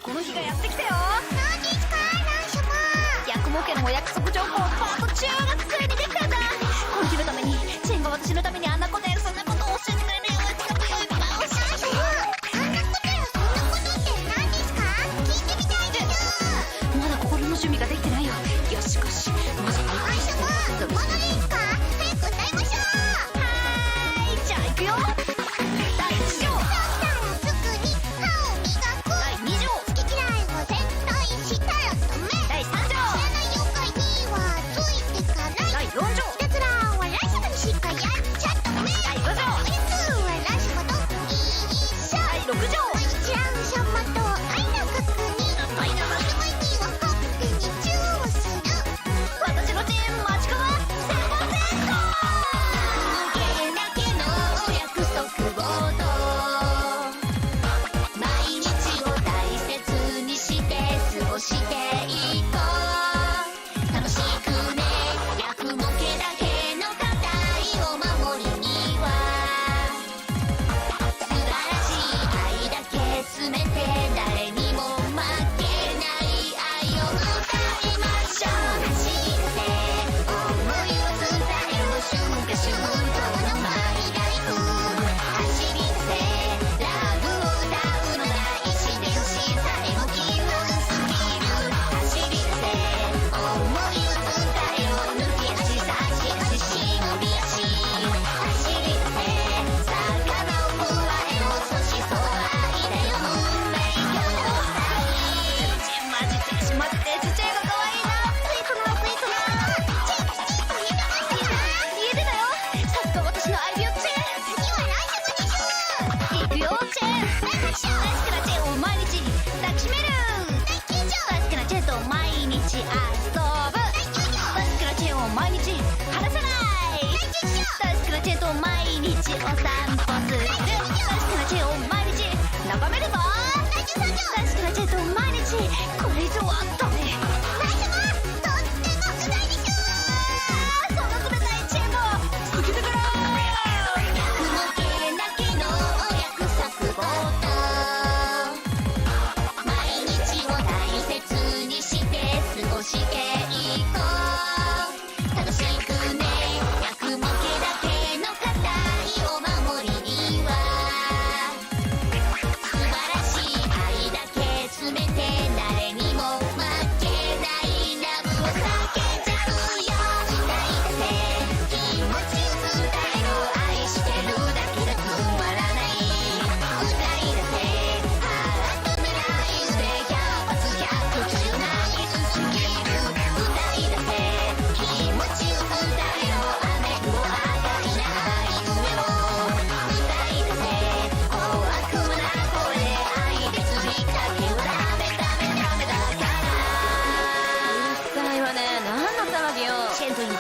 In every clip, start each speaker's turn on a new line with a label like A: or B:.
A: この日がやってきたよ。
B: 何ですか乱様。
A: 八雲家のお約束情報パート2がついにできたんだ。この日のためにチェンが私のためにあんなことやそんなことを教えてくれるよ。
B: 乱様、あんなことやそんなことって何ですか。聞いてみたいです。
A: まだ心の準備ができてないよ。よしよし、まずは
B: 乱様、まだですか。早く歌いましょう。
A: はーい、じゃあ行くよ。第1条、
B: だったらすぐに歯を磨く。
A: 第2条、
B: 好き嫌いは絶対したらダメ。
A: 第3条、
B: 知らない妖怪には
A: チェと毎日お散歩する。大好きなチェを毎日眺めるぞ。大好きなチェと毎日、これ以上はダメ。
B: とってもうまいでしょ。
A: その冷たいチェも好きだから。
B: 雲気だけのお約束事、毎日を大切にして過ごしていこう。楽しくね、百もけだけの固いお守りには素晴らしい愛だけ詰めて、誰にも負けないラブを叫んじゃうよ。歌い出せ、気持ちを伝えろ。愛してるだけじゃつまらない。歌い出せ、ハート狙いで100発100中ナイスすぎる。歌い出せ、気持ちを伝えろ。雨雲上がりない上を歌い出せ、怖くもなこれ愛でついたけはダメダメダメだから。
C: うっさいわね。何の騒ぎよ。
A: チェンと今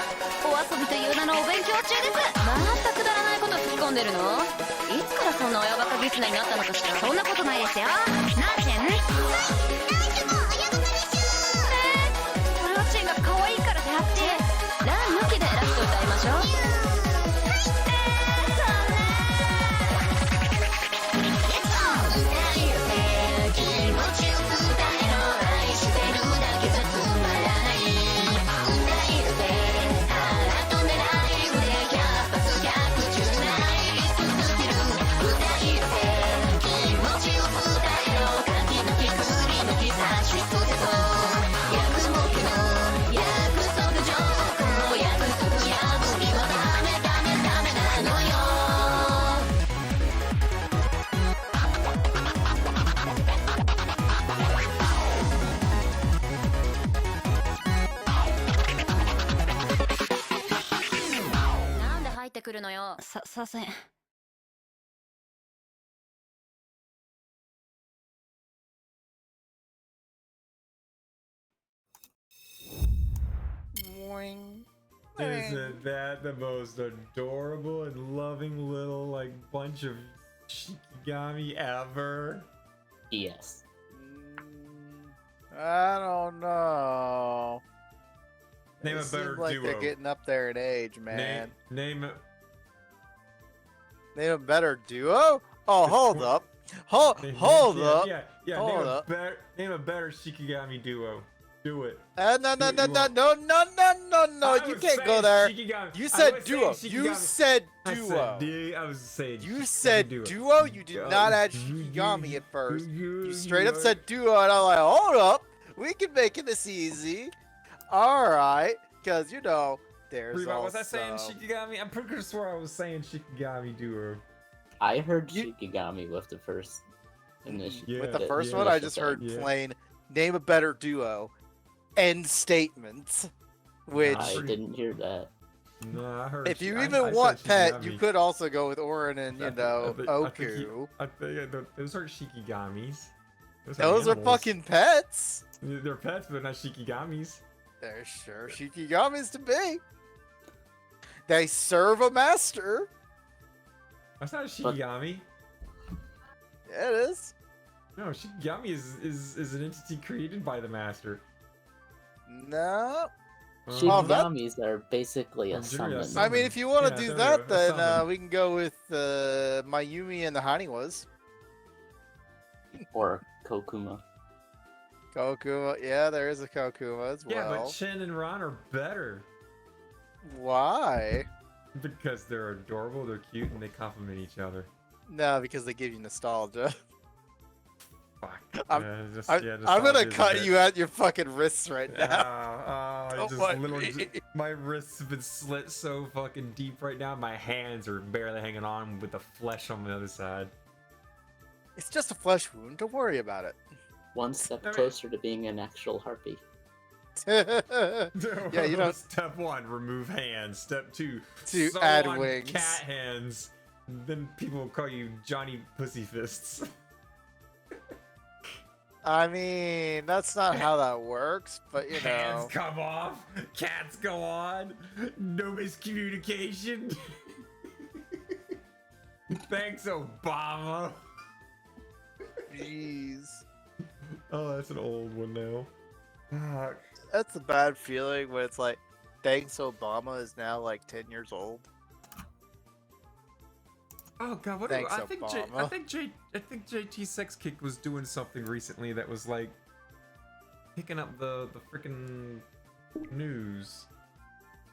A: お遊びという名のお勉強中です。
C: またくだらないこと吹き込んでるの？いつからそんな親バカギツネになったのかしら。
A: そんなことないですよ。なあチェン。それはチェンが可愛いからであって。
C: ラン抜きでラスト歌いましょう。
B: 歌い出せ、気持ちを伝えろ。愛してるだけじゃつまらない。歌い出せ、ハート狙い腕100発100中ナイススキル。歌い出せ、気持ちを伝えろ。鍵抜き釘抜き差し捨てぞ。約目の約束条項、約束破りはダメダメダメなのよ。
C: なんで入ってくるのよ。
A: させん。
D: Isn't that the most adorable and loving little like bunch of Shikigami ever?
E: Yes.
F: I don't know.
D: Name
F: It
D: a better
F: seems like
D: duo.
F: they're getting up there in age, man.
D: Name it.
F: Name a better duo? Oh, hold up. Hold up.
D: Hold
F: Hold
D: up.
F: up.
D: Name a better Shikigami duo. Do it.
F: No. You can't go there. You said duo. You said duo.
D: I was saying.
F: You said duo. You did not add Shikigami at first. You straight up said duo, and I'm like, hold up. We can make it this easy. All right, because you know there's also.
D: Was I saying Shikigami? I'm pretty sure I was saying Shikigami duo.
E: I heard Shikigami with the first initial.
D: Yeah,
F: With the first one, I just heard plain name a better duo. End statements, which
E: I didn't hear that.
D: No, I heard.
F: if you
D: I
F: even
D: said
F: want pet,
D: Shikigami.
F: you could also go with Orin and Oku.
D: I think those aren't Shikigamis.
F: Those are
D: animals.
F: fucking pets.
D: They're pets, but not Shikigamis.
F: They're sure Shikigamis to be. They serve a master.
D: That's not a Shikigami.
F: Yeah, it is.
D: No, Shikigami is an entity created by the master.
F: No.
E: Shinigamis are basically a summon.
F: I mean, if you want to
D: Yeah,
F: do
D: there
F: that,
D: we go, a
F: then
D: summon.
F: we can go with Mayumi and the Haniwas.
E: Or Kokuma.
F: Kokuma. Yeah, there is a Kokuma as well.
D: Yeah, but Shin and Ron are better.
F: Why?
D: Because they're adorable, they're cute, and they complement each other.
F: No, because they give you nostalgia.
D: Fuck.
F: I'm
D: I'm
F: gonna cut you at your fucking wrists right now. Don't mind me.
D: My wrists have been slit so fucking deep right now. My hands are barely hanging on with the flesh on the other side.
F: It's just a flesh wound. Don't worry about it.
E: One step closer to being an actual harpy.
F: Yeah, you know.
D: Step 1, remove hands. Step 2,
F: To
D: sew
F: add
D: on
F: wings.
D: cat hands. Then people will call you Johnny Pussy Fists.
F: I mean, that's not how that works, but you
D: Hands
F: know.
D: come off, cats go on. No miscommunication. Thanks, Obama.
F: Jeez.
D: Oh, that's an old one now. Fuck.
F: That's a bad feeling when it's like, thanks Obama is now like 10 years old.
D: Oh god, what
F: Thanks,
D: I think
F: Obama.
D: I think JT Sex Kick was doing something recently that was like picking up the freaking news.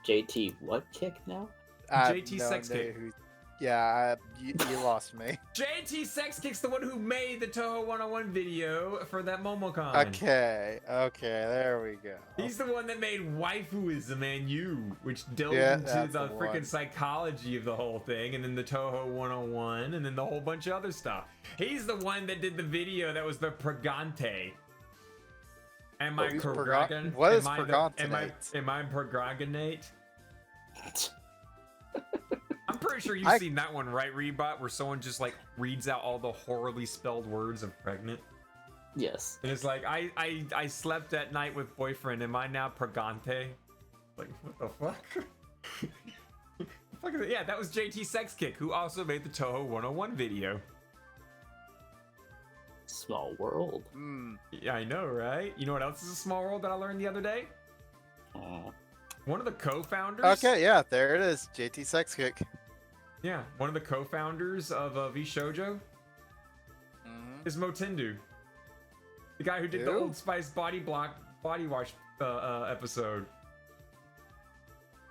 E: JT what kick now?
F: I have
D: JT
F: no
D: Sex
F: idea
D: Kick.
F: Yeah, you lost me.
D: JT Sex Kick's the one who made the Touhou 101 video for that Momocon.
F: Okay, there we go.
D: He's the one that made Waifuism and You, which delved
F: Yeah,
D: into
F: that's
D: the
F: the
D: freaking
F: one.
D: psychology of the whole thing, and then the Touhou 101, and then the whole bunch of other stuff. He's the one that did the video that was the Pregante. Am I correct?
F: What is
D: Am I Pregonate? I'm pretty sure you've seen that one, right, Rebot, where someone just like reads out all the horribly spelled words of pregnant.
E: Yes.
D: And it's like, I slept at night with boyfriend. Am I now Pregante? Like, what the fuck? Fuck is it? Yeah, that was JT Sex Kick, who also made the Touhou 101 video.
E: Small world.
D: Yeah, I know, right? You know what else is a small world that I learned the other day? One of the co-founders.
F: Okay, yeah, there it is. JT Sex Kick.
D: Yeah, one of the co-founders of V Shoujo is Motendu, the guy who did the
F: Who?
D: Old Spice body wash episode.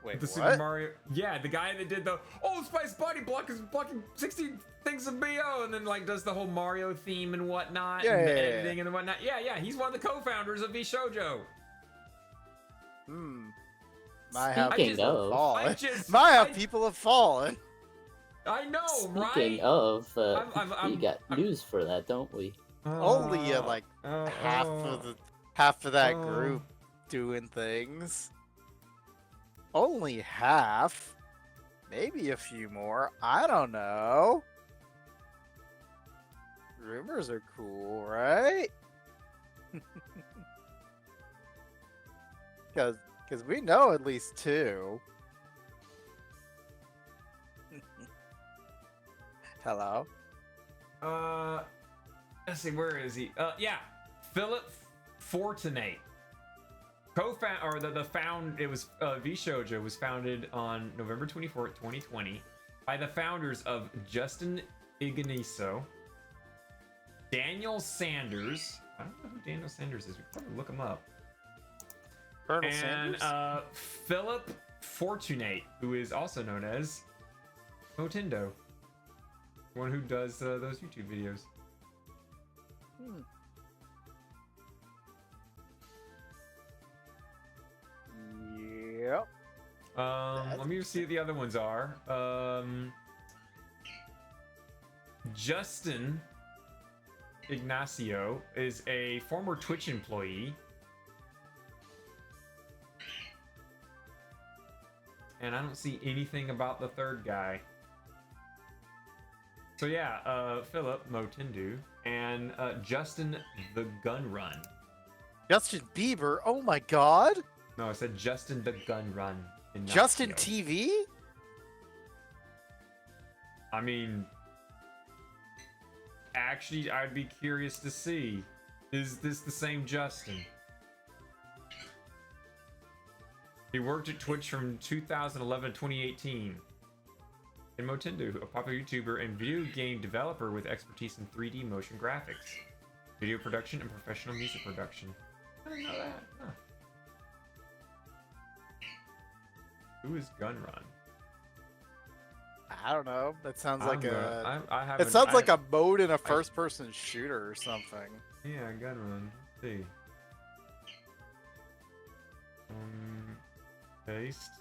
F: Wait,
D: The
F: what?
D: Super Mario. Yeah, the guy that did the Old Spice body block is blocking 60 things of BO, and then like does the whole Mario theme and whatnot, and the editing and whatnot. Yeah, he's one of the co-founders of V Shoujo.
F: My how
E: Speaking
F: people have
E: of-
F: fallen. My how
D: I-
F: people have fallen.
D: I know,
E: Speaking
D: right?
E: of,
D: I'm-
E: we got news for that, don't we?
F: Only like half of that group doing things. Only half. Maybe a few more. I don't know. Rumors are cool, right? Because we know at least two. Hello?
D: Let's see, where is he? Yeah, Philip Fortunate. It was V Shoujo was founded on November 24th, 2020 by the founders of Justin Igniso, Daniel Sanders. I don't know who Daniel Sanders is. We can probably look him up.
F: Colonel
D: And
F: Sanders?
D: Philip Fortunate, who is also known as Motendo, one who does those YouTube videos.
F: Yep.
D: Let me see what the other ones are. Justin Ignacio is a former Twitch employee. And I don't see anything about the third guy. So yeah, Philip Motendu and Justin the Gun Run.
F: Justin Bieber? Oh my god!
D: No, I said Justin the Gun Run.
F: Justin
D: Ignacio.
F: TV?
D: I mean, actually, I'd be curious to see. Is this the same Justin? He worked at Twitch from 2011 to 2018. And Motendu, a popular YouTuber and video game developer with expertise in 3D motion graphics, video production, and professional music production. I didn't know that. Huh. Who is Gunrun?
F: I don't know. That sounds like
D: I
F: it sounds like a mode in a first-person shooter or something.
D: Yeah, Gunrun. Let's see. Paste.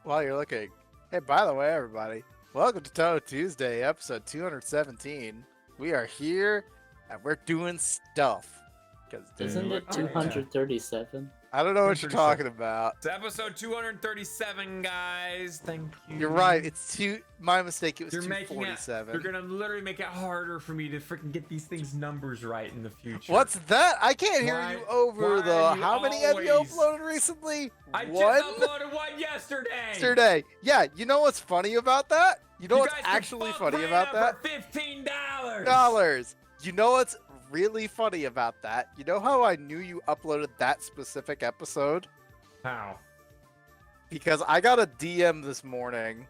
F: While you're looking, hey, by the way, everybody, welcome to Touhou Tuesday, episode 217. We are here and we're doing stuff.
E: Isn't it 237?
F: I don't know what you're talking about.
D: It's episode 237, guys. Thank you.
F: You're right. It's my mistake. It was
D: You're making it.
F: 247.
D: You're gonna literally make it harder for me to freaking get these things numbers right in the future.
F: What's that? I can't hear
D: Why-
F: you over
D: why
F: the.
D: are you
F: How many have you
D: always-
F: uploaded recently?
D: I
F: One?
D: just uploaded one yesterday.
F: Yesterday. Yeah. You know what's funny about that? You know
D: You
F: what's
D: guys can
F: actually
D: fuck
F: funny
D: Brandon
F: about that?
D: For $15.
F: Dollars. You know what's really funny about that? You know how I knew you uploaded that specific episode?
D: How?
F: Because I got a DM this morning.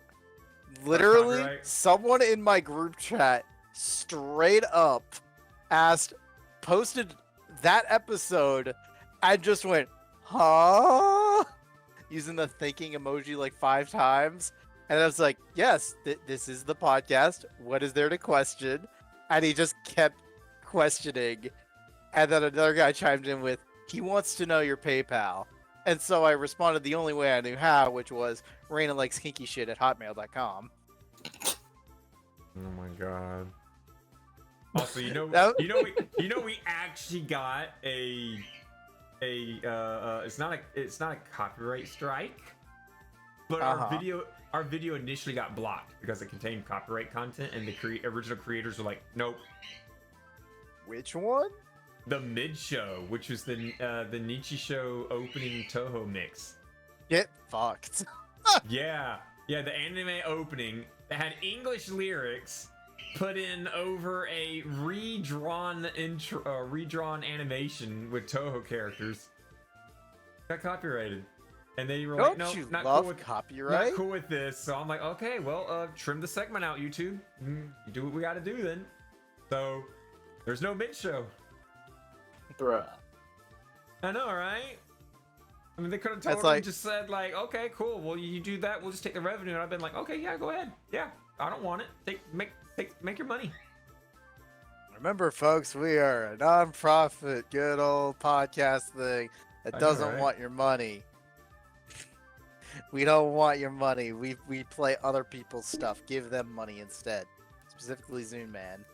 F: Literally,
D: copyright?
F: someone in my group chat straight up posted that episode and just went, huh? Using the thinking emoji like 5 times. And I was like, yes, this is the podcast. What is there to question? And he just kept questioning. And then another guy chimed in with, he wants to know your PayPal. And so I responded the only way I knew how, which was Raina likes kinky shit at hotmail.com.
D: Oh my god. Also, you know,
F: That-
D: we actually got it's not a copyright strike, but our video initially got blocked because it contained copyright content, and the original creators were like, nope.
F: Which one?
D: The mid show, which was the Nietzsche show opening Touhou mix.
F: Get fucked.
D: Yeah, the anime opening that had English lyrics put in over a redrawn animation with Touhou characters. Got copyrighted, and they were like,
F: Don't
D: "No,
F: you
D: not
F: love
D: cool with
F: copyright?
D: Not cool with this." So I'm like, "Okay, well, trim the segment out, YouTube. You do what we got to do then." So there's no mid show.
E: Bruh.
D: I know, right? I mean, they could have
F: That's
D: totally
F: like-
D: just said like, "Okay, cool. Well, you do that. We'll just take the revenue." And I've been like, "Okay, yeah, go ahead. Yeah, I don't want it. Make your money."
F: Remember, folks, we are a non-profit, good old podcast thing that
D: I know,
F: doesn't
D: right?
F: want your money. We don't want your money. We play other people's stuff. Give them money instead. Specifically, Zune Man.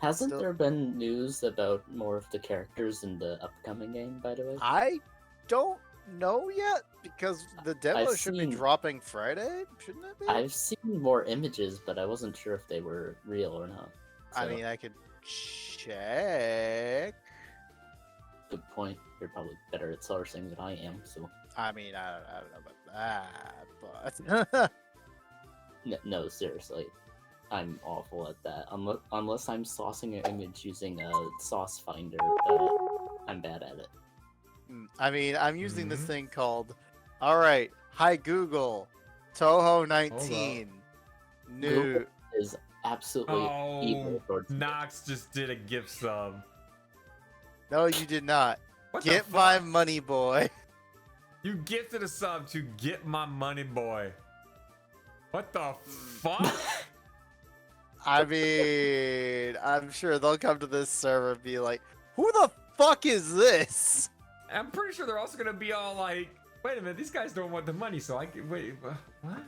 E: Hasn't
F: Still-
E: there been news about more of the characters in the upcoming game, by the way?
F: I don't know yet because the demo
E: I've
F: should be
E: seen-
F: dropping Friday, shouldn't it be?
E: I've seen more images, but I wasn't sure if they were real or not.
F: I
E: So,
F: mean, I could check.
E: good point. You're probably better at sourcing than I am, so...
F: I mean, I don't know about that, but
E: No, seriously. I'm awful at that. Unless I'm saucing an image using a sauce finder, I'm bad at it.
F: I mean, I'm using this
D: Mhm.
F: thing called. All right, hi Google, Touhou 19, new.
E: Google is absolutely evil
D: Oh,
E: towards me.
D: Knox just did a gift sub.
F: No, you did not.
D: What
F: Get
D: the
F: my
D: fuck?
F: money, boy.
D: You gifted a sub to get my money, boy. What the fuck?
F: I mean, I'm sure they'll come to this server and be like, "Who the fuck is this?"
D: I'm pretty sure they're also gonna be all like, "Wait a minute, these guys don't want the money, so I can wait." What?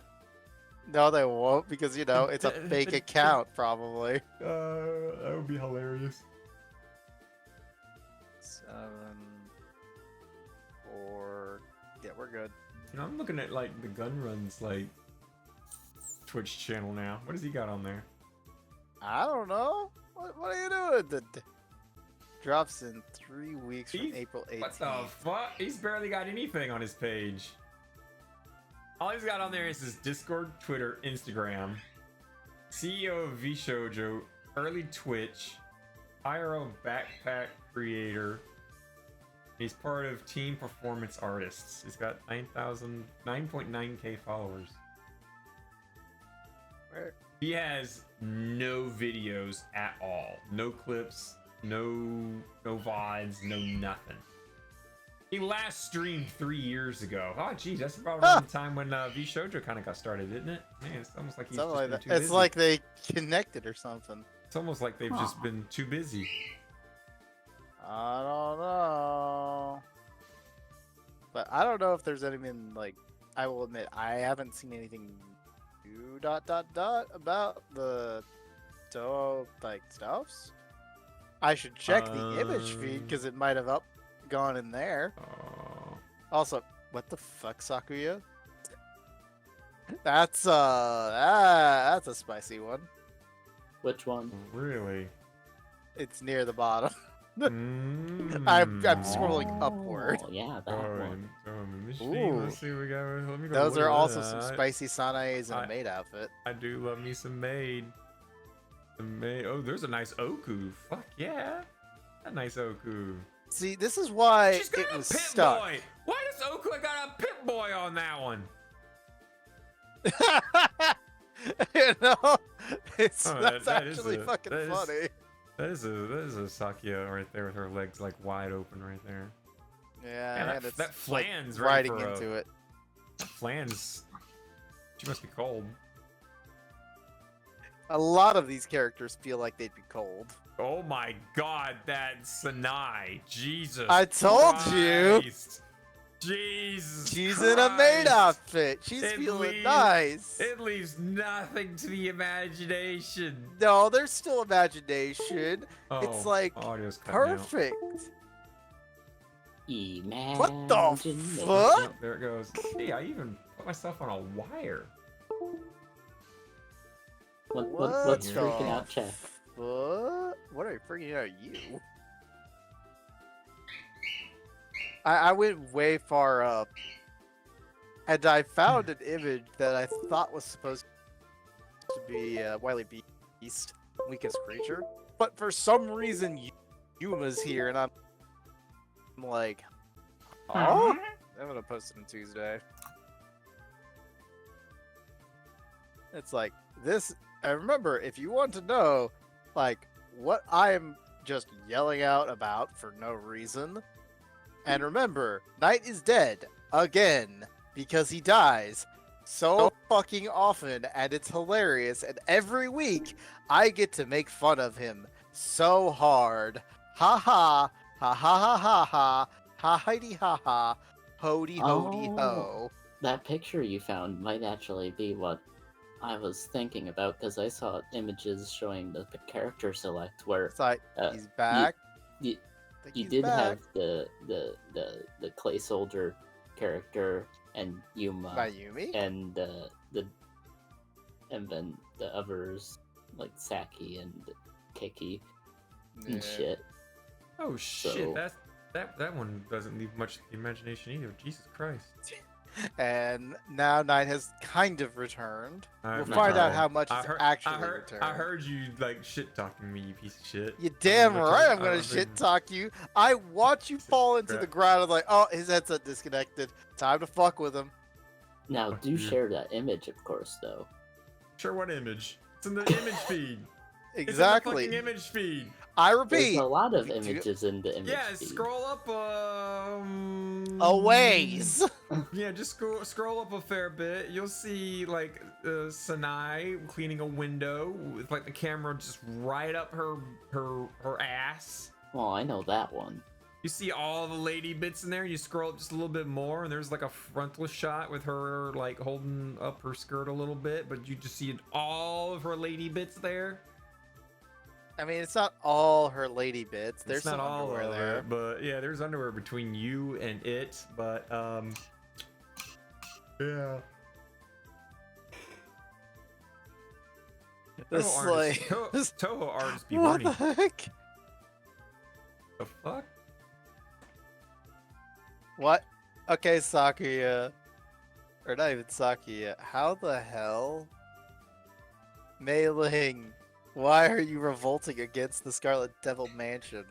F: No, they won't because you know it's a fake account, probably.
D: That would be hilarious.
F: 7, 4. Yeah, we're good.
D: You know, I'm looking at like the Gun Runs like Twitch channel now. What does he got on there?
F: I don't know. What are you doing? Drops in 3 weeks from
D: He's-
F: April 18th.
D: What the fuck? He's barely got anything on his page. All he's got on there is his Discord, Twitter, Instagram, CEO of VShojo, early Twitch, IRL backpack creator. He's part of Team Performance Artists. He's got 9.9k followers.
F: Where?
D: He has no videos at all. No clips, no VODs, no nothing. He last streamed 3 years ago. Oh, geez, that's about around the time when VShojo kind of got started, isn't it? Man, it's almost like he's
F: Something
D: just
F: like
D: been
F: that.
D: too
F: It's
D: busy.
F: like they connected or something.
D: It's almost like they've just been too busy.
F: I don't know. But I don't know if there's anything like. I will admit I haven't seen anything new about the Touhou like stuffs. I should check the image feed because it might have gone in there. Also, what the fuck, Sakuya? That's a spicy one.
E: Which one?
D: Really?
F: It's near the bottom.
D: Mm.
F: I'm scrolling upward.
E: Oh, yeah, that one.
F: Ooh.
D: Let's see what we got. Let me go
F: Those
D: look
F: are
D: at
F: also
D: that.
F: some spicy Sanaes in a
D: I-
F: maid outfit.
D: I do love me some maid. Some maid. Oh, there's a nice Oku. Fuck yeah. A nice Oku.
F: See, this is why
D: She's got
F: it
D: a
F: was
D: Pip
F: stuck.
D: Boy. Why does Oku got a Pip Boy on that one?
F: You know, it's
D: Oh,
F: that's
D: that is
F: actually fucking
D: that is-
F: funny.
D: That is a Sakia right there with her legs like wide open right there.
F: Yeah,
D: Man,
F: and it's
D: that
F: like
D: flans right
F: riding
D: for a-
F: into it.
D: Flans. She must be cold.
F: A lot of these characters feel like they'd be cold.
D: Oh my god, that Sanai. Jesus.
F: I told you.
D: Christ. Jesus.
F: She's in a maid
D: Christ.
F: outfit. She's
D: It
F: feeling
D: leaves-
F: nice.
D: It leaves nothing to the imagination.
F: No, there's still imagination.
D: Oh,
F: It's like
D: audio's cutting out.
F: perfect.
E: Imagine.
F: What the fuck?
D: Oh, there it goes. See, I even put myself on a wire.
E: What's
F: the
E: freaking out, Chef?
F: fuck? What are you freaking out? You? I went way far up, and I found an image that I thought was supposed to be Wily Beast, weakest creature, but for some reason Yuma's here, and I'm like, oh, I'm gonna post it on Tuesday. It's like this. And remember, if you want to know, like, what I'm just yelling out about for no reason, and remember, Knight is dead again because he dies so fucking often, and it's hilarious. And every week, I get to make fun of him so hard. Ha ha ha ha ha ha ha ha hidey ha ha hody hody ho.
E: That picture you found might actually be what I was thinking about, because I saw images showing the character select where
F: It's like
E: uh,
F: he's back.
E: you
F: Think
E: you
F: he's
E: did
F: back.
E: have the clay soldier character and Yuma
F: Mayumi.
E: and and then the others like Saki and Kiki and
F: Yeah.
E: shit.
D: Oh shit,
E: So-
D: that one doesn't leave much to the imagination either. Jesus Christ.
F: And now Knight has kind of returned. We'll
D: I've
F: find out
D: returned.
F: how much he's actually returned.
D: I heard you like shit talking me, you piece of shit.
F: You damn
D: returned-
F: right I'm
D: I
F: gonna
D: was
F: shit
D: like-
F: talk you. I watch you fall into
D: crap.
F: the ground. I'm like, oh, his headset disconnected. Time to fuck with him.
E: Now
D: Fuck
E: do
D: you.
E: share that image, of course, though.
D: Sure, what image? It's in the image feed.
F: Exactly.
D: It's in the fucking image feed.
F: I
E: There's
F: repeat,
E: a lot of
F: we do-
E: images in the image
D: Yeah,
E: feed.
D: scroll up.
F: a ways.
D: Yeah, just scroll up a fair bit. You'll see like Sanai cleaning a window with like the camera just right up her ass.
E: Well, I know that one.
D: You see all the lady bits in there. You scroll up just a little bit more, and there's like a frontal shot with her like holding up her skirt a little bit, but you just see all of her lady bits there.
F: I mean, it's not all her lady bits. There's
D: It's not
F: some
D: all
F: underwear
D: of
F: there.
D: it, but yeah, there's underwear between you and it. But yeah.
F: This
D: Toho
F: like,
D: artists, Toho artists be
F: what
D: horny.
F: the heck?
D: The fuck?
F: What? Okay, Sakuya. Or not even Sakuya. How the hell? Mei Ling, why are you revolting against the Scarlet Devil Mansion?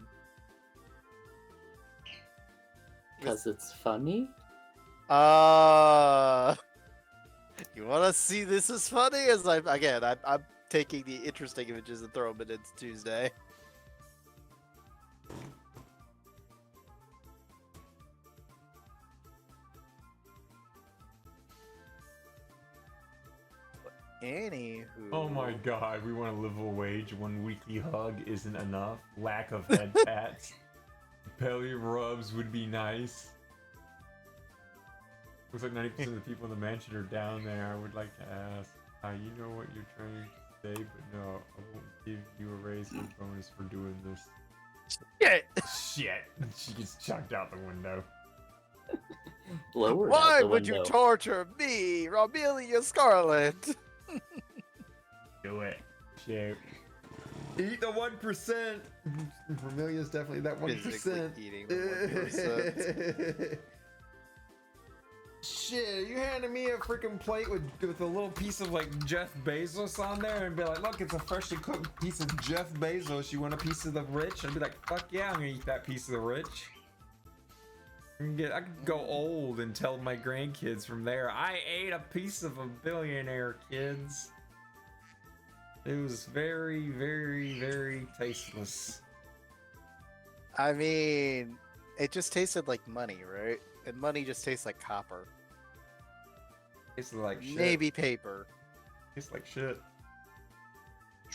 E: Because it's funny?
F: You want to see this as funny? As I'm taking the interesting images and throwing them into Tuesday. Anywho.
D: Oh my god, we want a livable wage. One weekly hug isn't enough. Lack of head pats. Belly rubs would be nice. Looks like 90% of the people in the mansion are down there. I would like to ask, you know what you're trying to say, but no, I won't give you a raise or bonus for doing this.
F: Shit.
D: Shit. She gets chucked out the window.
E: Lowered
F: Why
E: out the
F: would you
E: window.
F: torture me, Romelia Scarlet?
D: Do it. Shit. Eat the 1%. Vermilia's definitely that 1%.
F: Physically eating the 1%.
D: Shit, you handed me a freaking plate with a little piece of like Jeff Bezos on there and be like, look, it's a freshly cooked piece of Jeff Bezos. You want a piece of the rich? I'd be like, fuck yeah, I'm gonna eat that piece of the rich. I could go old and tell my grandkids from there, I ate a piece of a billionaire, kids. It was very, very, very tasteless.
F: I mean, it just tasted like money, right? And money just tastes like copper.
D: Tasted like shit.
F: Maybe paper.
D: Tastes like shit.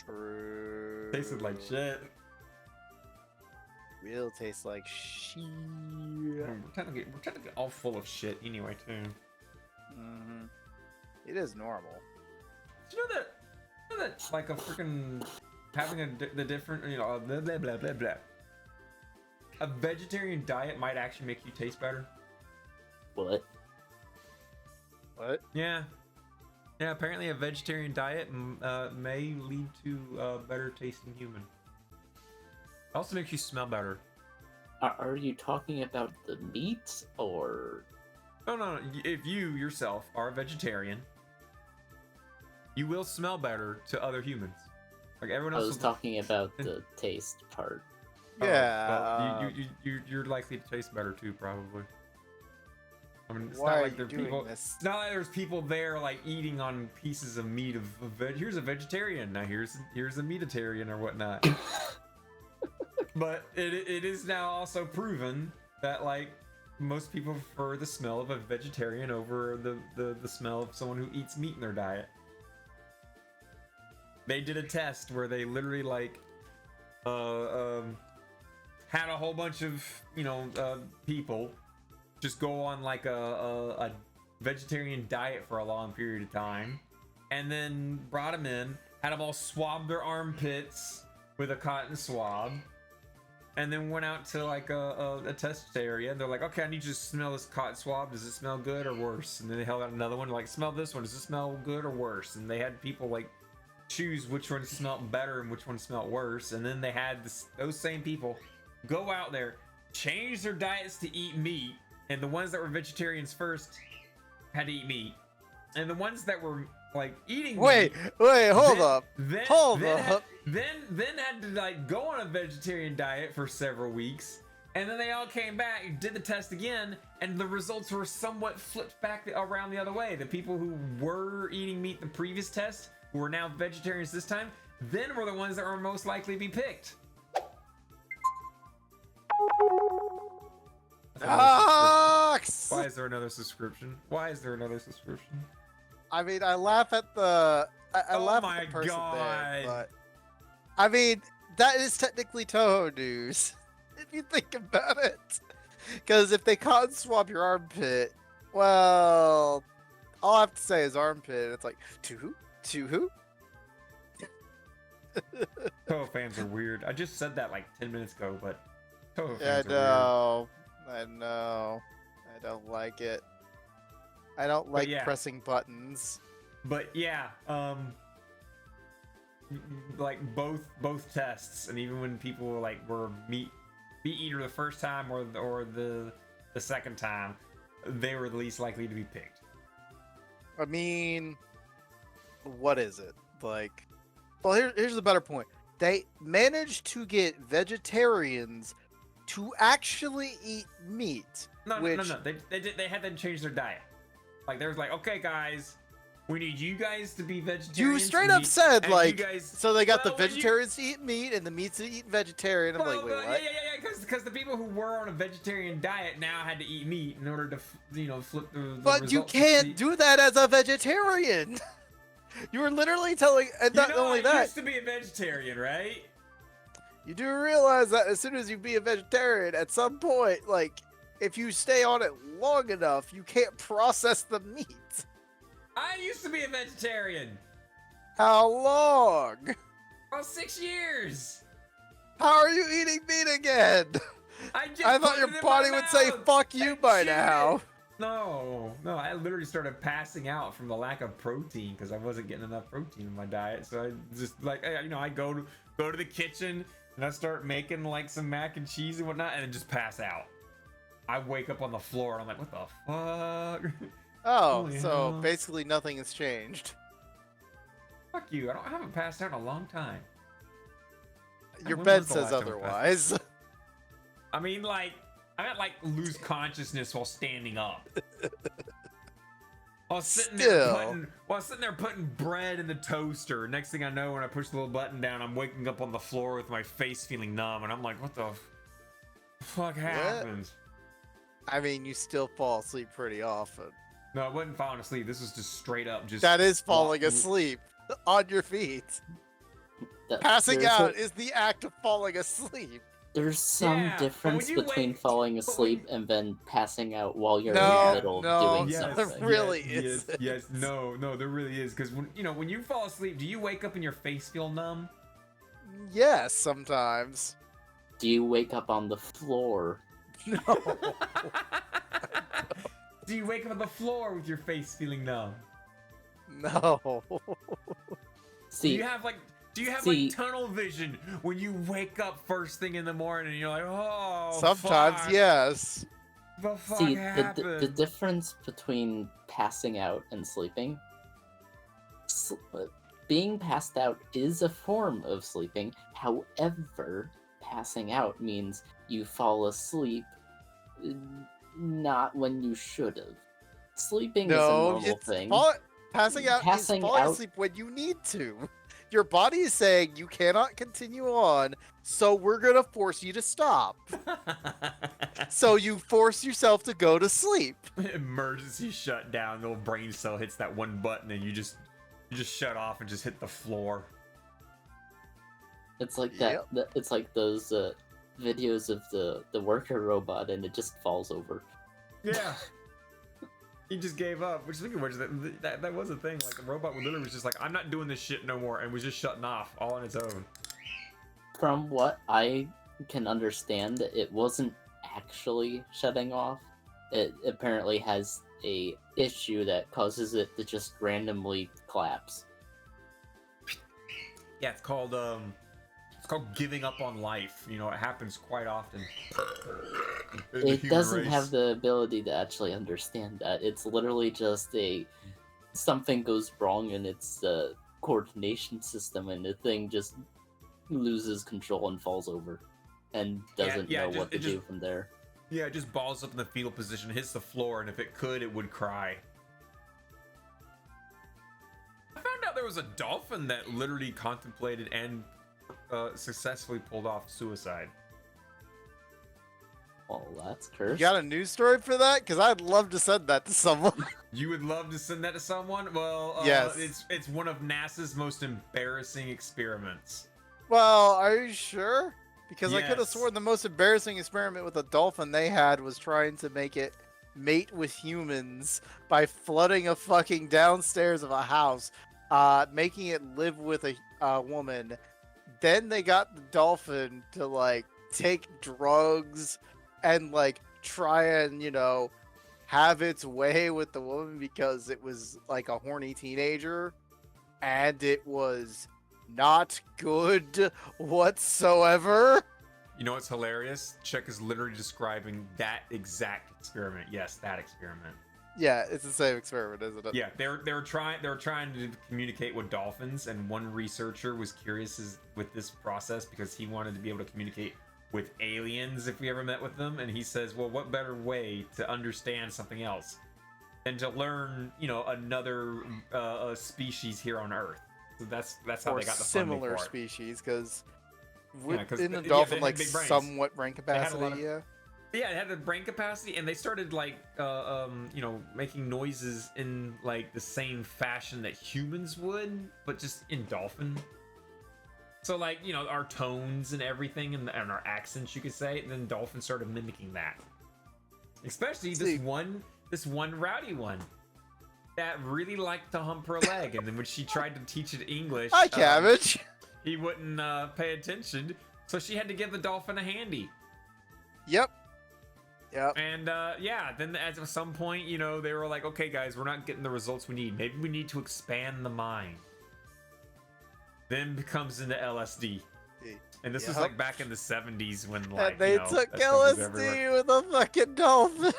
F: True.
D: Tasted like shit.
F: Will taste like shit.
D: We're trying to get all full of shit anyway, too.
F: Mm-hmm. It is normal.
D: You know that like a freaking having the different, you know, blah blah blah blah blah. A vegetarian diet might actually make you taste better.
E: What?
F: What?
D: Yeah. Yeah, apparently a vegetarian diet may lead to a better tasting human. It also makes you smell better.
E: Are you talking about the meat or?
D: No. If you yourself are a vegetarian, you will smell better to other humans. Like everyone
E: I
D: else.
E: was talking about the taste part.
F: Yeah.
D: Well, you're likely to taste better too, probably. I mean, it's
F: Why
D: not
F: are
D: like
F: you
D: there are
F: doing
D: people.
F: this?
D: It's not like there's people there like eating on pieces of meat of here's a vegetarian. Now here's a meatitarian or whatnot. But it is now also proven that like most people prefer the smell of a vegetarian over the smell of someone who eats meat in their diet. They did a test where they literally like had a whole bunch of people just go on like a vegetarian diet for a long period of time, and then brought them in, had them all swab their armpits with a cotton swab, and then went out to like a test area, and they're like, okay, I need you to smell this cotton swab. Does it smell good or worse? And then they held out another one, like, smell this one. Does it smell good or worse? And they had people like choose which one smelled better and which one smelled worse. And then they had those same people go out there, change their diets to eat meat, and the ones that were vegetarians first had to eat meat, and the ones that were like eating
F: Wait,
D: meat,
F: hold up. Hold
D: then
F: up.
D: had to like go on a vegetarian diet for several weeks, and then they all came back, did the test again, and the results were somewhat flipped back around the other way. The people who were eating meat the previous test, who were now vegetarians this time, then were the ones that were most likely to be picked.
F: Sucks!
D: Why is there another subscription? Why is there another subscription?
F: I mean, I laugh at the I laugh
D: my
F: at the person there,
D: God.
F: but I mean, that is technically Touhou news if you think about it. Because if they cotton swab your armpit, well, all I have to say is armpit. It's like Touhou.
D: Touhou fans are weird. I just said that like 10 minutes ago, but Touhou
F: Yeah,
D: fans are
F: I know. I don't like it. I don't like
D: yeah.
F: pressing buttons.
D: But yeah, like both tests, and even when people were meat eater the first time or the second time, they were the least likely to be picked.
F: I mean, what is it like? Well, here's the better point. They managed to get vegetarians to actually eat meat.
D: No. They had them change their diet. Like they was like, okay, guys, we need you guys to be vegetarians.
F: You straight up said
D: and
F: like,
D: you guys,
F: so they got
D: well,
F: the vegetarians to eat meat and the meats to eat vegetarian. I'm like, wait, what?
D: Yeah, because the people who were on a vegetarian diet now had to eat meat in order to flip the
F: But you
D: results to
F: can't
D: see-
F: do that as a vegetarian. You were literally telling, and not only
D: I
F: that,
D: used to be a vegetarian, right?
F: you do realize that as soon as you be a vegetarian, at some point, like, if you stay on it long enough, you can't process the meat.
D: I used to be a vegetarian.
F: How long?
D: About 6 years.
F: How are you eating meat again? I thought your body would say "fuck you" by now.
D: No, I literally started passing out from the lack of protein because I wasn't getting enough protein in my diet. So I just like, I go to the kitchen and I start making like some mac and cheese and whatnot, and then just pass out. I wake up on the floor and I'm like, what the fuck?
F: Oh,
D: Holy
F: so
D: hell.
F: basically nothing has changed.
D: Fuck you! I haven't passed out in a long time.
F: Your
D: When
F: bed
D: was the
F: says
D: last time I passed-
F: otherwise.
D: I mean, like, I got like lose consciousness while standing up. While sitting there putting bread in the toaster. Next thing I know, when I push the little button down, I'm waking up on the floor with my face feeling numb, and I'm like, what the fuck happened?
F: I mean, you still fall asleep pretty often.
D: No, I wasn't falling asleep. This was just straight up just.
F: That is falling asleep on your feet. Passing
E: There's
F: out is the act of falling asleep.
E: There's some
D: Yeah, but
E: difference
D: when you
E: between
D: wake-
E: falling
D: but when
E: asleep and then passing out while you're in
F: No,
E: the middle
F: no,
E: doing
D: Yes,
E: something.
F: there really
D: yes,
F: isn't.
D: yes, no, there really is. Because when you fall asleep, do you wake up and your face feel numb?
F: Yes, sometimes.
E: Do you wake up on the floor?
F: No.
D: Do you wake up on the floor with your face feeling numb?
F: No.
E: See,
D: Do you have like tunnel vision when you wake up first thing in the morning and you're like, oh,
F: Sometimes,
D: fuck,
F: yes.
D: the fuck
E: see,
D: happened?
E: the difference between passing out and sleeping. Being passed out is a form of sleeping. However, passing out means you fall asleep not when you should have. Sleeping is a
F: No,
E: normal
F: it's
E: thing.
F: passing out
E: Passing
F: is falling
E: out-
F: asleep when you need to. Your body is saying you cannot continue on, so we're gonna force you to stop. So you force yourself to go to sleep.
D: Emergency shutdown. The little brain cell hits that one button and you just shut off and just hit the floor.
E: It's like that. It's like those videos of the worker robot, and it just falls over.
D: Yeah. He just gave up. Which, speaking of which, that was a thing. Like, the robot literally was just like, I'm not doing this shit no more, and was just shutting off all on its own.
E: From what I can understand, it wasn't actually shutting off. It apparently has a issue that causes it to just randomly collapse.
D: Yeah, it's called giving up on life. You know, it happens quite often. in the
E: It
D: human
E: doesn't
D: race.
E: have the ability to actually understand that. It's literally just something goes wrong in its coordination system, and the thing just loses control and falls over, and doesn't know what to do from there.
D: Yeah, it just balls up in the fetal position, hits the floor, and if it could, it would cry. I found out there was a dolphin that literally contemplated and successfully pulled off suicide.
E: Well, that's
F: You
E: cursed.
F: got a news story for that? Because I'd love to send that to someone.
D: You would love to send that to someone? Well,
F: Yes.
D: it's one of NASA's most embarrassing experiments.
F: Well, are you sure? Because I could have
D: Yes.
F: sworn the most embarrassing experiment with a dolphin they had was trying to make it mate with humans by flooding a fucking downstairs of a house, making it live with a woman. Then they got the dolphin to like take drugs and like try and, you know, have its way with the woman because it was like a horny teenager, and it was not good whatsoever.
D: You know what's hilarious? Chuck is literally describing that exact experiment. Yes, that experiment.
F: Yeah, it's the same experiment, isn't it?
D: Yeah, they were trying to communicate with dolphins, and one researcher was curious with this process because he wanted to be able to communicate with aliens if we ever met with them, and he says, well, what better way to understand something else than to learn, you know, another species here on Earth? So that's how
F: Or
D: they got the funding
F: similar
D: for it.
F: species, because
D: Yeah, 'cause
F: in the
D: they
F: dolphin
D: had
F: like
D: big brains.
F: somewhat brain
D: had a lot
F: capacity,
D: of-
F: yeah.
D: Yeah, it had the brain capacity, and they started like, you know, making noises in like the same fashion that humans would, but just in dolphin. So like, you know, our tones and everything, and our accents, you could say. And then dolphins started mimicking that. Especially
F: See-
D: this one rowdy one that really liked to hump her leg, and then when she tried to teach it English,
F: Hi, Cabbage.
D: he wouldn't pay attention. So she had to give the dolphin a handy.
F: Yep. Yep.
D: And yeah, then at some point, you know, they were like, okay, guys, we're not getting the results we need. Maybe we need to expand the mind. Then comes into LSD. And this was like back in the 70s when like
F: And they
D: you know,
F: took
D: that stuff was everywhere.
F: LSD with a fucking dolphin.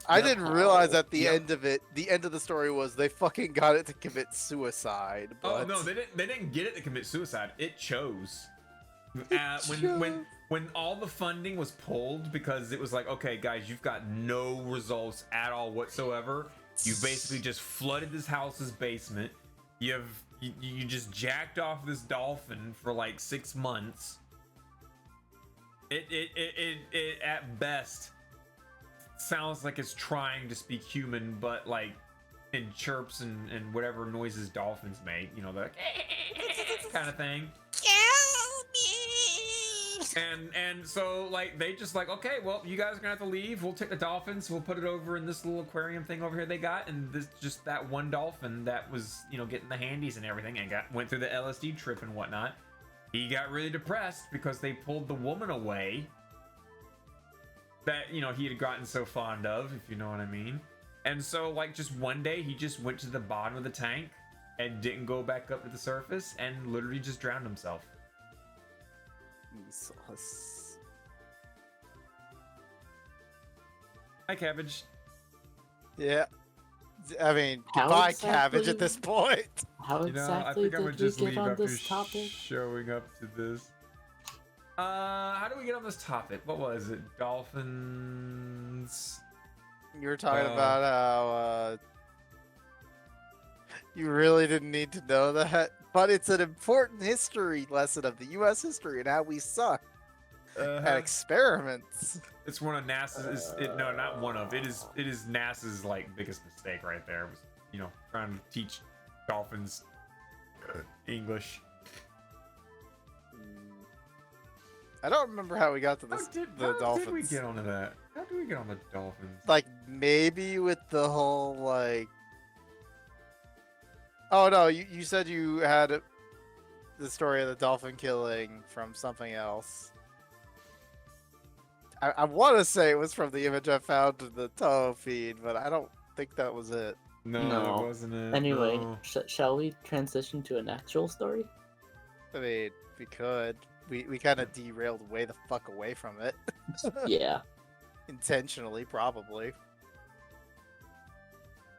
F: I didn't realize at the end of it, the end of the story was they fucking got it to commit suicide. But...
D: Oh no, they didn't get it to commit suicide. It chose. When all the funding was pulled because it was like, okay, guys, you've got no results at all whatsoever. You basically just flooded this house's basement. You just jacked off this dolphin for like 6 months. It at best sounds like it's trying to speak human, but like in chirps and whatever noises dolphins make, you know, the kind of thing. And so like they just like, okay, well, you guys are gonna have to leave. We'll take the dolphins, we'll put it over in this little aquarium thing over here they got, and this just that one dolphin that was, you know, getting the handies and everything and went through the LSD trip and whatnot. He got really depressed because they pulled the woman away that, you know, he had gotten so fond of, if you know what I mean. And so like just one day he just went to the bottom of the tank and didn't go back up to the surface and literally just drowned himself. Hi, Cabbage.
F: Yeah. I mean,
E: How
F: goodbye,
E: exactly-
F: Cabbage, at this point.
E: How
D: You know, I
E: exactly
D: think I would
E: did we
D: just
E: get
D: leave
E: on
D: after
E: this topic?
D: showing up to this. How do we get on this topic? What was it? Dolphins.
F: You were talking about how you really didn't need to know that, but it's an important history lesson of the U.S. history and how we suck at experiments.
D: It's one of NASA's. No, not one of. It is NASA's like biggest mistake right there. Was, you know, trying to teach dolphins English.
F: I don't remember how we got to
D: How
F: this.
D: did
F: Dolphins.
D: we get onto that? How did we get on the dolphins?
F: Like maybe with the whole like. Oh no! You said you had the story of the dolphin killing from something else. I want to say it was from the image I found in the Touhou feed, but I don't think that was it.
D: No,
E: No.
D: it wasn't it.
E: Anyway,
D: no.
E: shall we transition to an actual story?
F: I mean, we could. We kind of derailed way the fuck away from it.
E: Yeah.
F: Intentionally, probably.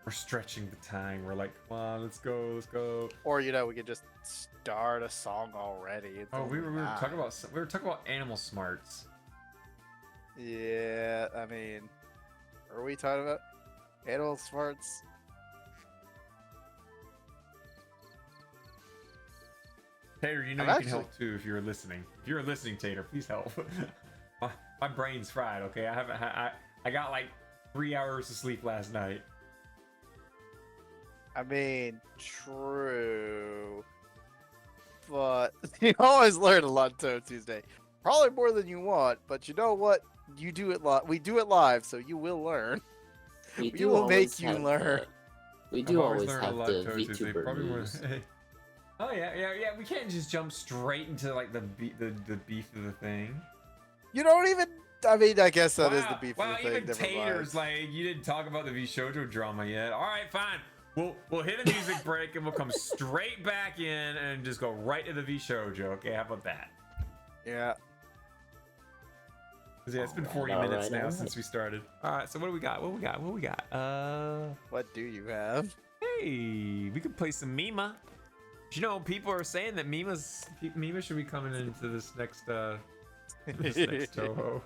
D: We're stretching the time. We're like, come on, let's go, let's go.
F: Or you know, we could just start a song already. It's
D: Oh, we
F: only
D: were
F: 9.
D: talking about animal smarts.
F: Yeah, I mean, are we talking about animal smarts?
D: Tater, you know
F: I'm
D: you
F: actually-
D: can help too if you're listening. If you're listening, Tater, please help. my brain's fried. Okay, I got like 3 hours of sleep last night.
F: I mean, true. But you always learn a lot on Touhou Tuesday. Probably more than you want, but you know what? You do it live. We do it live, so you will learn.
E: We
F: We will
E: always
F: make you
E: have
F: learn.
E: We do
D: I've
E: always
D: learned a
E: have
D: lot
E: the
D: Touhou Tuesday,
E: VTuber
D: probably more-
E: news.
D: Oh yeah. We can't just jump straight into like the beef of the thing.
F: You don't even. I mean, I guess that is the
D: Wow,
F: beef
D: wow,
F: of the thing.
D: even
F: Never
D: Tater's
F: mind.
D: like, you didn't talk about the V-Shoujo drama yet. All right, fine. We'll hit a music break and we'll come straight back in and just go right to the V-Shoujo. Okay, how about that?
F: Yeah.
D: 'Cause, yeah, it's been 40
E: Alright,
D: minutes now
E: alright.
D: since we started. All right, so what do we got? What we got?
F: What do you have?
D: Hey, we could play some Mima. You know, people are saying that Mima should be coming into this next this next Touhou.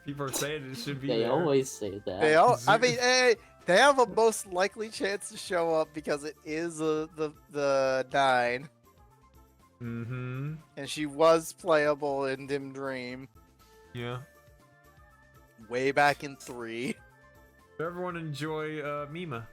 D: People are saying it should be
E: They
D: there.
E: always say that.
F: They all. I mean, hey, they have a most likely chance to show up because it is the 9,
D: Mm-hmm.
F: and she was playable in Dim Dream
D: Yeah.
F: way back in 3.
D: Everyone enjoy Mima.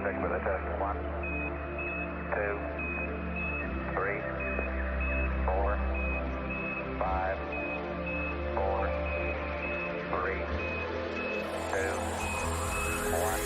G: Stick with it. Test 1, 2, 3, 4, 5, 4, 3, 2, 1.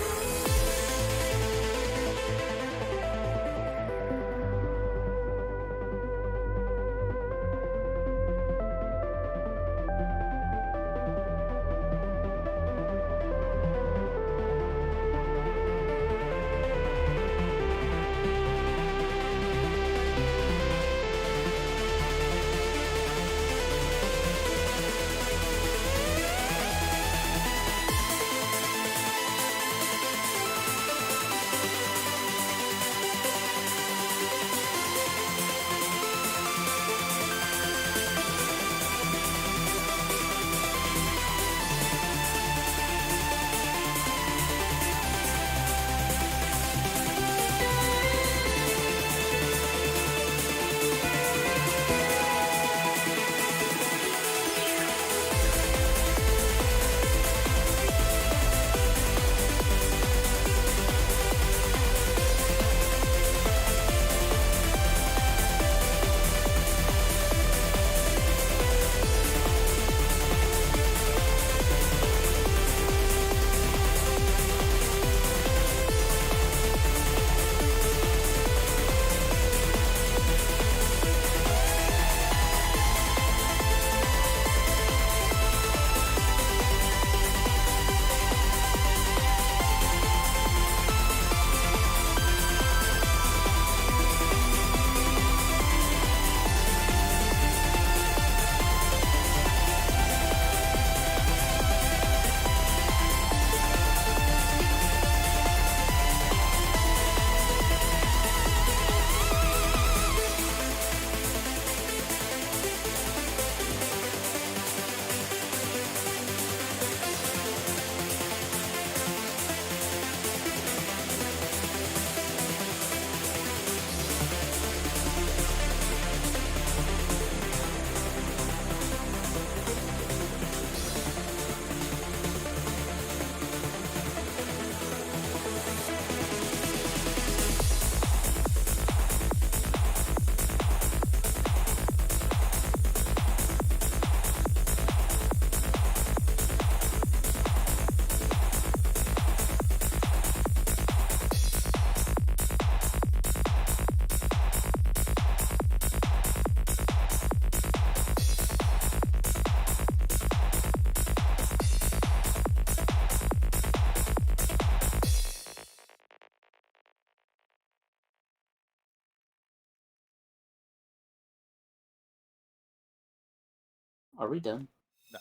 E: Are we done?
D: No,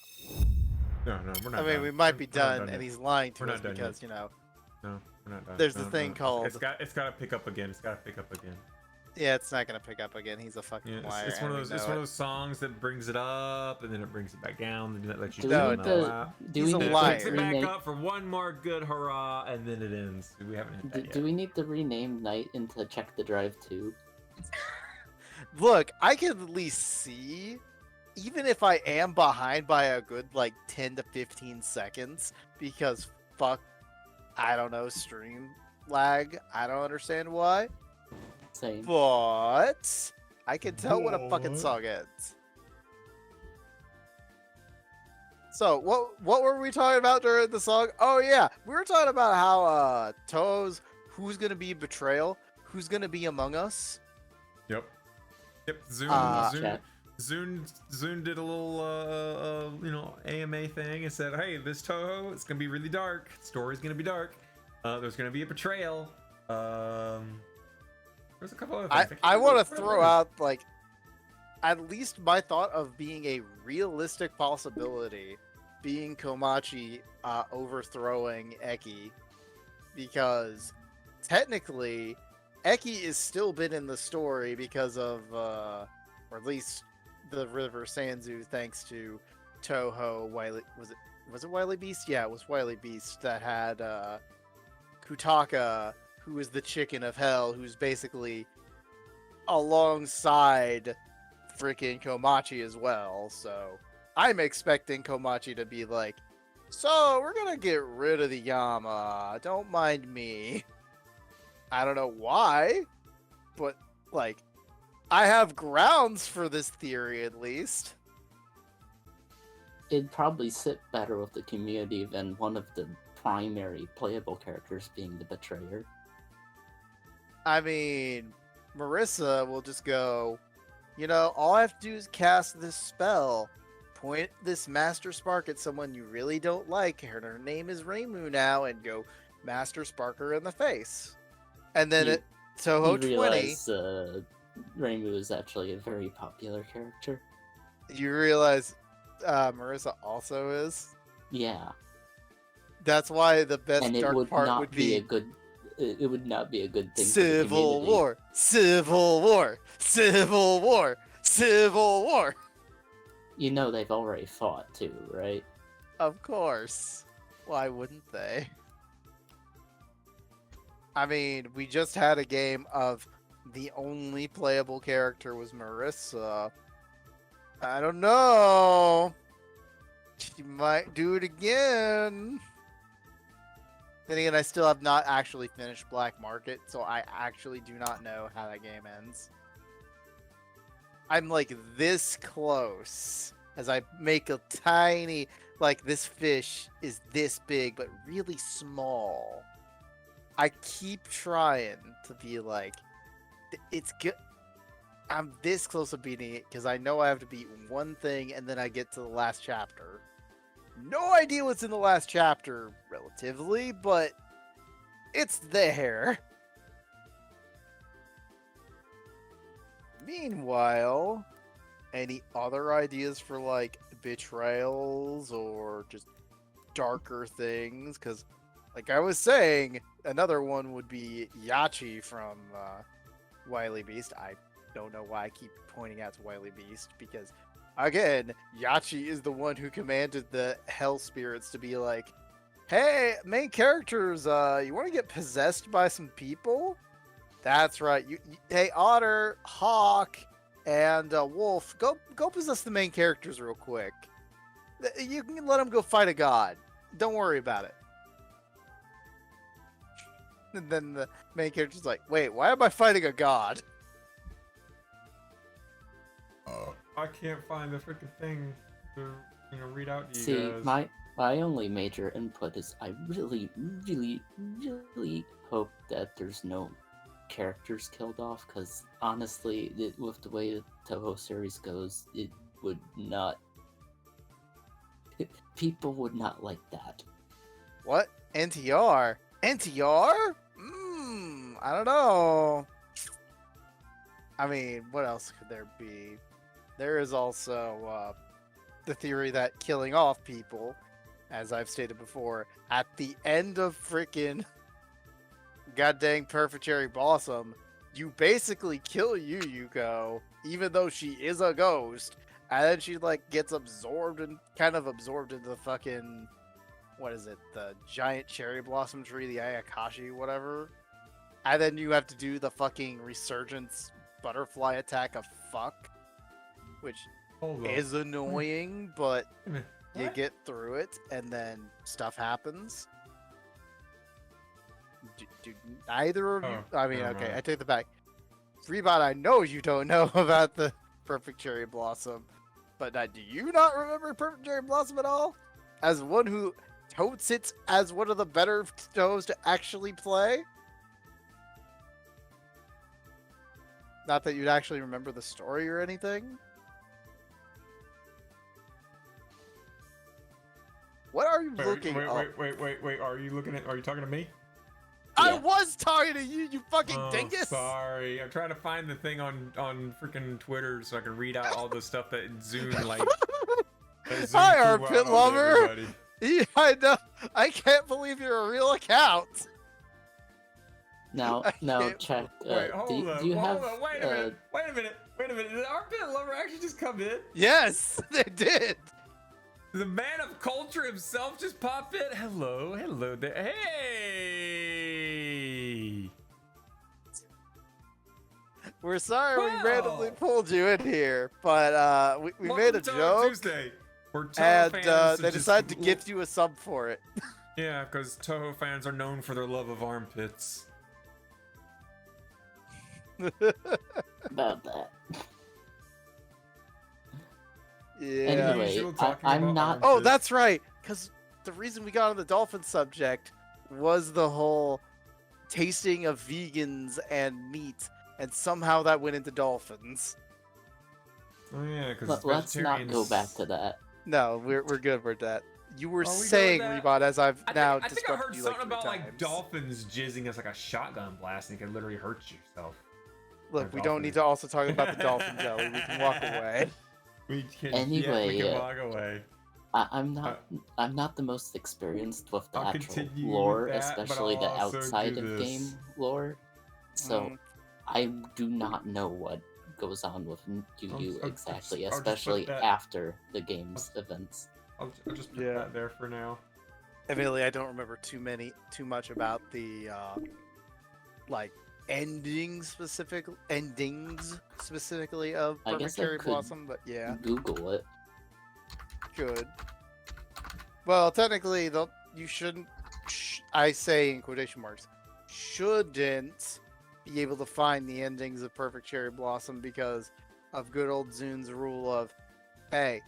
D: we're not
F: I mean,
D: done.
F: we might be
D: We're not
F: done, and
D: yet.
F: he's lying to
D: We're
F: us
D: not done
F: because,
D: yet.
F: you know,
D: No, we're not done.
F: There's
D: No,
F: the thing
D: no.
F: called-
D: It's got to pick up again. It's got to pick up again.
F: yeah, it's not gonna pick up again. He's a fucking
D: Yeah,
F: liar.
D: it's one of
F: and
D: those.
F: we
D: It's
F: know
D: one
F: it.
D: of those songs that brings it up and then it brings it back down and then it lets you
E: Do
F: No,
E: we
D: know
E: need to?
D: out.
E: Do
F: He's
E: we
F: a
E: need
D: And
E: to
D: it
F: liar.
D: picks it back
E: rename?
D: up for one more good hurrah and then it ends. We haven't hit that yet.
E: Do we need to rename Night into Check the Drive too?
F: Look, I can at least see, even if I am behind by a good like 10 to 15 seconds, because fuck, I don't know, stream lag. I don't understand why,
E: Same.
F: but I can tell when a fucking
D: What?
F: song ends. So what were we talking about during the song? Oh yeah, we were talking about how Touhou's Who's Gonna Be Betrayal, Who's Gonna Be Among Us.
D: Yep. Zoom.
E: Chat.
D: Zoom did a little AMA thing and said, "Hey, this Touhou, it's gonna be really dark. Story's gonna be dark. There's gonna be a betrayal. There's a couple other things.
F: I want to throw out like at least my thought of being a realistic possibility being Komachi overthrowing Eki, because technically Eki is still been in the story because of or at least the River Sanzu, thanks to Touhou. Was it Wily Beast? Yeah, it was Wily Beast that had Kutaka, who is the chicken of hell, who's basically alongside freaking Komachi as well. So I'm expecting Komachi to be like, so we're gonna get rid of the Yama, don't mind me. I don't know why, but like, I have grounds for this theory at least.
E: It'd probably sit better with the community than one of the primary playable characters being the betrayer.
F: I mean, Marissa will just go, you know, all I have to do is cast this spell, point this Master Spark at someone you really don't like, and her name is Reimu now, and go Master Spark her in the face. And then at Touhou
E: You
F: 20,
E: realize Reimu is actually a very popular character.
F: you realize Marissa also is.
E: Yeah,
F: That's why the best
E: and it
F: dark
E: would
F: part
E: not
F: would
E: be
F: be
E: a good. It would not be a good thing. For the
F: Civil
E: community.
F: War, Civil War, Civil War, Civil War.
E: You know they've already fought too, right?
F: Of course. Why wouldn't they? I mean, we just had a game of the only playable character was Marissa. I don't know. She might do it again. Then again, I still have not actually finished Black Market, so I actually do not know how that game ends. I'm like this close as I make a tiny, like this fish is this big, but really small. I keep trying to be like, it's good. I'm this close to beating it because I know I have to beat one thing and then I get to the last chapter. No idea what's in the last chapter, relatively, but it's there. Meanwhile, any other ideas for like betrayals or just darker things? Because, like I was saying, another one would be Yachi from Wily Beast. I don't know why I keep pointing out to Wily Beast because, again, Yachi is the one who commanded the Hell Spirits to be like, hey, main characters, you want to get possessed by some people? That's right. Hey, Otter, Hawk, and Wolf, go possess the main characters real quick. You can let them go fight a god. Don't worry about it. And then the main character's like, wait, why am I fighting a god?
D: I can't find the freaking thing to read out to you
E: See,
D: guys.
E: my only major input is I really, really, really hope that there's no characters killed off, because honestly, with the way the Touhou series goes, it would not. People would not like that.
F: What? NTR? NTR? I don't know. I mean, what else could there be? There is also the theory that killing off people, as I've stated before, at the end of frickin' goddamn Perfect Cherry Blossom, you basically kill Yuko, even though she is a ghost, and then she like gets absorbed and kind of absorbed into the fucking, what is it, the giant cherry blossom tree, the Ayakashi, whatever. And then you have to do the fucking resurgence butterfly attack of fuck, which
D: Hold on.
F: is annoying, but
D: Wait a minute.
F: you
D: What?
F: get through it, and then stuff happens. Do neither of you?
D: Oh,
F: I mean,
D: never
F: okay,
D: mind.
F: I take that back. Rebot, I know you don't know about the Perfect Cherry Blossom, but do you not remember Perfect Cherry Blossom at all? As one who totes it as one of the better shows to actually play? Not that you'd actually remember the story or anything? What are you looking up?
D: Wait. Are you talking to me?
F: I
E: Yeah.
F: was talking to you, you fucking
D: Oh,
F: dingus!
D: sorry. I'm trying to find the thing on freaking Twitter so I can read out all the stuff that Zune like. that Zune
F: Hi,
D: threw
F: Armpit
D: out on
F: Lover!
D: everybody.
F: Yeah, I know. I can't believe you're a real account.
E: Now,
F: I
E: now
F: can't-
E: check.
D: Wait, hold up.
E: Do you have?
D: Hold on. Wait a minute. Did Armpit Lover actually just come in?
F: Yes, they did.
D: The man of culture himself just popped in. Hello there. Hey.
F: We're sorry
D: Wow.
F: we randomly pulled you in here, but we made a
D: Welcome to
F: joke,
D: Tuesday, where Touhou
F: and
D: fans
F: they
D: are just
F: decided to gift you a sub for it.
D: Yeah, because Touhou fans are known for their love of armpits.
E: about that.
F: Yeah.
E: Anyway,
D: Usual talking
E: I'm
D: about
E: not.
F: Oh,
D: armpits.
F: that's right. Because the reason we got on the dolphin subject was the whole tasting of vegans and meat, and somehow that went into dolphins.
D: Oh yeah, because
E: Let's not go back to that.
F: No, we're good with that. You were
D: Are we good with
F: saying,
D: that?
F: Rebot, as I've now
D: I think I heard
F: disrupted you
D: something
F: like 3
D: about like
F: times.
D: dolphins jizzing as like a shotgun blast, and it could literally hurt yourself.
F: Look, we
D: dolphin.
F: don't need to also talk about the dolphin jelly. We can walk away.
D: We can,
E: Anyway,
D: we can walk away.
E: I'm not the most experienced with the
D: I'll
E: actual
D: continue
E: lore,
D: with that, but
E: especially
D: I'll
E: the
D: also
E: outside
D: do
E: of
D: this.
E: game lore. So
F: Mm.
E: I do not know what goes on with Yu
D: I'll
E: exactly,
D: just put
E: especially
D: that-
E: after the game's events.
D: I'll just put
F: Yeah.
D: that there for now.
F: Admittedly, I don't remember too much about the like endings specifically of
E: I
F: Perfect
E: guess I
F: Cherry
E: could-
F: Blossom, but yeah,
E: Google it.
F: good. Well, technically, you shouldn't. I say in quotation marks, shouldn't be able to find the endings of Perfect Cherry Blossom because of good old Zune's rule of, hey,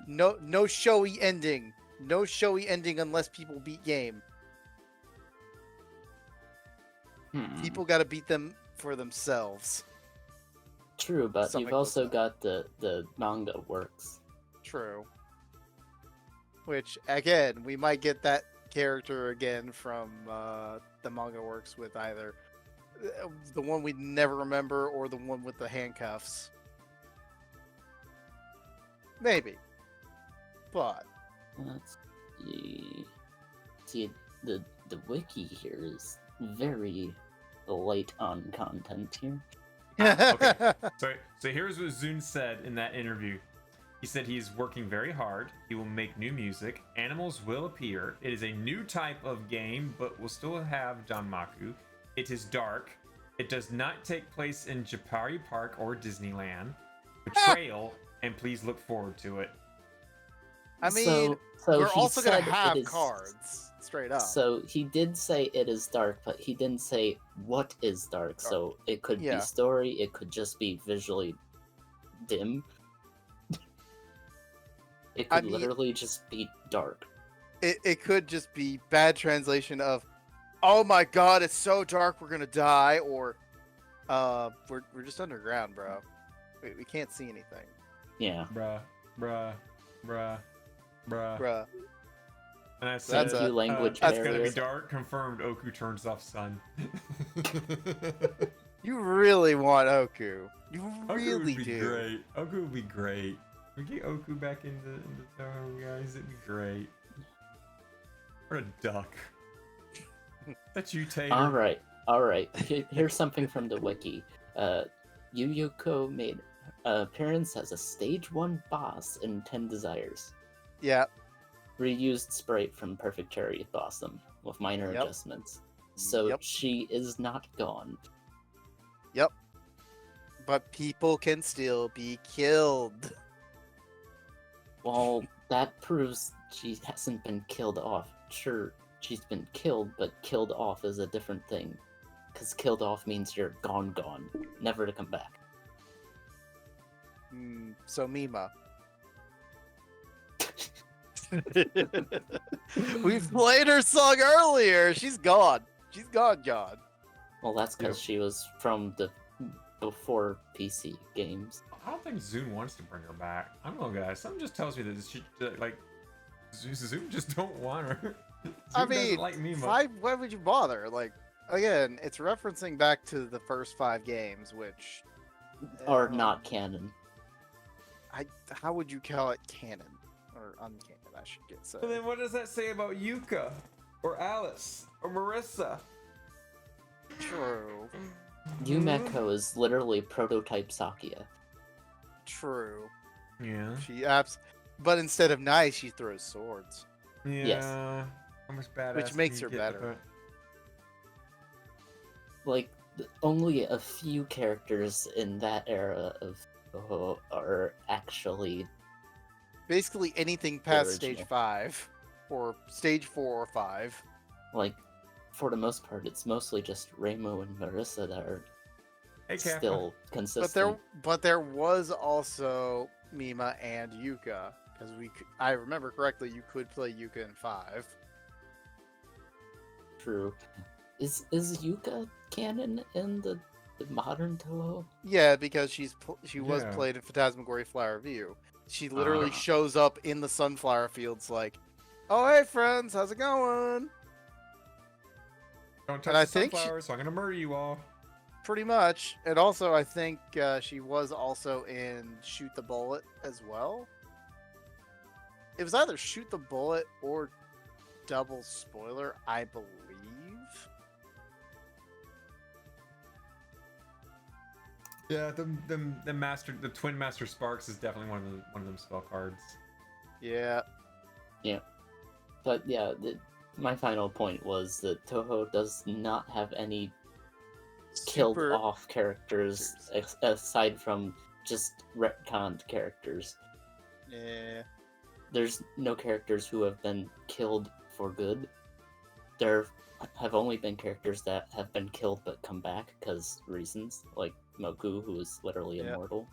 F: no showy ending. No showy ending unless people beat game. People got to beat them for themselves.
E: True, but
F: Something
E: you've
F: close
E: also
F: to
E: got the manga works.
F: True. Which, again, we might get that character again from the manga works with either the one we never remember or the one with the handcuffs. Maybe. But
E: Let's see. The wiki here is very light on content here.
D: Okay. So here's what Zune said in that interview. He said he's working very hard. He will make new music. Animals will appear. It is a new type of game, but will still have Danmaku. It is dark. It does not take place in Japari Park or Disneyland. Betrayal, and please look forward to it.
F: I mean, we're
E: he
F: also going
E: said
F: to
E: it
F: have
E: is-
F: cards, straight up.
E: So he did say it is dark, but he didn't say what is dark. So it could
F: Yeah.
E: be story, it could just be visually dim. It
F: I
E: could
F: mean-
E: literally just be dark.
F: It could just be bad translation of, oh my god, it's so dark, we're going to die, or we're just underground, bro. We can't see anything.
E: Yeah.
D: Bruh.
F: Bruh.
D: And I said,
E: Thank you, language
D: it's gonna be
E: barriers.
D: dark. Confirmed. Oku turns off sun.
F: You really want Oku. You
D: Oku
F: really
D: would be
F: do.
D: great. Oku would be great. We get Oku back into Touhou, guys. It'd be great. What a duck. That's you, Tater.
E: All right. Here's something from the wiki. Yu Yoko made an appearance as a stage 1 boss in 10 Desires.
F: Yeah.
E: Reused sprite from Perfect Cherry Blossom with minor
F: Yep.
E: adjustments. So
F: Yep.
E: she is not gone.
F: But people can still be killed.
E: Well, that proves she hasn't been killed off. Sure, she's been killed, but killed off is a different thing. Because killed off means you're gone, never to come back.
F: So Mima. We played her song earlier. She's gone. She's gone.
E: Well, that's because she was from the before PC games.
D: I don't think Zune wants to bring her back. I don't know, guys. Something just tells me that she like Zune just don't want her.
F: I
D: Zune doesn't
F: mean,
D: like Mima.
F: why would you bother? Like, again, it's referencing back to the first 5 games, which
E: Are not canon.
F: How would you call it canon or uncanon? I should get so.
D: And then what does that say about Yuka or Alice or Marissa?
F: True.
E: Yumeko is literally prototype Sakia.
F: True.
D: Yeah.
F: But instead of knives, she throws swords.
D: Yeah.
E: Yes.
D: How much badass
F: Which
D: can
F: makes
D: you
F: her
D: get
F: better.
D: with
E: Like, only a few characters in that era of Touhou are actually
F: Basically anything past
E: Original.
F: stage 5 or stage 4 or 5.
E: like, for the most part, it's mostly just Remo and Marissa that are
D: Hey, Kappa.
E: still consistent.
F: But there was also Mima and Yuka, because I remember correctly, you could play Yuka in 5.
E: True. Is Yuka canon in the modern Touhou?
F: Yeah, because she was
D: Yeah.
F: played in Phantasmagoria Flower View. She literally shows up in the sunflower fields like, "Oh hey friends, how's it going?"
D: Don't touch
F: And I
D: the
F: think she-
D: sunflowers, so I'm gonna murder you all.
F: Pretty much. And also, I think she was also in Shoot the Bullet as well. It was either Shoot the Bullet or Double Spoiler, I believe.
D: Yeah, the Twin Master Sparks is definitely one of them spell cards.
F: Yeah.
E: But yeah, my final point was that Touhou does not have any killed
F: Super-
E: off characters aside from just retconned characters.
F: Yeah.
E: There's no characters who have been killed for good. There have only been characters that have been killed but come back because reasons, like Moku, who is literally
F: Yep.
E: immortal.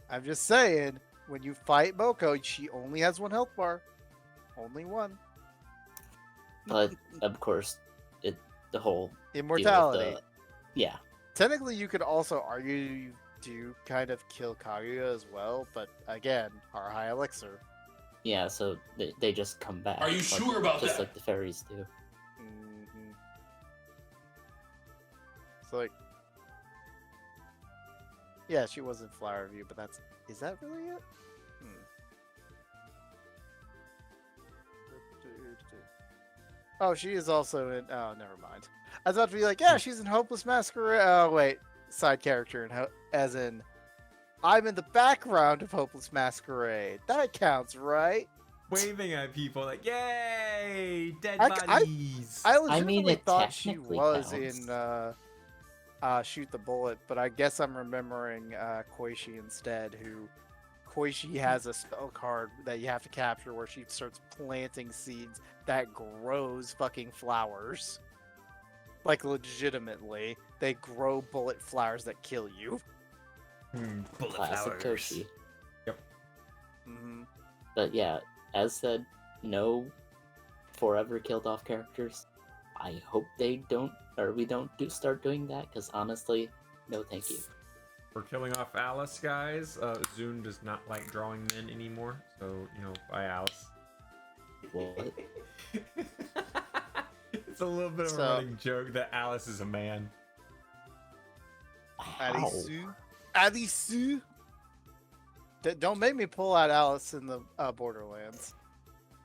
F: I'm just saying, when you fight Moko, she only has 1 health bar. Only 1.
E: But of course, the whole deal with
F: Immortality.
E: yeah,
F: Technically, you could also argue you do kind of kill Kaguya as well, but again, our high elixir.
E: yeah. So they just come back.
H: Are you sure about
E: just
H: that?
E: like the fairies do.
F: Mhm. It's like, yeah, she was in Flower View, but is that really it? Oh, she is also in. Oh, never mind. I was about to be like, yeah, she's in Hopeless Masquerade. Oh, wait, side character, as in, I'm in the background of Hopeless Masquerade. That counts, right?
D: Waving at people like, yay, dead
F: I-
D: bodies.
F: I legitimately
E: it
F: thought she
E: technically
F: was
E: counts.
F: in Shoot the Bullet, but I guess I'm remembering Koishi instead, who Koishi has a spell card that you have to capture where she starts planting seeds that grows fucking flowers. Like, legitimately, they grow bullet flowers that kill you.
D: Bullet
E: Classic
D: flowers.
E: Koshi.
F: Mm-hmm.
E: But yeah, as said, no forever killed off characters. I hope they don't, or we don't start doing that, because honestly, no thank you.
D: We're killing off Alice, guys. Zune does not like drawing men anymore, so, bye, Alice.
E: What?
D: It's a little bit of a
F: So-
D: running joke that Alice is a man.
E: How?
F: Alisu? Don't make me pull out Alice in the Borderlands.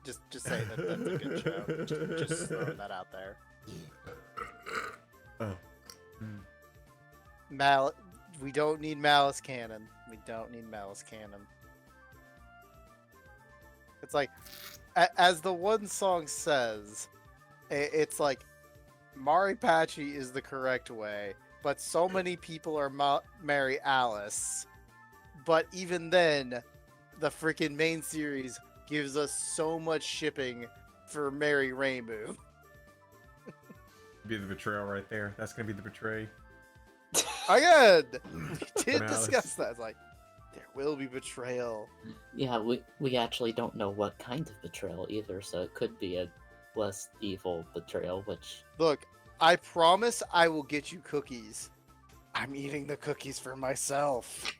F: Just say that that's a good show. Just throwing that out there. We don't need Malice Cannon. We don't need Malice Cannon. It's like, as the one song says, it's like, Maripachi is the correct way, but so many people are marry Alice. But even then, the freaking main series gives us so much shipping for Mary Reimu.
D: Be the betrayal right there. That's gonna be the betray.
F: Again, we did
D: Malice.
F: discuss that. It's like, there will be betrayal.
E: Yeah, we actually don't know what kind of betrayal either, so it could be a less evil betrayal, which...
F: Look, I promise I will get you cookies. I'm eating the cookies for myself.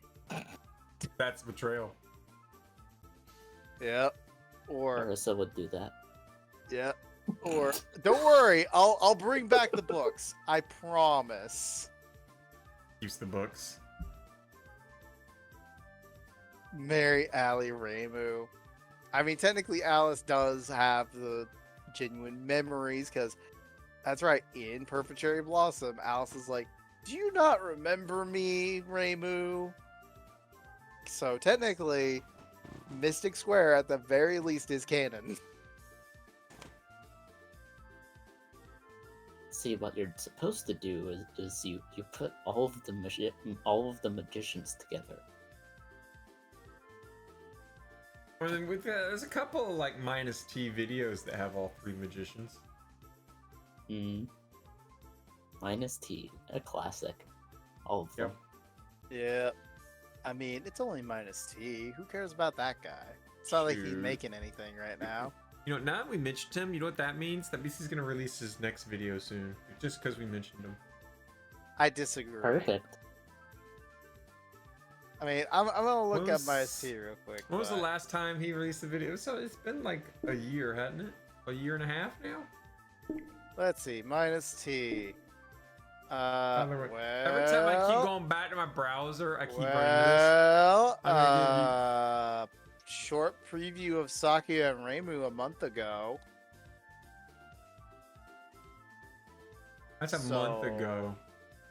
D: That's betrayal.
F: Yep. Or
E: Marissa would do that.
F: yep. Or don't worry, I'll bring back the books. I promise.
D: Keeps the books.
F: Marry Allie Reimu. I mean, technically, Alice does have the genuine memories because that's right. In Perfect Cherry Blossom, Alice is like, "Do you not remember me, Reimu?" So technically, Mystic Square at the very least is canon.
E: See, what you're supposed to do is you put all of the magicians together.
D: There's a couple of like -T videos that have all 3 magicians.
E: Mm. minus T, a classic. All of them.
F: Yeah. I mean, it's only minus T. Who cares about that guy? It's not like he's
D: Shoot.
F: making anything right now.
D: You know, now that we mentioned him, you know what that means? That means he's gonna release his next video soon, just because we mentioned him.
F: I disagree.
E: Perfect.
F: I mean, I'm gonna look
D: What
F: up
D: was-
F: minus T real quick.
D: When was the
F: but-
D: last time he released a video? So it's been like a year, hasn't it? A year and a half now?
F: Let's see, minus T.
D: Every
F: Well,
D: Every time I keep going back to my browser, I keep running this.
F: Well,
D: I'm gonna
F: short preview of Sakuya and Reimu a month ago.
D: That's a month
F: So-
D: ago.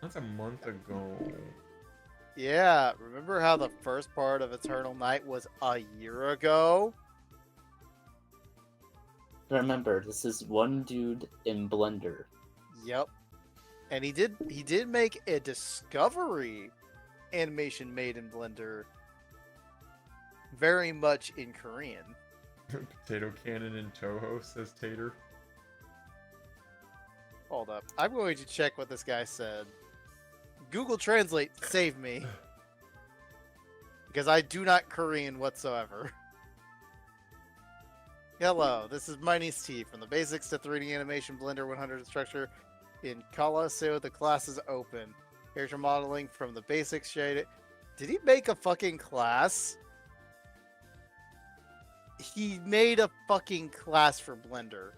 D: That's a month ago.
F: Yeah, remember how the first part of Eternal Night was a year ago?
E: Remember, this is one dude in Blender.
F: Yep. And he did make a Discovery animation made in Blender, very much in Korean.
D: Potato cannon in Touhou, says Tater.
F: Hold up. I'm going to check what this guy said. Google Translate, save me. Because I do not Korean whatsoever. Hello, this is minus T. From the basics to 3D animation, Blender 100 structure. In Colosseo, the class is open. Character modeling from the basics shaded. Did he make a fucking class? He made a fucking class for Blender.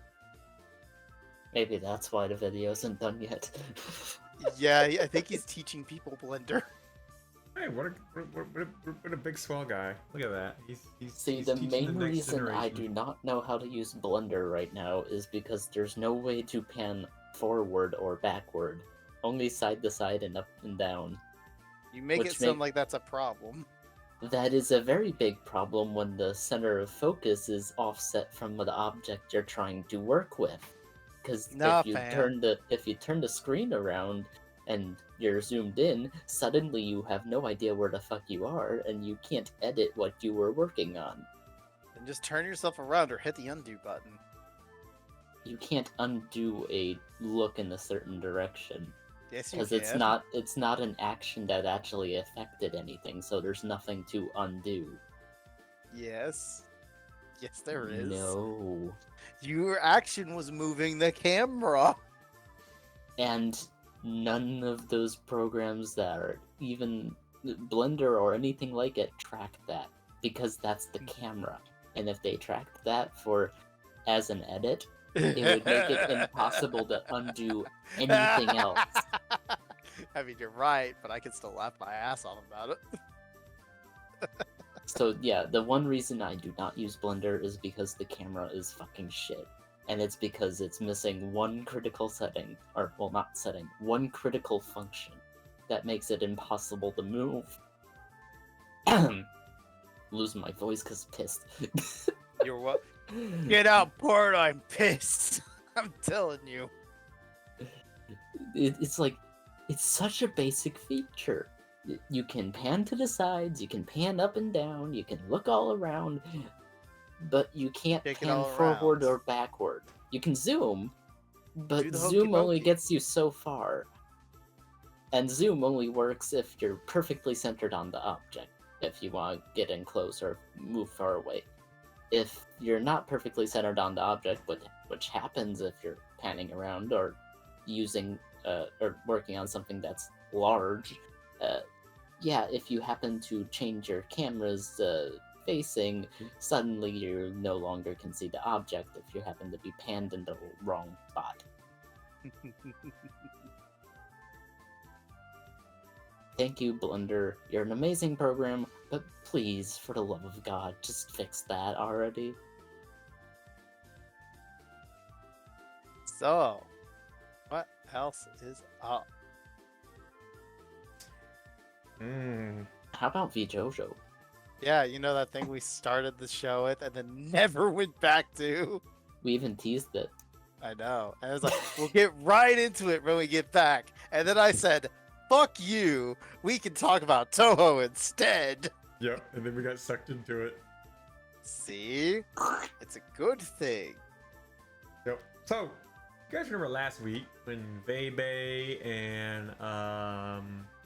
E: Maybe that's why the video isn't done yet.
F: Yeah, I think he's teaching people Blender.
D: Hey, what a big swell guy. Look at that. He's
E: See,
D: he's
E: the
D: teaching
E: main
D: next
E: reason I do
D: generation.
E: not know how to use Blender right now is because there's no way to pan forward or backward. Only side to side and up and down.
F: You make
E: Which
F: it sound
E: make-
F: like that's a problem.
E: That is a very big problem when the center of focus is offset from the object you're trying to work with. Because
F: Nah,
E: if you
F: fam.
E: turn the screen around and you're zoomed in, suddenly you have no idea where the fuck you are, and you can't edit what you were working on.
F: And just turn yourself around or hit the undo button.
E: You can't undo a look in a certain direction.
F: Yes, you
E: Because
F: can.
E: it's not an action that actually affected anything, so there's nothing to undo.
F: Yes. Yes, there is.
E: No.
F: Your action was moving the camera.
E: And none of those programs that are even Blender or anything like it track that, because that's the camera. And if they tracked that for as an edit, it would make it impossible to undo anything else.
F: I mean, you're right, but I can still laugh my ass off about it.
E: So yeah, the one reason I do not use Blender is because the camera is fucking shit. And it's because it's missing one critical setting, or well, not setting, one critical function that makes it impossible to move. Losing my voice because pissed.
F: You're what? Get out, port! I'm pissed. I'm telling you.
E: It's like, it's such a basic feature. You can pan to the sides, you can pan up and down, you can look all around, but you can't
F: Take it
E: pan
F: all
E: forward
F: around.
E: or backward. You can zoom, but
F: Do the hokey
E: zoom only
F: pokey.
E: gets you so far. And zoom only works if you're perfectly centered on the object, if you want to get in close or move far away. If you're not perfectly centered on the object, which happens if you're panning around or using or working on something that's large, yeah, if you happen to change your camera's facing, suddenly you no longer can see the object if you happen to be panned in the wrong spot. Thank you, Blender. You're an amazing program, but please, for the love of God, just fix that already.
F: So, what else is up?
E: How about VJojo?
F: Yeah, you know that thing we started the show with and then never went back to?
E: We even teased it.
F: I know. And I was like, we'll get right into it when we get back. And then I said, fuck you. We can talk about Touhou instead.
D: Yep, and then we got sucked into it.
F: See? It's a good thing.
D: Yep. So, You guys remember last week when Bebe and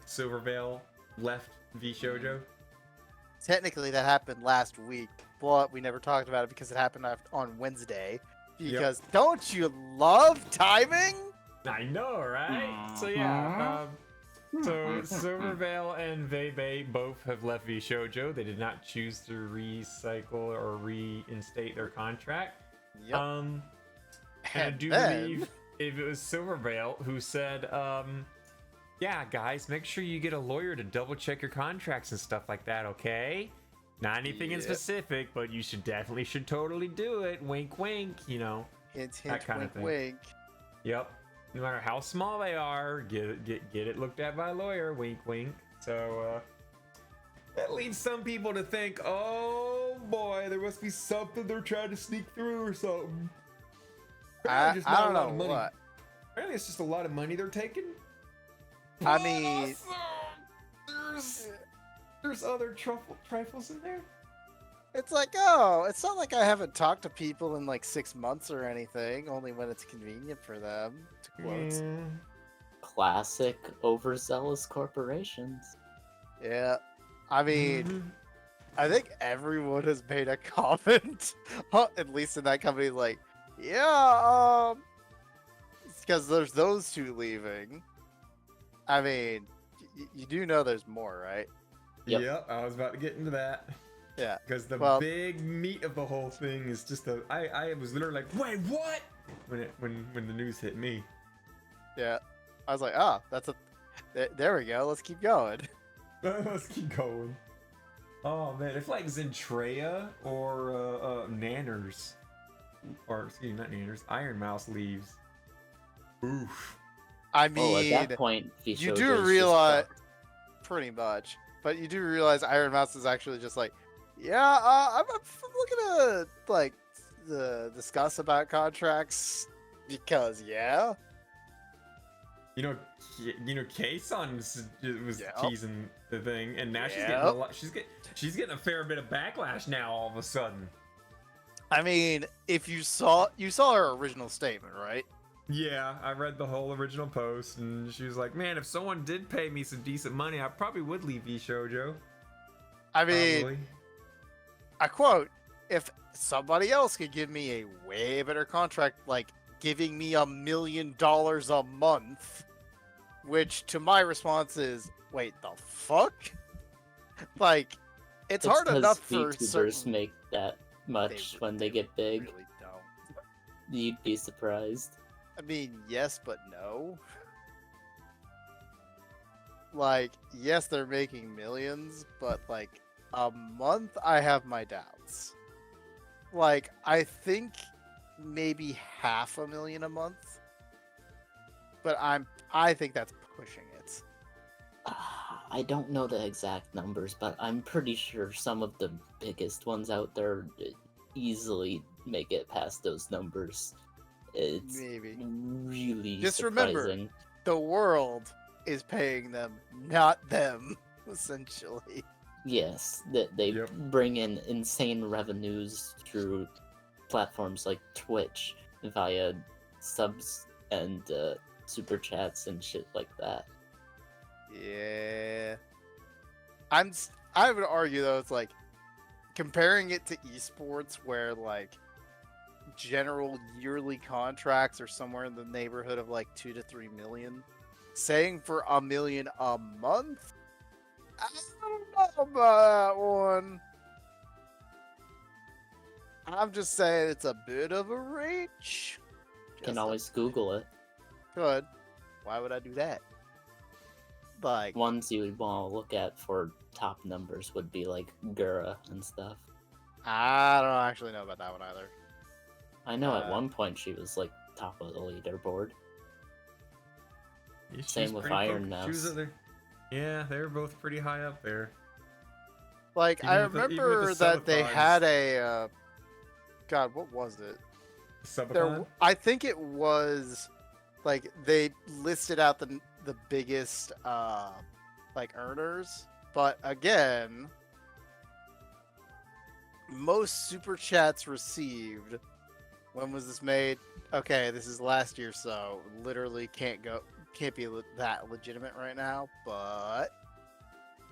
D: Silvervale left V Shoujo?
F: Technically, that happened last week, but we never talked about it because it happened on Wednesday. Because don't you love timing?
D: I know, right? So yeah, so Silvervale and Bebe both have left V Shoujo. They did not choose to recycle or reinstate their contract.
F: Yep.
D: And I do
F: then-
D: believe if it was Silvervale who said, yeah, guys, make sure you get a lawyer to double check your contracts and stuff like that, okay? Not anything in
F: Yep.
D: specific, but you should totally do it. Wink, wink, you know.
F: Hint,
D: That
F: hint,
D: kind of
F: wink,
D: thing.
F: wink.
D: Yep. No matter how small they are, get it looked at by a lawyer. Wink, wink. So that leads some people to think, oh boy, there must be something they're trying to sneak through or something. Apparently just
F: I
D: not
F: don't
D: a lot
F: know
D: of money.
F: what.
D: Apparently it's just a lot of money they're taking.
F: I
D: But
F: mean-
D: also, there's other trifles in there.
F: It's like, oh, it's not like I haven't talked to people in like 6 months or anything, only when it's convenient for them, to quote.
E: Classic overzealous corporations.
F: Yeah. I mean,
D: Mhm.
F: I think everyone has made a comment, at least in that company, like, yeah, it's because there's those two leaving. I mean, you do know there's more, right?
E: Yep.
D: Yep, I was about to get into that.
F: Yeah.
D: Because the
F: Well-
D: big meat of the whole thing is just I was literally like, wait, what? When the news hit me.
F: Yeah. I was like, oh, there we go. Let's keep going.
D: Let's keep going. Oh man, if like Zentreya or Nanners, or excuse me, not Nanners, Iron Mouse leaves. Oof.
F: I
E: Oh,
F: mean,
E: at that point,
F: you
E: Vishojo's
F: do
E: just
F: realize,
E: fucked.
F: pretty much, but you do realize Iron Mouse is actually just like, yeah, I'm looking to like discuss about contracts because yeah.
D: You know, K-Sun was
F: Yep.
D: teasing the thing, and now she's
F: Yep.
D: getting a lot. She's getting a fair bit of backlash now. All of a sudden.
F: I mean, if you saw her original statement, right?
D: Yeah, I read the whole original post, and she was like, "Man, if someone did pay me some decent money, I probably would leave V Shoujo."
F: I mean,
D: Probably.
F: I quote, if somebody else could give me a way better contract, like giving me $1 million a month, which to my response is, wait, the fuck? Like, it's hard
E: 'cause
F: enough for
E: VTubers
F: certain...
E: make that much when they get big.
F: Really don't.
E: You'd be surprised.
F: I mean, yes, but no. Like, yes, they're making millions, but like a month, I have my doubts. Like, I think maybe $500,000 a month, but I think that's pushing it.
E: I don't know the exact numbers, but I'm pretty sure some of the biggest ones out there easily make it past those numbers. It's
F: Maybe.
E: really
F: Just
E: surprising.
F: remember, the world is paying them, not them, essentially.
E: Yes, that they
D: Yep.
E: bring in insane revenues through platforms like Twitch via subs and super chats and shit like that.
F: Yeah. I would argue though, it's like comparing it to esports where like general yearly contracts are somewhere in the neighborhood of like 2 to 3 million. Saying for $1 million a month? I don't know about that one. I'm just saying it's a bit of a reach.
E: Can
F: Just a
E: always Google it.
F: Could. Why would I do that? Like,
E: Ones you would want to look at for top numbers would be like Gura and stuff.
F: I don't actually know about that one either.
E: I know at
F: Uh,
E: one point she was like top of the leaderboard.
D: Yeah, she
E: Same
D: was
E: with
D: pretty
E: Iron
D: She was
E: Mouse.
D: up there. Yeah, they were both pretty high up there.
F: Like, I
D: Even with the
F: remember that they
D: subathons.
F: had a. God, what was it? There,
D: Subathon?
F: I think it was like they listed out the biggest like earners, but again, most super chats received When was this made? Okay, this is last year, so literally can't be that legitimate right now. But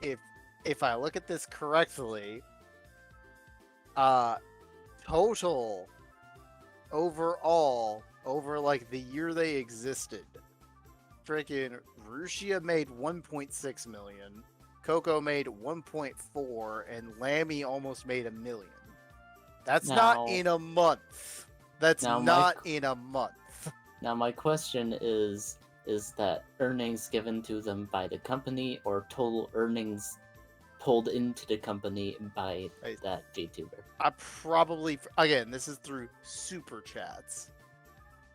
F: if I look at this correctly, total overall over like the year they existed, freaking Rushia made 1.6 million, Coco made 1.4, and Lammy almost made 1 million. That's not in a month. That's not in a month.
E: Now my question is that earnings given to them by the company or total earnings pulled into the company by that VTuber?
F: I probably, again, this is through super chats.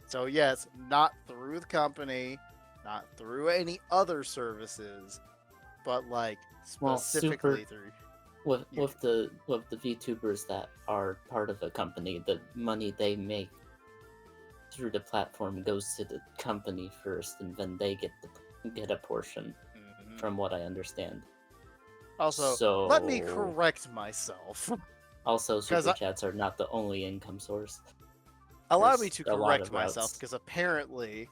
F: So yes, not through the company, not through any other services, but like specifically through.
E: With the VTubers that are part of a company, the money they make through the platform goes to the company first, and then they get a portion, from what I understand.
F: Also, let me correct myself.
E: Also, super chats are not the only income source.
F: Allow me to correct myself, because apparently,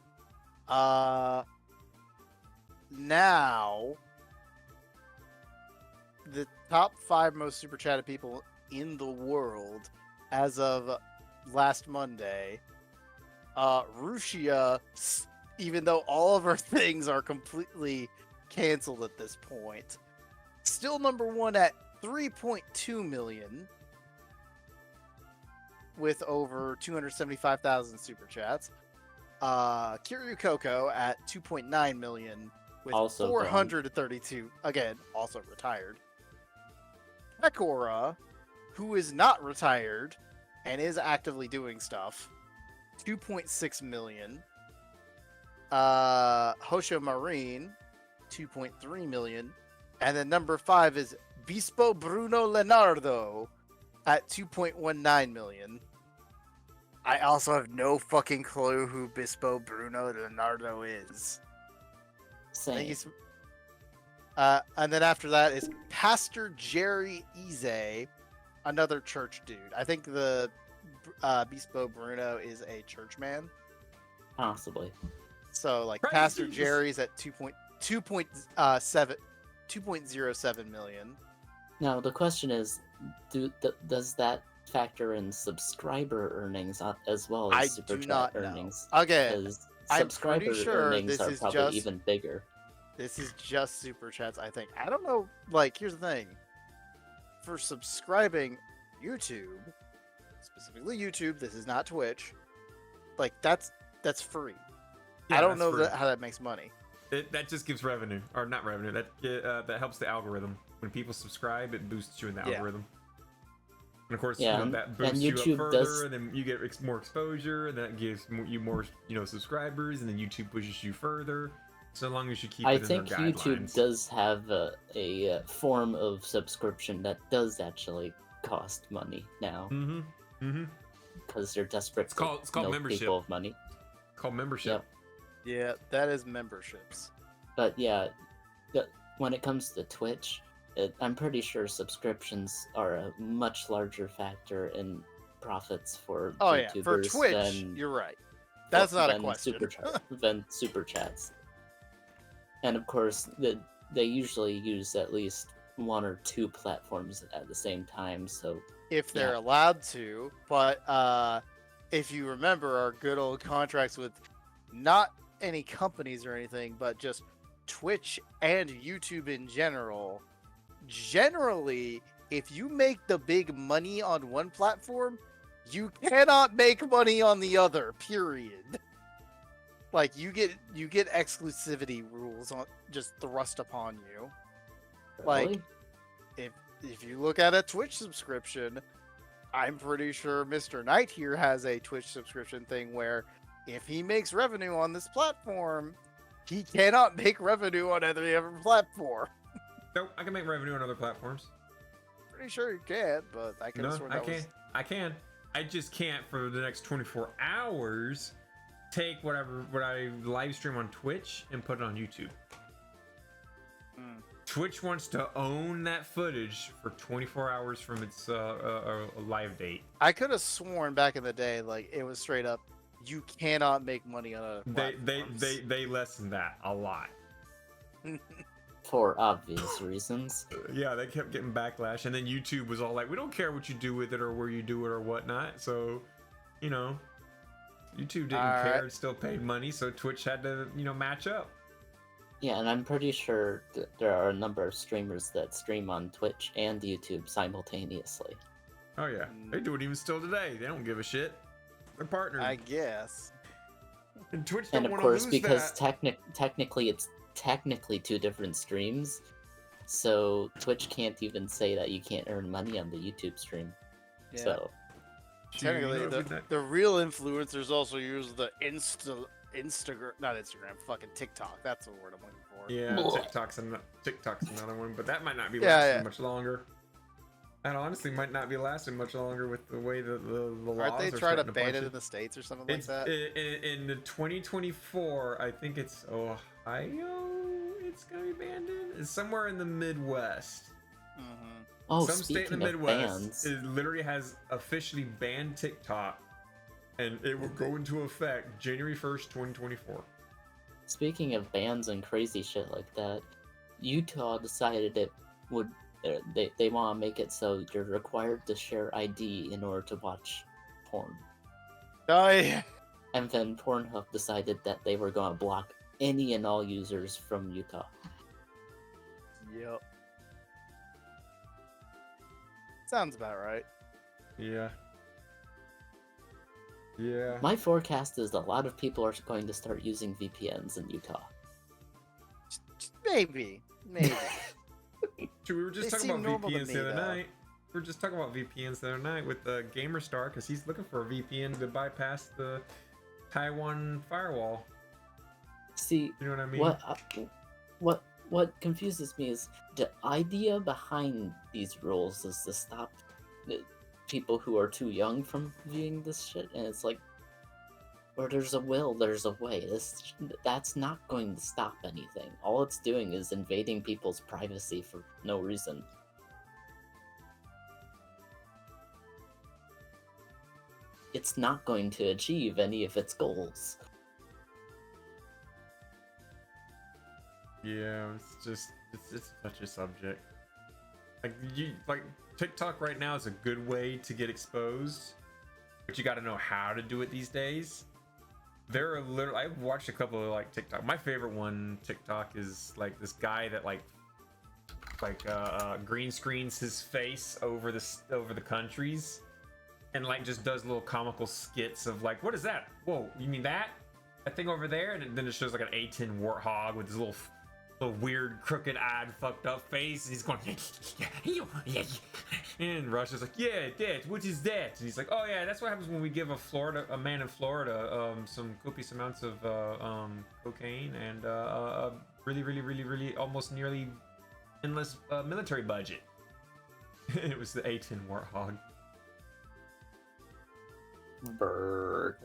F: now the top 5 most super chatted people in the world as of last Monday, Rushia, even though all of our things are completely canceled at this point, still number 1 at 3.2 million with over 275,000 super chats. Kiryu Coco at 2.9 million with
E: also
F: 432, again, also retired. Pekora, who is not retired and is actively doing stuff, 2.6 million. Hosho Marine, 2.3 million. And then number 5 is Bispo Bruno Leonardo at 2.19 million. I also have no fucking clue who Bispo Bruno Leonardo is.
E: Same.
F: And then after that is Pastor Jerry Ize, another church dude. I think the Bispo Bruno is a churchman.
E: Possibly.
F: So like Pastor Jerry's at 2.07 million.
E: Now the question is, does that factor in subscriber earnings as well as super chat earnings?
F: Again, I'm
E: subscriber
F: pretty sure
E: earnings
F: this
E: are
F: is
E: probably even bigger.
F: This is just super chats, I think. I don't know. Like, here's the thing: for subscribing YouTube, specifically YouTube, this is not Twitch. Like, that's free.
D: Yeah,
F: I don't know
D: free.
F: how that makes money.
D: That just gives revenue, or not revenue. That helps the algorithm. When people subscribe, it boosts you in the algorithm. And of course, that boosts you up further, and then you get more exposure, and that gives you more, subscribers, and then YouTube pushes you further. So long as you keep it in their guidelines.
E: I think YouTube does have a form of subscription that does actually cost money now. Because they're desperate
D: it's called membership.
E: People of money.
D: It's called membership.
E: Yep.
F: Yeah, that is memberships.
E: But yeah, when it comes to Twitch, I'm pretty sure subscriptions are a much larger factor in profits for YouTubers
F: for Twitch, you're right. That's not a question.
E: Than super chats. And of course, they usually use at least 1 or 2 platforms at the same time. So
F: if they're allowed to, but if you remember our good old contracts with not any companies or anything, but just Twitch and YouTube in general, generally, if you make the big money on one platform, you cannot make money on the other, period. Like, you get exclusivity rules just thrust upon you.
E: Really?
F: Like, if you look at a Twitch subscription, I'm pretty sure Mr. Knight here has a Twitch subscription thing where if he makes revenue on this platform, he cannot make revenue on every other platform.
D: Nope, I can make revenue on other platforms.
F: Pretty sure you can, but I can.
D: No, I can. I just can't for the next 24 hours take what I live stream on Twitch and put it on YouTube. Twitch wants to own that footage for 24 hours from its live date.
F: I could have sworn back in the day, like it was straight up, you cannot make money on a.
D: They lessened that a lot.
E: For obvious reasons.
D: Yeah, they kept getting backlash, and then YouTube was all like, "We don't care what you do with it or where you do it or whatnot." So, you know, YouTube didn't care; it still paid money, so Twitch had to, match up.
E: Yeah, and I'm pretty sure that there are a number of streamers that stream on Twitch and YouTube simultaneously.
D: Oh yeah, they do it even still today. They don't give a shit. They're partnered.
F: I guess.
D: And Twitch
E: And
D: don't
E: of
D: want
E: course,
D: to lose
E: because
D: that.
E: technically it's technically two different streams, so Twitch can't even say that you can't earn money on the YouTube stream.
F: Yeah.
E: So
F: Technically, the real influencers also use the Instagram, not Instagram, fucking TikTok. That's the word I'm looking for.
D: Yeah, TikTok's another one, but that might not be
F: Yeah,
D: lasting
F: yeah.
D: much longer. And honestly, might not be lasting much longer with the way the laws
F: Aren't they
D: are
F: trying to
D: starting to
F: ban
D: punch
F: it in the States or something like
D: It's
F: that?
D: in the 2024. I think it's Ohio. It's gonna be banned in. It's somewhere in the Midwest.
F: Mm-hmm.
E: oh,
D: Some state in the
E: speaking of
D: Midwest
E: bans,
D: it literally has officially banned TikTok, and it will go into effect January 1st, 2024.
E: speaking of bans and crazy shit like that, Utah decided it would. They want to make it so you're required to share ID in order to watch porn.
F: Oh yeah.
E: And then Pornhub decided that they were going to block any and all users from Utah.
F: Yep. Sounds about right.
D: Yeah. Yeah.
E: My forecast is a lot of people are going to start using VPNs in Utah.
F: Maybe.
D: We were just
F: They
D: talking
F: seem
D: about
F: normal to
D: VPNs
F: me,
D: the other
F: though.
D: night. We were just talking about VPNs the other night with GamerStar because he's looking for a VPN to bypass the Taiwan firewall.
E: See,
D: You know what I mean?
E: what confuses me is the idea behind these rules is to stop people who are too young from viewing this shit, and it's like, where there's a will, there's a way. That's not going to stop anything. All it's doing is invading people's privacy for no reason. It's not going to achieve any of its goals.
D: Yeah, it's such a subject. Like TikTok right now is a good way to get exposed, but you got to know how to do it these days. There are literally, I've watched a couple of like TikTok. My favorite one TikTok is like this guy that green screens his face over the countries, and like just does little comical skits of like, what is that? Whoa, you mean that thing over there? And then it shows like an A10 warthog with this little weird crooked-eyed fucked up face, and he's going and Russia's like, yeah, that, what is that? And he's like, oh yeah, that's what happens when we give a man in Florida some copious amounts of cocaine and really almost nearly endless military budget. It was the A10 warthog.
E: Brrr.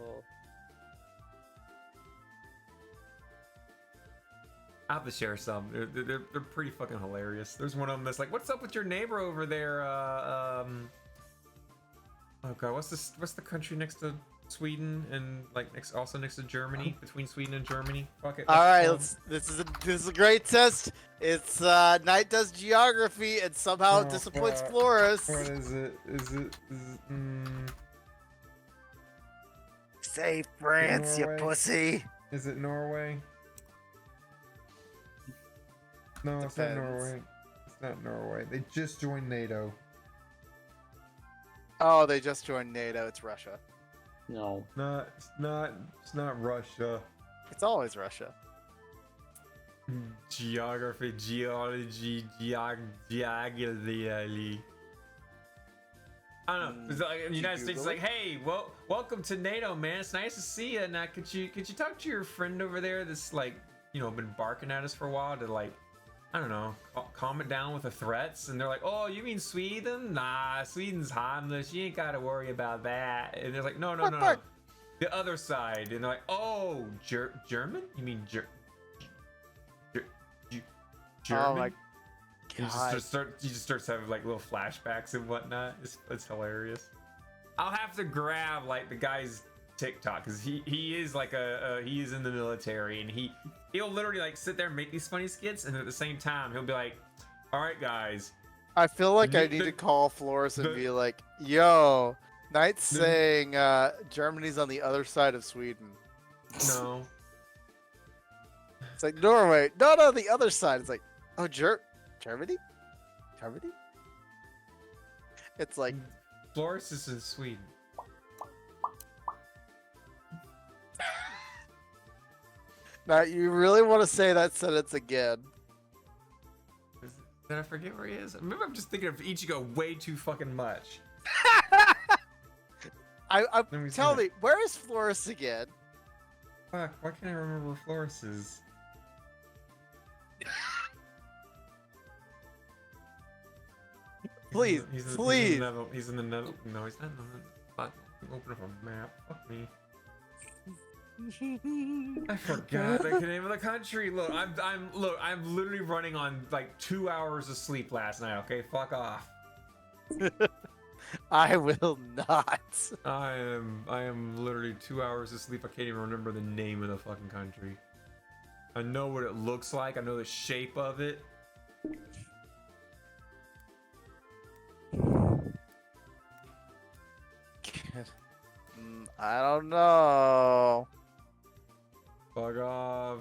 D: I'll have to share some. They're pretty fucking hilarious. There's one of them that's like, "What's up with your neighbor over there?" Oh god, what's the country next to Sweden and like also next to Germany, between Sweden and Germany? Fuck it.
F: All right, this is a great test. It's Knight does geography and somehow disappoints Flores.
D: What is it?
F: Say France, you
D: Norway?
F: pussy.
D: Is it Norway? No, it's not
F: Depends.
D: Norway. It's not Norway. They just joined NATO.
F: Oh, they just joined NATO. It's Russia.
E: No.
D: It's not Russia.
F: It's always Russia.
D: Geography, geology, geography. I don't know. It's like in the United States, it's like, hey, well, welcome to NATO, man. It's nice to see you. Now, could you talk to your friend over there that's like, been barking at us for a while to like, I don't know, calm it down with the threats? And they're like, oh, you mean Sweden? Nah, Sweden's harmless. You ain't got to worry about that. And they're like, no. The other side. And they're like, oh, German? You mean German?
F: Oh my
D: You just start having like little flashbacks and whatnot. It's hilarious. I'll have to grab like the guy's TikTok because he is like he is in the military, and he'll literally like sit there and make these funny skits, and at the same time he'll be like, all right guys,
F: I feel like I need to call Flores and be like, yo, Knight's saying Germany's on the other side of Sweden.
D: no.
F: It's like Norway, no, the other side. It's like, oh, Germany? It's like,
D: Flores is in Sweden.
F: now you really want to say that sentence again?
D: Did I forget where he is? Maybe I'm just thinking of Ichigo way too fucking much.
F: Tell me, where is Flores again?
D: Fuck, why can't I remember where Flores is?
F: Please, please.
D: He's in the Netherlands. No, he's not in the Netherlands. Fuck, open up a map. Fuck me. I forgot the name of the country. Look, I'm literally running on like 2 hours of sleep last night. Okay, fuck off.
F: I will not.
D: I am literally 2 hours of sleep. I can't even remember the name of the fucking country. I know what it looks like. I know the shape of it.
F: I don't know.
D: Fuck off.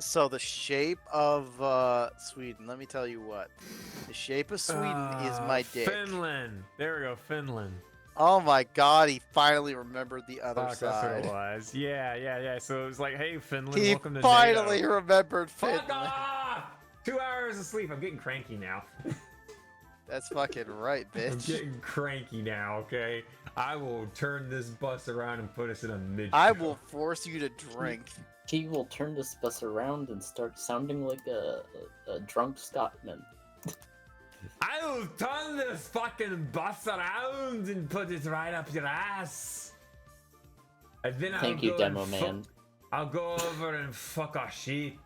F: So the shape of Sweden, let me tell you what. The shape of Sweden is my dick.
D: Finland. There we go, Finland.
F: Oh my god, he finally remembered the other
D: Fuck,
F: side.
D: that's what it was. Yeah. So it was like, hey, Finland,
F: He
D: welcome to
F: finally
D: NATO.
F: remembered
D: Fuck
F: Finland.
D: off! 2 hours of sleep. I'm getting cranky now.
F: That's fucking right,
D: I'm
F: bitch.
D: getting cranky now, okay? I will turn this bus around and put us in a mid.
F: I will force you to drink.
E: He will turn this bus around and start sounding like a drunk Scotsman.
D: I will turn this fucking bus around and put it right up your ass. And then
E: Thank you, Demo Man.
D: I'll go over and fuck a sheep.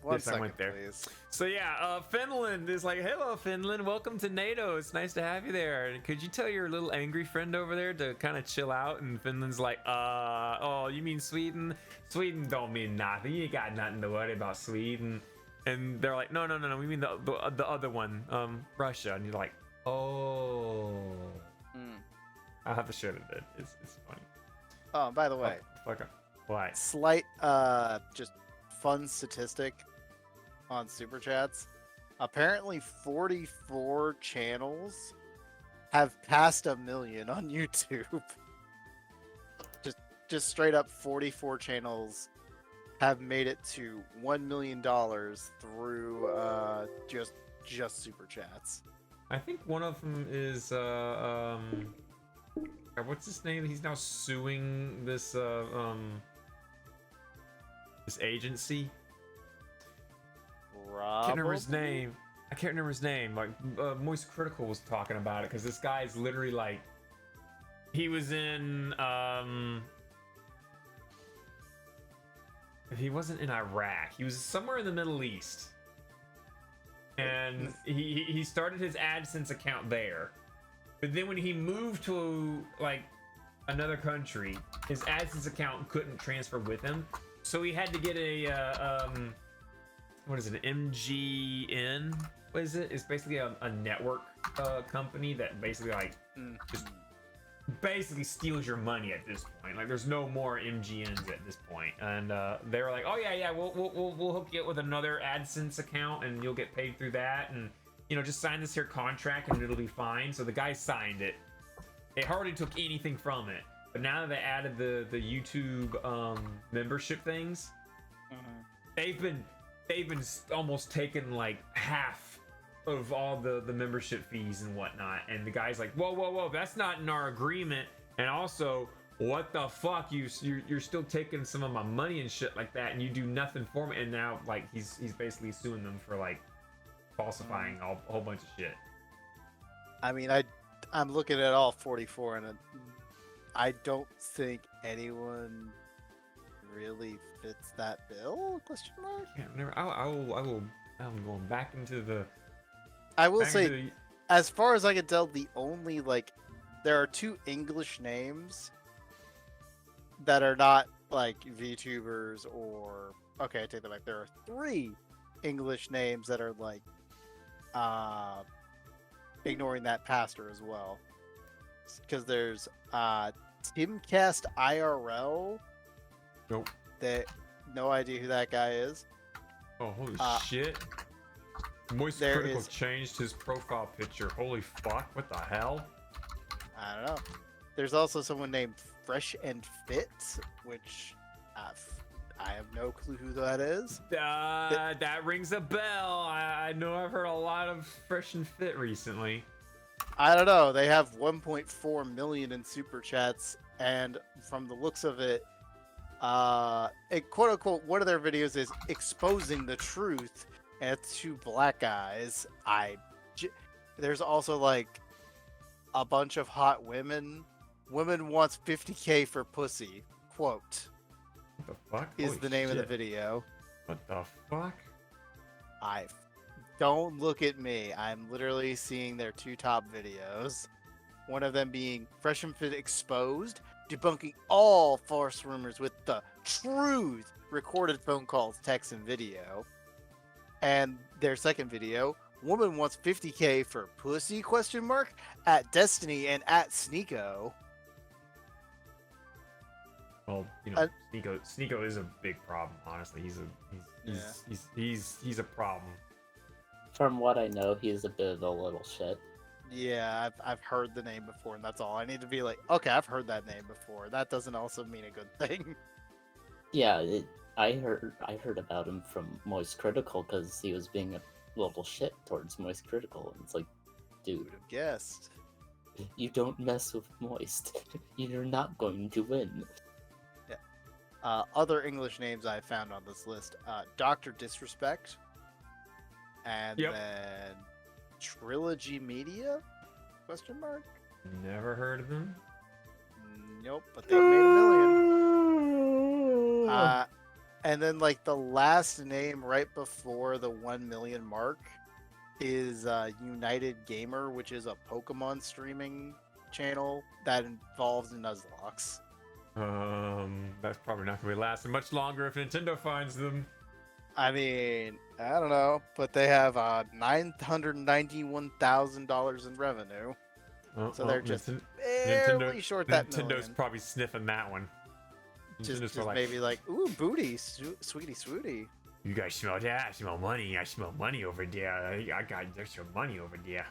F: One
D: Yes, I
F: second,
D: went there.
F: please.
D: So yeah, Finland is like, hello Finland, welcome to NATO. It's nice to have you there. And could you tell your little angry friend over there to kind of chill out? And Finland's like, oh, you mean Sweden? Sweden don't mean nothing. You ain't got nothing to worry about Sweden. And they're like, no, we mean the other one, Russia. And you're like, oh. I'll have to show it. It's funny.
F: Oh, by the way,
D: Fuck up. Why?
F: slight just fun statistic on Super Chats. Apparently 44 channels have passed 1 million on YouTube. Just straight up 44 channels have made it to $1 million through just Super Chats.
D: I think one of them is what's his name? He's now suing this this agency. I can't remember his name. Like Moist Critical was talking about it because this guy's literally like, he was in he wasn't in Iraq. He was somewhere in the Middle East, and he started his AdSense account there. But then when he moved to like another country, his AdSense account couldn't transfer with him, so he had to get a what is it, an MGN? What is it? It's basically a network company that basically like just basically steals your money at this point. Like there's no more MGNs at this point. And they were like, oh yeah, we'll hook you up with another AdSense account and you'll get paid through that, and you know, just sign this here contract and it'll be fine. So the guy signed it. It hardly took anything from it. But now that they added the YouTube membership things, they've been almost taking like half of all the membership fees and whatnot. And the guy's like, whoa, that's not in our agreement. And also, what the fuck, you're still taking some of my money and shit like that, and you do nothing for me. And now like he's basically suing them for like falsifying a whole bunch of shit.
F: I mean, I'm looking at all 44, and I don't think anyone really fits that bill? Question mark.
D: Yeah, I'm going back into the.
F: I will
D: back
F: say,
D: into the-
F: as far as I can tell, the only there are 2 English names that are not like VTubers or okay, I take that back. There are 3 English names that are like ignoring that pastor as well, because there's Timcast IRL.
D: Nope.
F: That no idea who that guy is.
D: Oh, holy shit. Moist
F: there
D: Critical
F: is-
D: changed his profile picture. Holy fuck, what the hell?
F: I don't know. There's also someone named Fresh and Fit, which I have no clue who that is.
D: That rings a bell. I know I've heard a lot of Fresh and Fit recently.
F: I don't know. They have 1.4 million in super chats, and from the looks of it, quote unquote, one of their videos is exposing the truth, and it's 2 black guys. There's also like a bunch of hot women. Women wants 50K for pussy. Quote
D: What the fuck?
F: is
D: Holy
F: the name of the
D: shit.
F: video.
D: What the fuck?
F: Don't look at me. I'm literally seeing their 2 top videos. One of them being Fresh and Fit Exposed, debunking all false rumors with the truth, recorded phone calls, text, and video. And their second video, woman wants 50K for pussy, question mark, at Destiny and at Sneeko.
D: Well, you know, Sneeko is a big problem. Honestly, he's a problem.
E: From what I know, he's a bit of a little shit.
F: Yeah, I've heard the name before, and that's all. I need to be like, okay, I've heard that name before. That doesn't also mean a good thing.
E: Yeah, I heard about him from Moist Critical because he was being a little shit towards Moist Critical, and it's like, dude,
F: Who'd have guessed?
E: you don't mess with Moist. You're not going to win.
F: Other English names I found on this list: Dr. Disrespect, and
D: Yep.
F: then Trilogy Media? Question mark?
D: Never heard of them.
F: Nope, but they made $1 million. And then like the last name right before the 1 million mark is United Gamer, which is a Pokemon streaming channel that involves Nuzlocke.
D: That's probably not gonna be lasting much longer if Nintendo finds them.
F: I mean, I don't know, but they have $991,000 in revenue, so they're just barely short that
D: Nintendo's
F: million.
D: probably sniffing that one.
F: Just
D: Nintendo's probably
F: maybe like, ooh, booty, sweetie, sweetie.
D: you guys smell that? I smell money. I smell money over there. I got extra money over there.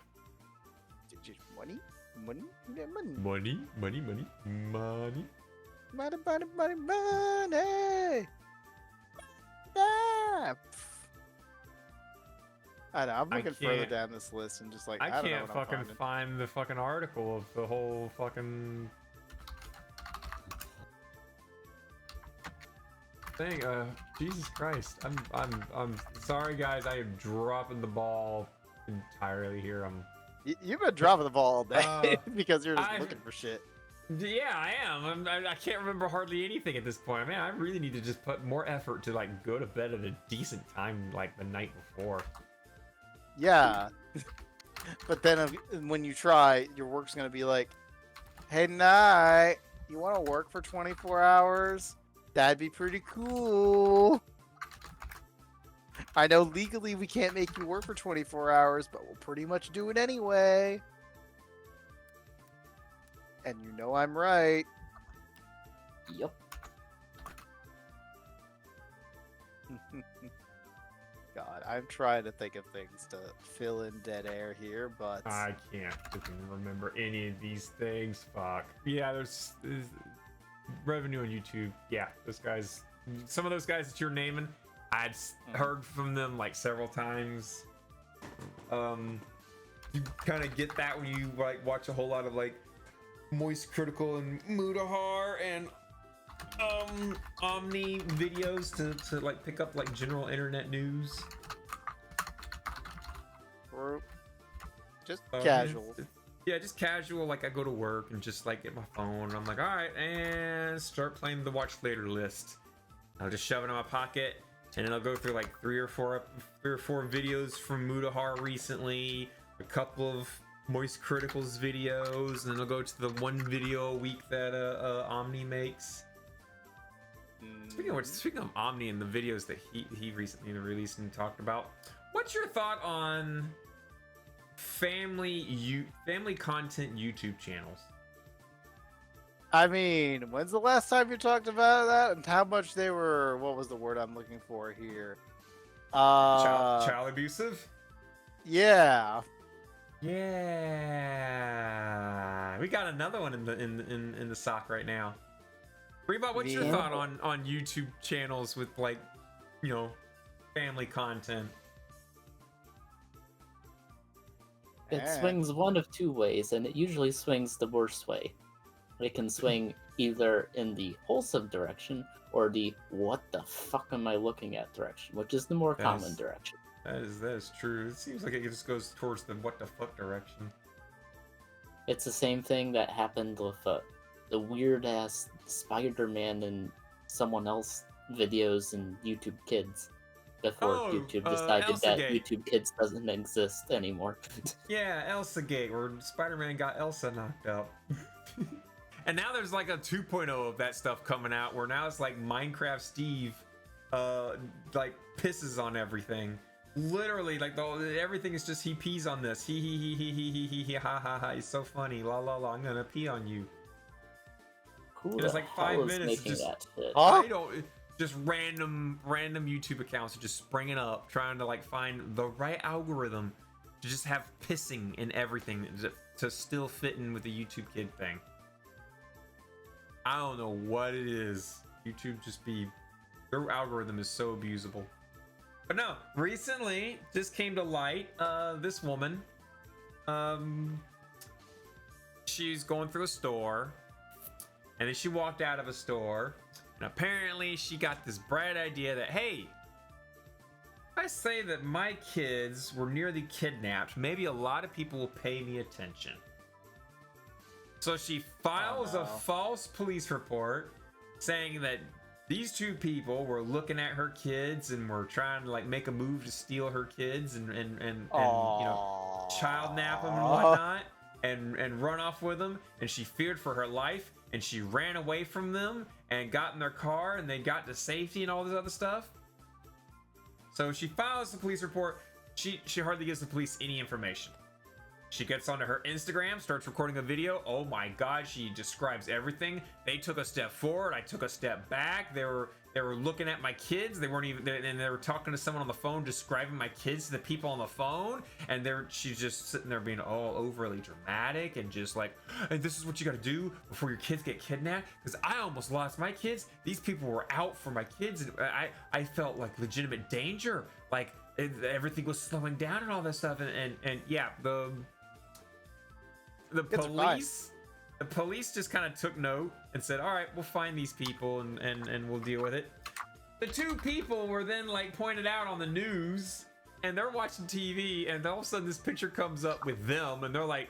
F: Just money, money, yeah, money,
D: Money, money, money, money.
F: money, money, money, money. Ah, I know. I'm
D: I
F: looking further
D: can't-
F: down this list and just like
D: I
F: I don't know
D: can't
F: what I'm
D: fucking
F: finding.
D: find the fucking article of the whole fucking thing. Jesus Christ. I'm sorry guys, I am dropping the ball entirely here.
F: You've been dropping the ball all day because you're just
D: I-
F: looking for shit.
D: Yeah, I am. I can't remember hardly anything at this point. Man, I really need to just put more effort to like go to bed at a decent time like the night before.
F: Yeah, but then when you try, your work's gonna be like, "Hey, night, you want to work for 24 hours? That'd be pretty cool." I know legally we can't make you work for 24 hours, but we'll pretty much do it anyway. And you know I'm right.
E: Yup.
F: God, I'm trying to think of things to fill in dead air here, but
D: I can't freaking remember any of these things. Fuck. Yeah, there's revenue on YouTube. Yeah, those guys. Some of those guys that you're naming, I'd heard from them like several times. You kind of get that when you like watch a whole lot of like Moist Critical and Mudahar and Omni videos to like pick up like general internet news.
F: Or just
D: Oh,
F: casual.
D: Yeah, just casual. Like I go to work and just like get my phone. I'm like, all right, and start playing the watch later list. I'll just shove it in my pocket, and then I'll go through like three or four videos from Mutahar recently, a couple of Moist Criticals videos, and then I'll go to the one video a week that Omni makes. Speaking of Omni and the videos that he recently released and talked about, what's your thought on family content YouTube channels?
F: I mean, when's the last time you talked about that and how much they were, what was the word I'm looking for here?
D: Child abusive?
F: Yeah.
D: Yeah. We got another one in the sock right now. Reba, what's your
F: Yeah.
D: thought on YouTube channels with like, you know, family content?
E: It
F: Yeah.
E: swings one of two ways, and it usually swings the worst way. It can swing either in the wholesome direction or the what the fuck am I looking at direction, which is the more common
D: Yes.
E: direction.
D: That is true. It seems like it just goes towards the what the fuck direction.
E: It's the same thing that happened with the weird ass Spider-Man and someone else videos and YouTube Kids before
D: Oh,
E: YouTube decided that
D: Elsagate.
E: YouTube Kids doesn't exist anymore.
D: Yeah, Elsa Gate, where Spider-Man got Elsa knocked out. And now there's like a 2.0 of that stuff coming out, where now it's like Minecraft Steve, like pisses on everything. Literally, like everything is just he pees on this. He ha ha ha. He's so funny. La la la. I'm gonna pee on you.
E: Who
D: It's
E: the
D: like
E: hell
D: 5
E: is
D: minutes
E: making
D: just-
E: that shit?
F: Huh?
D: I don't. Just random YouTube accounts are just springing up, trying to like find the right algorithm to just have pissing in everything to still fit in with the YouTube Kid thing. I don't know what it is. YouTube their algorithm is so abusable. But no, recently just came to light. This woman, she's going through a store, and then she walked out of a store, and apparently she got this bright idea that, hey, if I say that my kids were nearly kidnapped, maybe a lot of people will pay me attention. So she files
F: Oh, no.
D: a false police report saying that these two people were looking at her kids and were trying to like make a move to steal her kids and you know, child nap them and whatnot and run off with them. And she feared for her life, and she ran away from them and got in their car, and they got to safety and all this other stuff. So she files the police report. She hardly gives the police any information. She gets onto her Instagram, starts recording a video. Oh my god, she describes everything. They took a step forward, I took a step back. They were looking at my kids. They weren't even, and they were talking to someone on the phone, describing my kids to the people on the phone. And she's just sitting there being all overly dramatic and just like, and this is what you got to do before your kids get kidnapped. Because I almost lost my kids. These people were out for my kids, and I felt like legitimate danger. Like everything was slowing down and all this stuff. And yeah, the police just kind of took note and said, all right, we'll find these people and we'll deal with it. The two people were then like pointed out on the news, and they're watching TV, and all of a sudden this picture comes up with them, and they're like,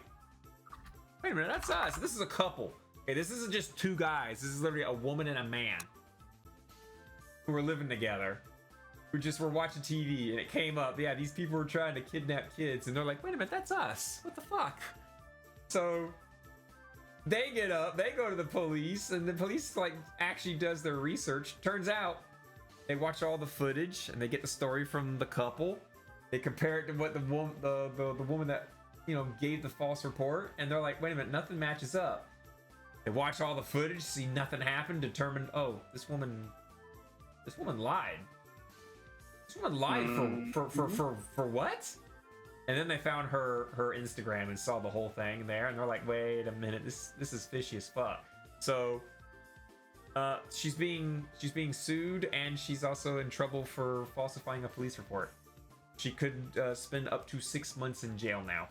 D: wait a minute, that's us. This is a couple. Okay, this isn't just two guys. This is literally a woman and a man who were living together, who just were watching TV, and it came up. Yeah, these people were trying to kidnap kids, and they're like, wait a minute, that's us. What the fuck? So they get up, they go to the police, and the police like actually does their research. Turns out they watch all the footage and they get the story from the couple. They compare it to what the woman that, you know, gave the false report, and they're like, wait a minute, nothing matches up. They watch all the footage, see nothing happened, determined, oh, this woman lied. This woman lied for what? And then they found her Instagram and saw the whole thing there, and they're like, wait a minute, this is fishy as fuck. So she's being sued, and she's also in trouble for falsifying a police report. She could spend up to 6 months in jail now.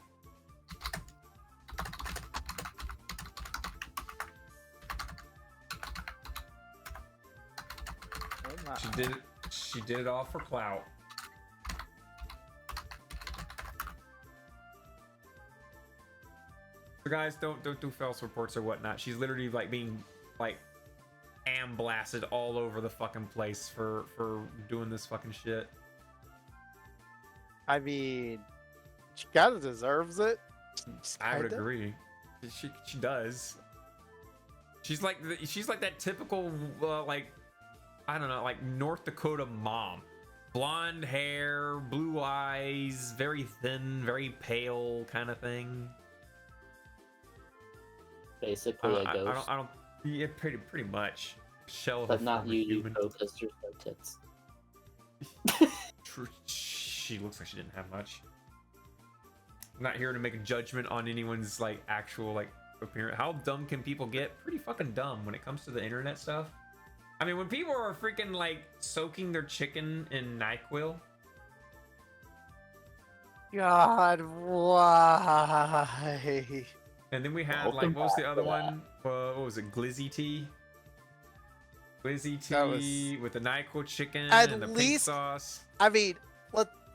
F: Oh my.
D: She did it all for clout. So guys, don't do false reports or whatnot. She's literally like being like blasted all over the fucking place for doing this fucking shit.
F: I mean, she kind of deserves it.
D: I would agree. She does. She's like that typical like, I don't know, like North Dakota mom. Blonde hair, blue eyes, very thin, very pale kind of thing.
E: Basically a ghost.
D: I don't. Yeah, pretty much. Shell of
E: But
D: a
E: not
D: former
E: you,
D: human.
E: because you're so tits.
D: She looks like she didn't have much. I'm not here to make a judgment on anyone's like actual like appearance. How dumb can people get? Pretty fucking dumb when it comes to the internet stuff. I mean, when people are freaking like soaking their chicken in NyQuil.
F: God, why?
D: And then we had
E: Welcome
D: like, what was the
E: back
D: other
E: to
D: one? What was it? Glizzy tea? Glizzy
F: That
D: tea with the NyQuil chicken
F: At
D: and the pink
F: least-
D: sauce.
F: I mean,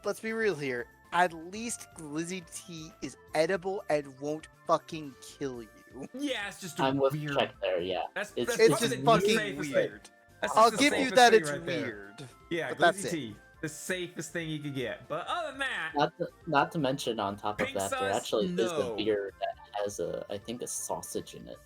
F: let's be real here. At least glizzy tea is edible and won't fucking kill you.
D: Yeah, it's just
E: I'm with
D: weird.
E: Check there, yeah.
D: That's
E: It's
F: It's
D: probably
F: just
D: the
F: fucking
D: safest thing.
F: weird.
D: That's
F: I'll
D: just the
F: give you
D: safest
F: that
D: thing
F: it's
D: right there.
F: weird.
D: Yeah,
F: but that's
D: glizzy
F: it.
D: tea. The safest thing you could get. But other than that,
E: Not to mention, on top of
D: Pink
E: that, there
D: sauce?
E: actually is
D: No.
E: a beer that has I think a sausage in it.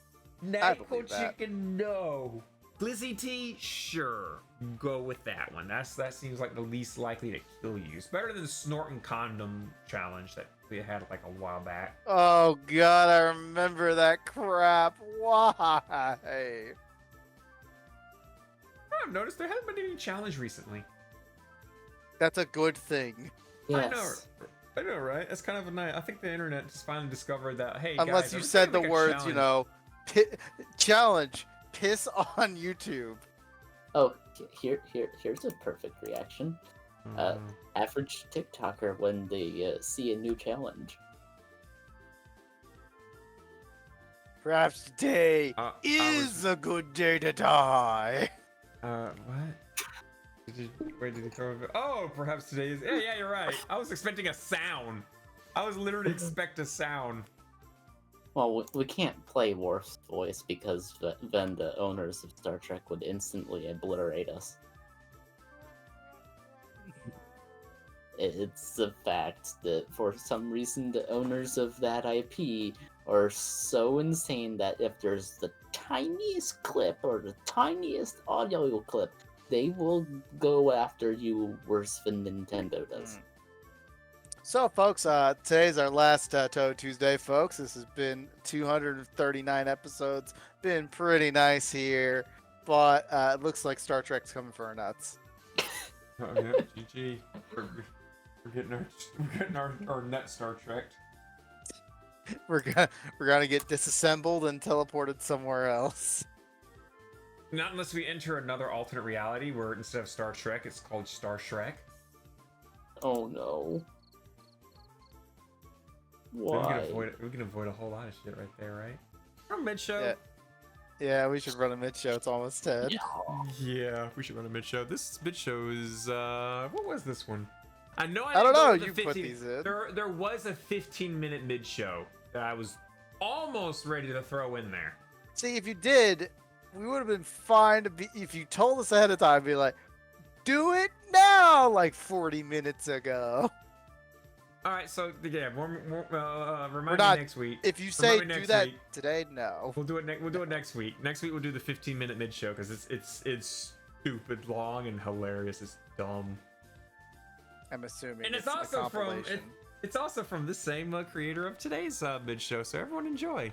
F: I believe
D: NyQuil
F: that.
D: chicken, no. Glizzy tea, sure. Go with that one. That seems like the least likely to kill you. It's better than the snorting condom challenge that we had like a while back.
F: Oh god, I remember that crap. Why?
D: I've noticed there hasn't been any challenge recently.
F: That's a good thing.
E: Yes.
D: I know, right? It's kind of a nice. I think the internet just finally discovered that. Hey,
F: Unless
D: guys,
F: you
D: every
F: said
D: time
F: the
D: we make a
F: words, you
D: challenge-
F: know, challenge, piss on YouTube.
E: Oh, here's a perfect reaction. Average TikToker when they see a new challenge.
F: Perhaps today
D: I
F: is a good day to die.
D: What? Wait, did he throw it? Oh, perhaps today is. Yeah, you're right. I was expecting a sound. I was literally expect a sound.
E: Well, we can't play Worf's voice because then the owners of Star Trek would instantly obliterate us. It's the fact that for some reason the owners of that IP are so insane that if there's the tiniest clip or the tiniest audio clip, they will go after you worse than Nintendo does.
F: So, folks, today's our last Touhou Tuesday, folks. This has been 239 episodes. Been pretty nice here, but it looks like Star Trek's coming for our nuts.
D: Oh, yeah, GG. We're getting our net Star Trek.
F: We're gonna get disassembled and teleported somewhere else.
D: Not unless we enter another alternate reality where instead of Star Trek, it's called Star Shrek.
E: Oh no.
D: We
E: Why?
D: can avoid a whole lot of shit right there, right? From mid show.
F: Yeah. Yeah, we should run a mid show. It's almost 10.
D: Yeah, we should run a mid show. This mid show is what was this one? I know
F: I don't know.
D: didn't go
F: You
D: with the
F: put
D: 15
F: these in.
D: There was a 15-minute mid show that I was almost ready to throw in there.
F: See, if you did, we would have been fine to be. If you told us ahead of time, be like, do it now, like 40 minutes ago.
D: All right, so yeah, remind me
F: not-
D: next week.
F: If you say
D: Remind me
F: do
D: next
F: that
D: week.
F: today, no.
D: We'll do it. We'll do it next week. Next week we'll do the 15-minute mid show because it's stupid long and hilarious. It's dumb.
F: I'm assuming
D: And it's
F: a
D: also from
F: compilation.
D: it's also from the same creator of today's mid show. So everyone enjoy.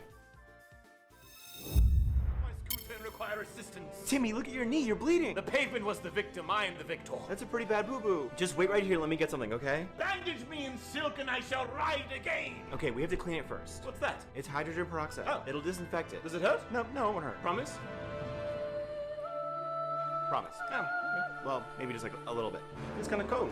H: Require assistance.
I: Timmy, look at your knee, you're bleeding.
H: The pavement was the victim, I am the victor.
I: That's a pretty bad boo-boo. Just wait right here, let me get something, okay?
H: Bandage me in silk and I shall ride again.
I: Okay, we have to clean it first.
H: What's that?
I: It's hydrogen peroxide.
H: Oh.
I: It'll disinfect it.
H: Does it hurt?
I: No, it won't hurt.
H: Promise?
I: Promise.
H: Oh,
I: Well, maybe just like a little bit. It's kind of cold.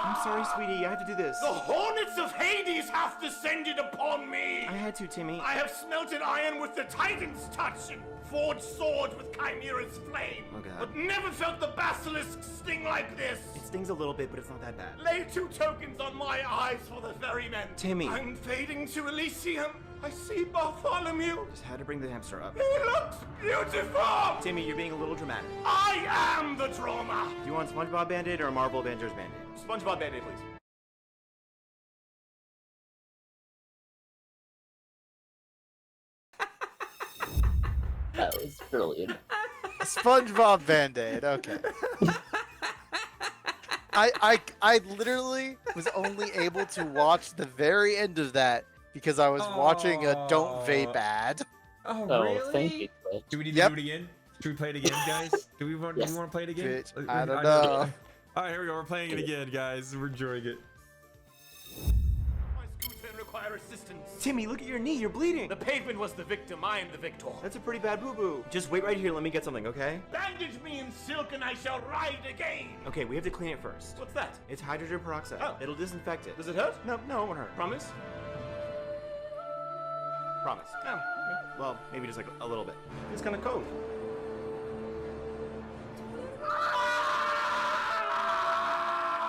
J: I'm
I: sorry, sweetie. I had to do this.
H: The hornets of Hades have descended upon me!
I: I had to, Timmy.
H: I have smelted iron with the Titan's touch and forged sword with Chimera's flame.
I: Oh, God.
H: But never felt the basilisk sting like this.
I: It stings a little bit, but it's not that bad.
H: Lay 2 tokens on my eyes for the ferryman.
I: Timmy.
H: I'm fading to Elysium. I see Bartholomew.
I: Just had to bring the hamster up.
H: He looks beautiful.
I: Timmy, you're being a little dramatic.
H: I am the drama.
I: Do you want SpongeBob Band-Aid or a Marvel Avengers Band-Aid?
H: SpongeBob Band-Aid, please.
E: That was brilliant.
F: SpongeBob Band-Aid. Okay. I literally was only able to watch the very end of that because I was watching a Don't Vape ad.
D: Oh,
E: Oh,
D: really?
E: thank you, Twitch.
D: Do we need
F: Yep.
D: to do it again? Should we play it again, guys? Do we want
E: Yes.
D: to play it again?
F: Bitch, I don't know.
D: All right, here we go. We're playing it again, guys. We're enjoying it.
H: My scooter require assistance.
I: Timmy, look at your knee. You're bleeding.
H: The pavement was the victim. I am the victor.
I: That's a pretty bad boo-boo. Just wait right here. Let me get something, okay?
H: Bandage me in silk and I shall ride again.
I: Okay, we have to clean it first.
H: What's that?
I: It's hydrogen peroxide.
H: Oh.
I: It'll disinfect it.
H: Does it hurt?
I: No, it won't hurt.
H: Promise?
I: Promise.
H: Oh,
I: Well, maybe just like a little bit. It's kind of cold.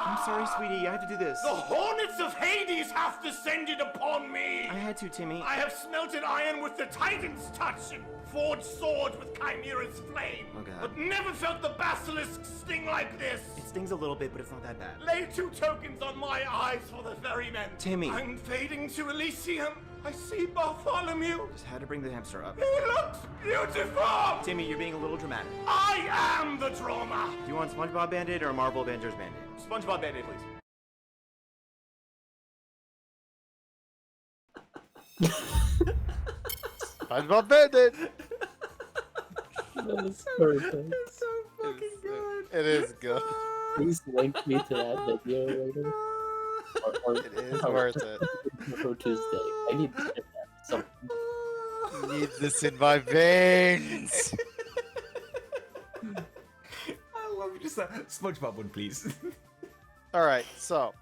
I: I'm sorry, sweetie. I had to do this.
H: The hornets of Hades have descended upon me.
I: I had to, Timmy.
H: I have smelted iron with the Titan's touch and forged sword with Chimera's flame.
I: Oh, God.
H: But never felt the basilisk sting like this.
I: It stings a little bit, but it's not that bad.
H: Lay 2 tokens on my eyes for the ferryman.
I: Timmy.
H: I'm fading to Elysium. I see Bartholomew.
I: Just had to bring the hamster up.
H: He looks beautiful.
I: Timmy, you're being a little dramatic.
H: I am the drama.
I: Do you want SpongeBob Band-Aid or a Marvel Avengers Band-Aid?
H: SpongeBob Band-Aid, please.
F: SpongeBob Band-Aid.
E: That was perfect.
D: It's so fucking good.
F: It is good.
E: Please link me to that video later. Or
F: It is worth it.
E: Touhou Tuesday. I need to get that. So,
F: Need this in my veins.
D: I love just that SpongeBob one, please.
F: All right, so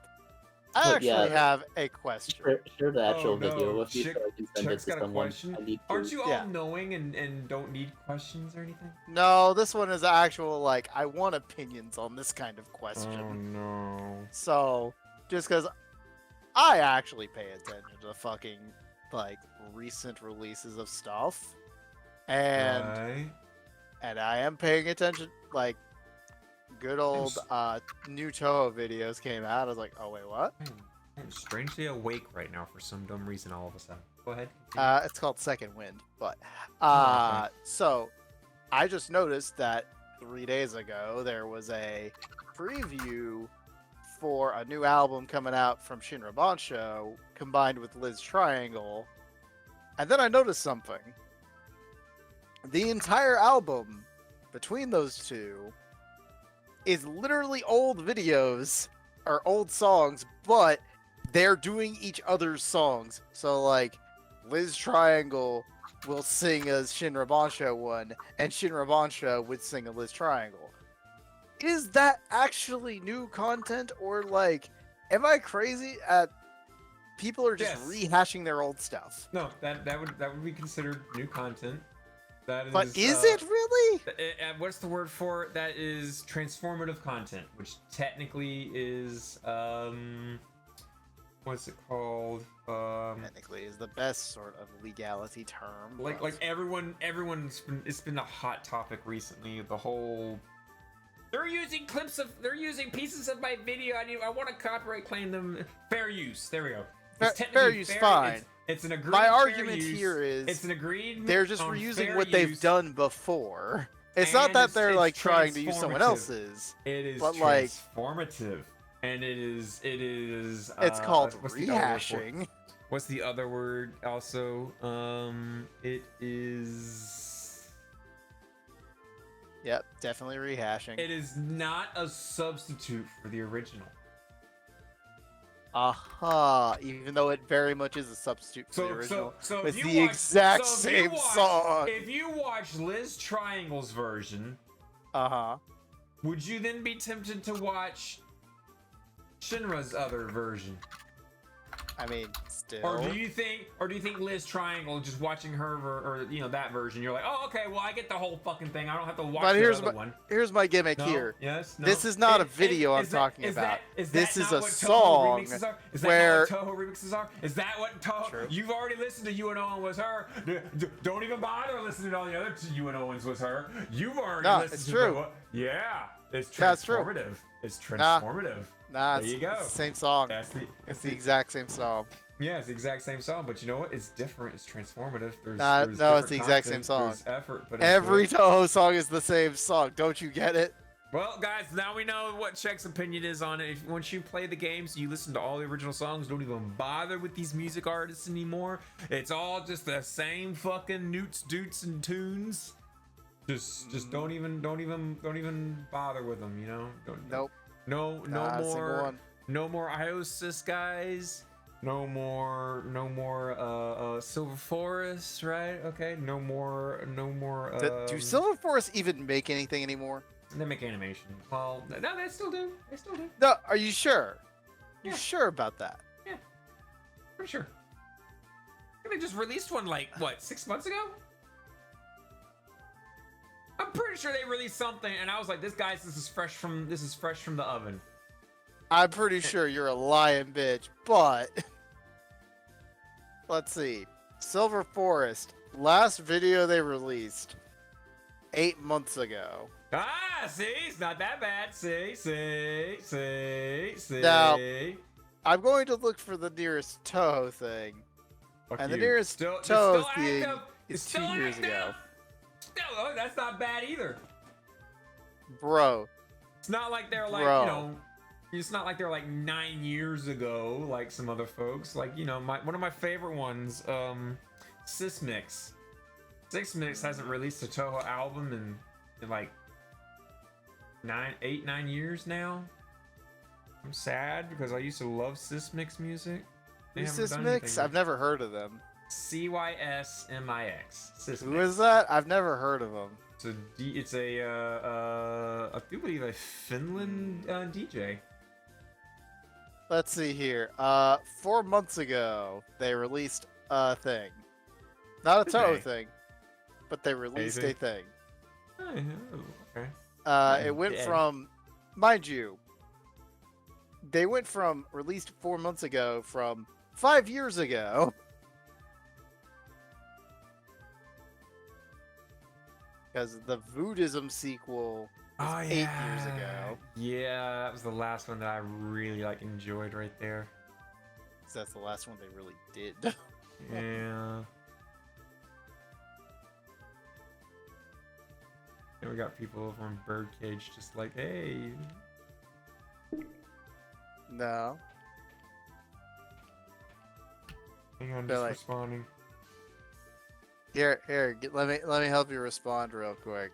F: I
E: But
F: actually
E: yeah.
F: have a question.
E: share the actual
D: Oh, no.
E: video with you
D: Chick-
E: so I can send it
D: Chick's
E: to
D: got a
E: someone.
D: question.
E: I need to.
D: Aren't you all
F: Yeah.
D: knowing and don't need questions or anything?
F: No, this one is actual, like, I want opinions on this kind of question.
D: Oh no.
F: So, just because I actually pay attention to fucking, like, recent releases of stuff. And
D: Right.
F: and I am paying attention, like, good old new Touhou videos came out. I was like, oh, wait, what?
D: I'm strangely awake right now for some dumb reason all of a sudden. Go ahead. continue.
F: It's called Second Wind, but
D: Oh, okay.
F: so I just noticed that 3 days ago there was a preview for a new album coming out from Shinra Bansho combined with Liz Triangle, and then I noticed something. The entire album between those two is literally old videos or old songs, but they're doing each other's songs. So, like, Liz Triangle will sing a Shinra Bansho one, and Shinra Bansho would sing a Liz Triangle. Is that actually new content, or, like, am I crazy at people are just
D: Yes.
F: rehashing their old stuff?
D: No, that would be considered new content. That is.
F: But is it really?
D: What's the word for it? That is transformative content, which technically is what's it called?
F: Technically, is the best sort of legality term.
D: Like
F: but-
D: everyone's been, it's been a hot topic recently. The whole they're using pieces of my video. I want to copyright claim them. Fair use. There we go. It's
F: Fair
D: technically
F: use, fine.
D: It's an agreed.
F: My
D: fair
F: argument
D: use.
F: here is
D: it's an agreed.
F: they're just
D: on
F: reusing
D: fair
F: what they've
D: use.
F: done before. It's not
D: And
F: that they're
D: it's
F: like trying to use someone
D: transformative.
F: else's.
D: It is
F: but, like,
D: transformative, and it is.
F: It's called
D: what's the other word for it?
F: rehashing.
D: What's the other word? Also, it is.
F: Yep, definitely rehashing.
D: It is not a substitute for the original.
F: Aha! Even though it very much is a substitute for the
D: So,
F: original.
D: so
F: with
D: if you
F: the
D: watch,
F: exact
D: so if you
F: same
D: watch-
F: song.
D: If you watch Liz Triangle's version,
F: Uh huh.
D: would you then be tempted to watch Shinra's other version?
F: I mean, still.
D: Or do you think Liz Triangle, just watching her or that version, you're like, oh, okay, well, I get the whole fucking thing. I don't have to watch
F: But
D: the other one.
F: here's my gimmick
D: No?
F: here.
D: Yes. No?
F: This is not a video I'm talking about. This is a song where.
D: Is that not what Touhou remixes are? Is that what Touhou?
F: True.
D: You've already listened to UNO and Was Her. Don't even bother listening to all the other UNO ones Was Her. You've already listened
F: it's
D: to
F: true.
D: Yeah, it's
F: That's true.
D: transformative. It's transformative.
F: Nah,
D: there you go.
F: It's the same song. It's the exact same song.
D: Yeah, it's the exact same song, but you know what? It's different. It's transformative. There's
F: No,
D: different
F: it's the exact
D: content,
F: same song.
D: There's effort, but
F: Every Touhou song is the same song. Don't you get it?
D: Well, guys, now we know what Check's opinion is on it. Once you play the games, you listen to all the original songs. Don't even bother with these music artists anymore. It's all just the same fucking newts, doots, and tunes. Just don't even bother with them. You know?
F: Nope.
D: No
F: Single
D: more.
F: one.
D: No more Iosis guys. No more Silver Forest, right? Okay. No more.
F: Do Silver Forest even make anything anymore?
D: They make animation. Well, no, they still do. They still do.
F: No, are you sure?
D: Yeah.
F: You sure about that?
D: Yeah, for sure. They just released one like what, 6 months ago? I'm pretty sure they released something, and I was like, this is fresh from the oven.
F: I'm pretty sure you're a lying bitch, but let's see. Silver Forest, last video they released 8 months ago.
D: Ah, see, it's not that bad. See.
F: Now, I'm going to look for the nearest Touhou thing,
D: Fuck
F: and
D: you.
F: the nearest
D: Still
F: Touhou thing
D: active.
F: is
D: It's
F: 2
D: still
F: years
D: active.
F: ago.
D: Still, oh, that's not bad either.
F: Bro,
D: It's not like they're like,
F: Bro.
D: it's not like they're like 9 years ago, like some other folks. Like, one of my favorite ones, Sysmix. Sysmix hasn't released a Touhou album in like 9 years now. I'm sad because I used to love Sysmix music. They haven't done anything
F: Sysmix?
D: with
F: I've never heard of them.
D: CYSMIX. Sysmix.
F: Who is that? I've never heard of them.
D: It's a I do believe a Finland DJ.
F: Let's see here. 4 months ago, they released a thing. Not a
D: Did
F: Touhou
D: they?
F: thing, but they released a thing.
D: Oh, okay.
F: It went
D: dead.
F: from, mind you, they went from released 4 months ago from 5 years ago. Because the Buddhism sequel was 8 years ago.
D: Yeah, that was the last one that I really enjoyed right there.
F: 'Cause that's the last one they really did.
D: Yeah. And we got people over in Birdcage just like, hey.
F: No.
D: Hang on,
F: They're
D: just
F: like-
D: responding.
F: Here, let me help you respond real quick.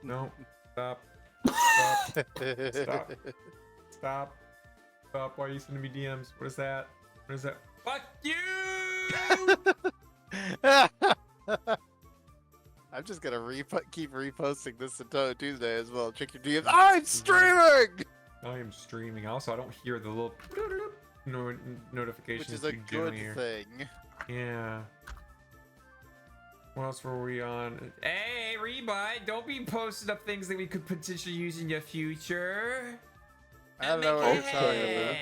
D: No, stop. Stop. Stop. Why are you sending me DMs? What is that? What is that? Fuck you!
F: I'm just gonna keep reposting this to Touhou Tuesday as well. Check your DMs. I'm streaming,
D: I am streaming. Also, I don't hear the little notifications.
F: which is a
D: you
F: good
D: generally hear.
F: thing.
D: Yeah. What else were we on? Hey, Rebuy, don't be posting up things that we could potentially use in your future.
F: I don't know what you're talking about.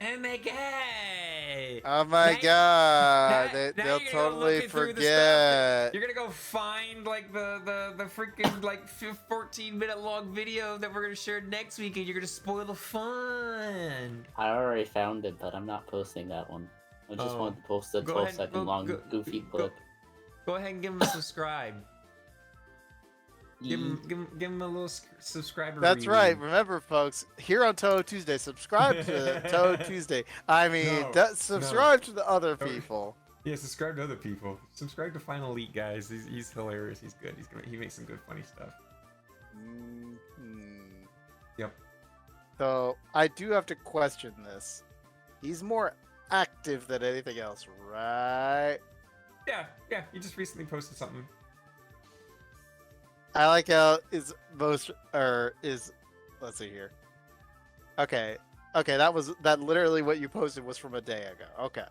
D: Oh my god!
F: Oh my god,
D: now
F: they'll
D: you're gonna go
F: totally
D: looking through the stuff
F: forget.
D: You're gonna go find the freaking 14-minute long video that we're gonna share next week, and you're gonna spoil the fun.
E: I already found it, but I'm not posting that one. I just
D: Oh.
E: wanted to post a
D: Go
E: 12-second
D: ahead,
E: long
D: go-
E: goofy
D: go-
E: clip.
D: Go ahead and give him a subscribe. Give him a little subscriber.
F: That's
D: review.
F: right. Remember, folks, here on Touhou Tuesday, subscribe to Touhou Tuesday. I mean, subscribe to the other people.
D: Yeah, subscribe to other people. Subscribe to Final Elite, guys. He's hilarious. He's good. He makes some good funny stuff.
F: Mhm.
D: Yep.
F: So I do have to question this. He's more active than anything else, right?
D: Yeah. He just recently posted something.
F: I like how is most or is. Let's see here. Okay, that literally what you posted was from a day ago. Okay.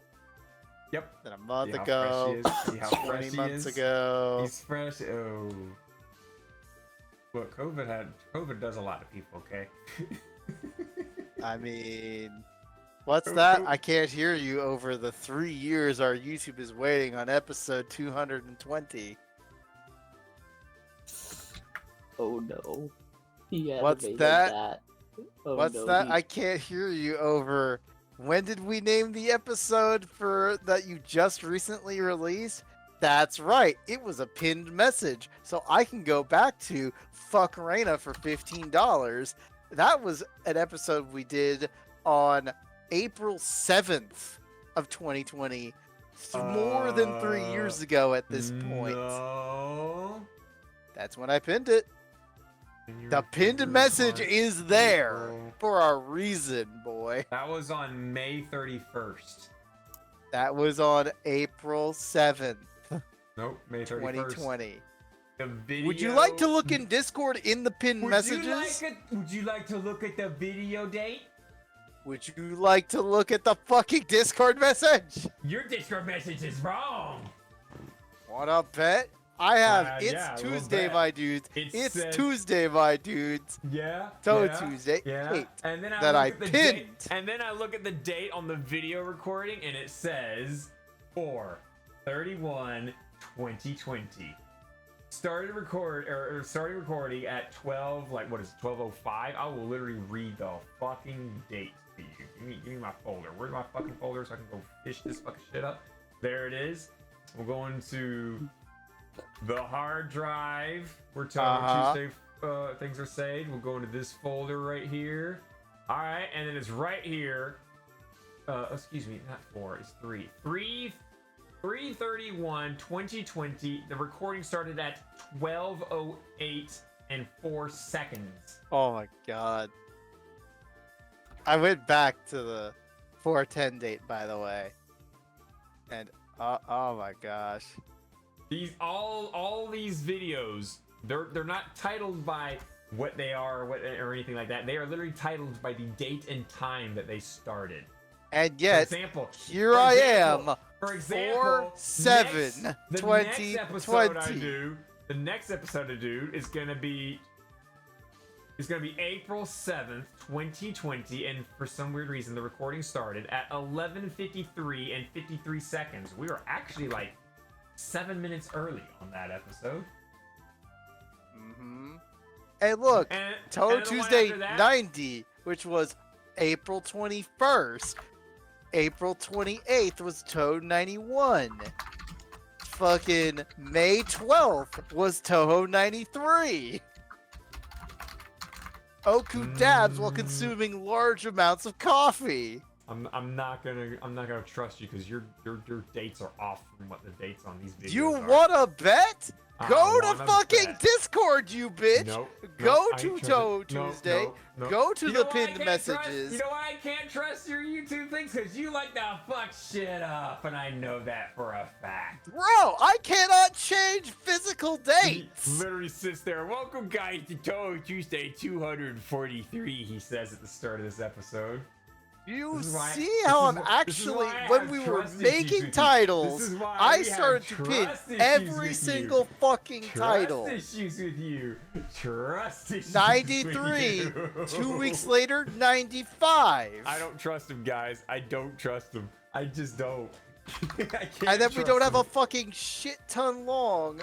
D: Yep.
F: Then a month
D: See how
F: ago.
D: fresh he is? See how fresh
F: 20
D: he
F: months
D: is?
F: ago.
D: He's fresh. Oh. Look, COVID does a lot to people, okay?
F: I mean, what's that? I can't hear you over the 3 years our YouTube is waiting on episode 220.
E: Oh no. He
F: What's
E: animated
F: that?
E: Oh,
F: What's
E: no,
F: that?
E: he-
F: I can't hear you over. When did we name the episode for that you just recently released? That's right. It was a pinned message. So I can go back to Fuck Reina for $15. That was an episode we did on April 7th of 2020. More than 3 years ago at this point.
D: No.
F: That's when I pinned it. The pinned message is there for a reason, boy.
D: That was on May 31st.
F: That was on April 7th,
D: Nope, May 31st.
F: 2020.
D: The video.
F: Would you like to look in Discord in the pinned messages?
D: Would you like to look at the video date?
F: Would you like to look at the fucking Discord message?
D: Your Discord message is wrong.
F: Wanna bet? I have It's
D: yeah, we'll
F: Tuesday,
D: bet.
F: my dudes.
D: It
F: It's
D: says-
F: Tuesday, my dudes.
D: Yeah.
F: Touhou
D: yeah,
F: Tuesday
D: Yeah.
F: 8
D: And then
F: that I
D: look at the
F: pinned.
D: date, and then I look at the date on the video recording, and it says 4/31/2020. Started recording at 12. Like what is it, 12:05? I will literally read the fucking date to you. Give me my folder. Where's my fucking folder so I can go fish this fucking shit up? There it is. We'll go into the hard drive where Touhou Tuesday things are saved. We'll go into this folder right here. All right, and then it's right here. Excuse me, not 4. It's 3. 3/31/2020. The recording started at 12:08 and 4 seconds.
F: Oh my god. I went back to the 410 date, by the way. And oh my gosh.
D: These all these videos, they're not titled by what they are or anything like that. They are literally titled by the date and time that they started.
F: And
D: For
F: yet,
D: example,
F: here I am.
D: For example,
F: 4/7/2020.
D: The next episode I do is gonna be April 7th, 2020, and for some weird reason the recording started at 11:53 and 53 seconds. We were actually like 7 minutes early on that episode.
F: Mm-hmm. Hey, look,
D: And
F: Touhou
D: and the one
F: Tuesday
D: after that-
F: 90, which was April 21st. April 28th was Touhou 91. Fucking May 12th was Touhou 93. Oku dabs while consuming large amounts of coffee.
D: I'm not gonna trust you because your dates are off from what the dates on these videos
F: You
D: are.
F: wanna bet?
D: I
F: Go to
D: wanna
F: fucking
D: bet.
F: Discord, you bitch!
D: Nope,
F: Go
D: nope, I
F: to
D: ain't
F: Touhou
D: trusting- no,
F: Tuesday.
D: no, no.
F: Go to
D: You
F: the
D: know why I
F: pinned
D: can't trust-
F: messages.
D: You know why I can't trust your YouTube things? Because you like to fuck shit up, and I know that for a fact.
F: Bro, I cannot change physical
D: He
F: dates.
D: literally sits there. Welcome, guys, to Touhou Tuesday 243. He says at the start of this episode.
F: You
D: This is why-
F: see
D: this
F: how
D: is
F: I'm
D: why- this is
F: actually,
D: why I
F: when
D: have
F: we were
D: trust issues
F: making
D: with you.
F: titles,
D: This is why
F: I
D: we have
F: started to pin
D: trust issues
F: every
D: with
F: single
D: you.
F: fucking title.
D: Trust issues with you. Trust issues
F: 93.
D: with you.
F: 2 weeks later, 95.
D: I don't trust him, guys. I don't trust him. I just don't. I can't
F: And then we don't have a
D: him.
F: fucking shit ton long.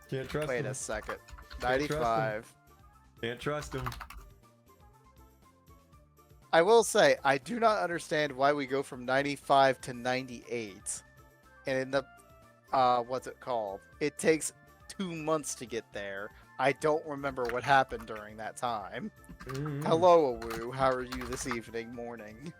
D: Can't trust
F: Wait
D: him.
F: a second.
D: trust him.
F: 95.
D: Can't trust him.
F: I will say, I do not understand why we go from 95 to 98. And in the, what's it called? It takes 2 months to get there. I don't remember what happened during that time. Hello, Awu. How are you this evening, morning?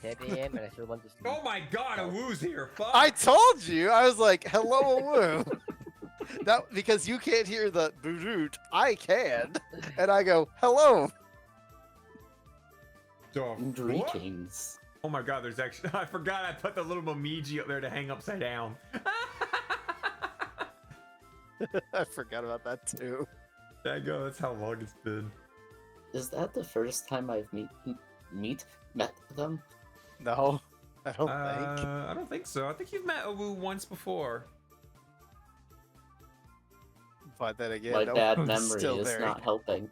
J: 10 p.m. and I still want to sleep.
D: Oh my god, a woo's here. Fuck.
F: I told you! I was like, hello, Awu. That, because you can't hear the boot, I can. And I go, hello.
D: What?
E: Greetings.
D: Oh my god, there's actually I forgot I put the little momiji up there to hang upside down.
F: I forgot about that too.
D: There you go. That's how long it's been.
E: Is that the first time I've met them?
F: No, I don't think.
D: I don't think so. I think you've met Awu once before.
F: But then again,
E: My
F: no
E: bad
F: one's
E: memory
F: still
E: is
F: very-
E: not helping.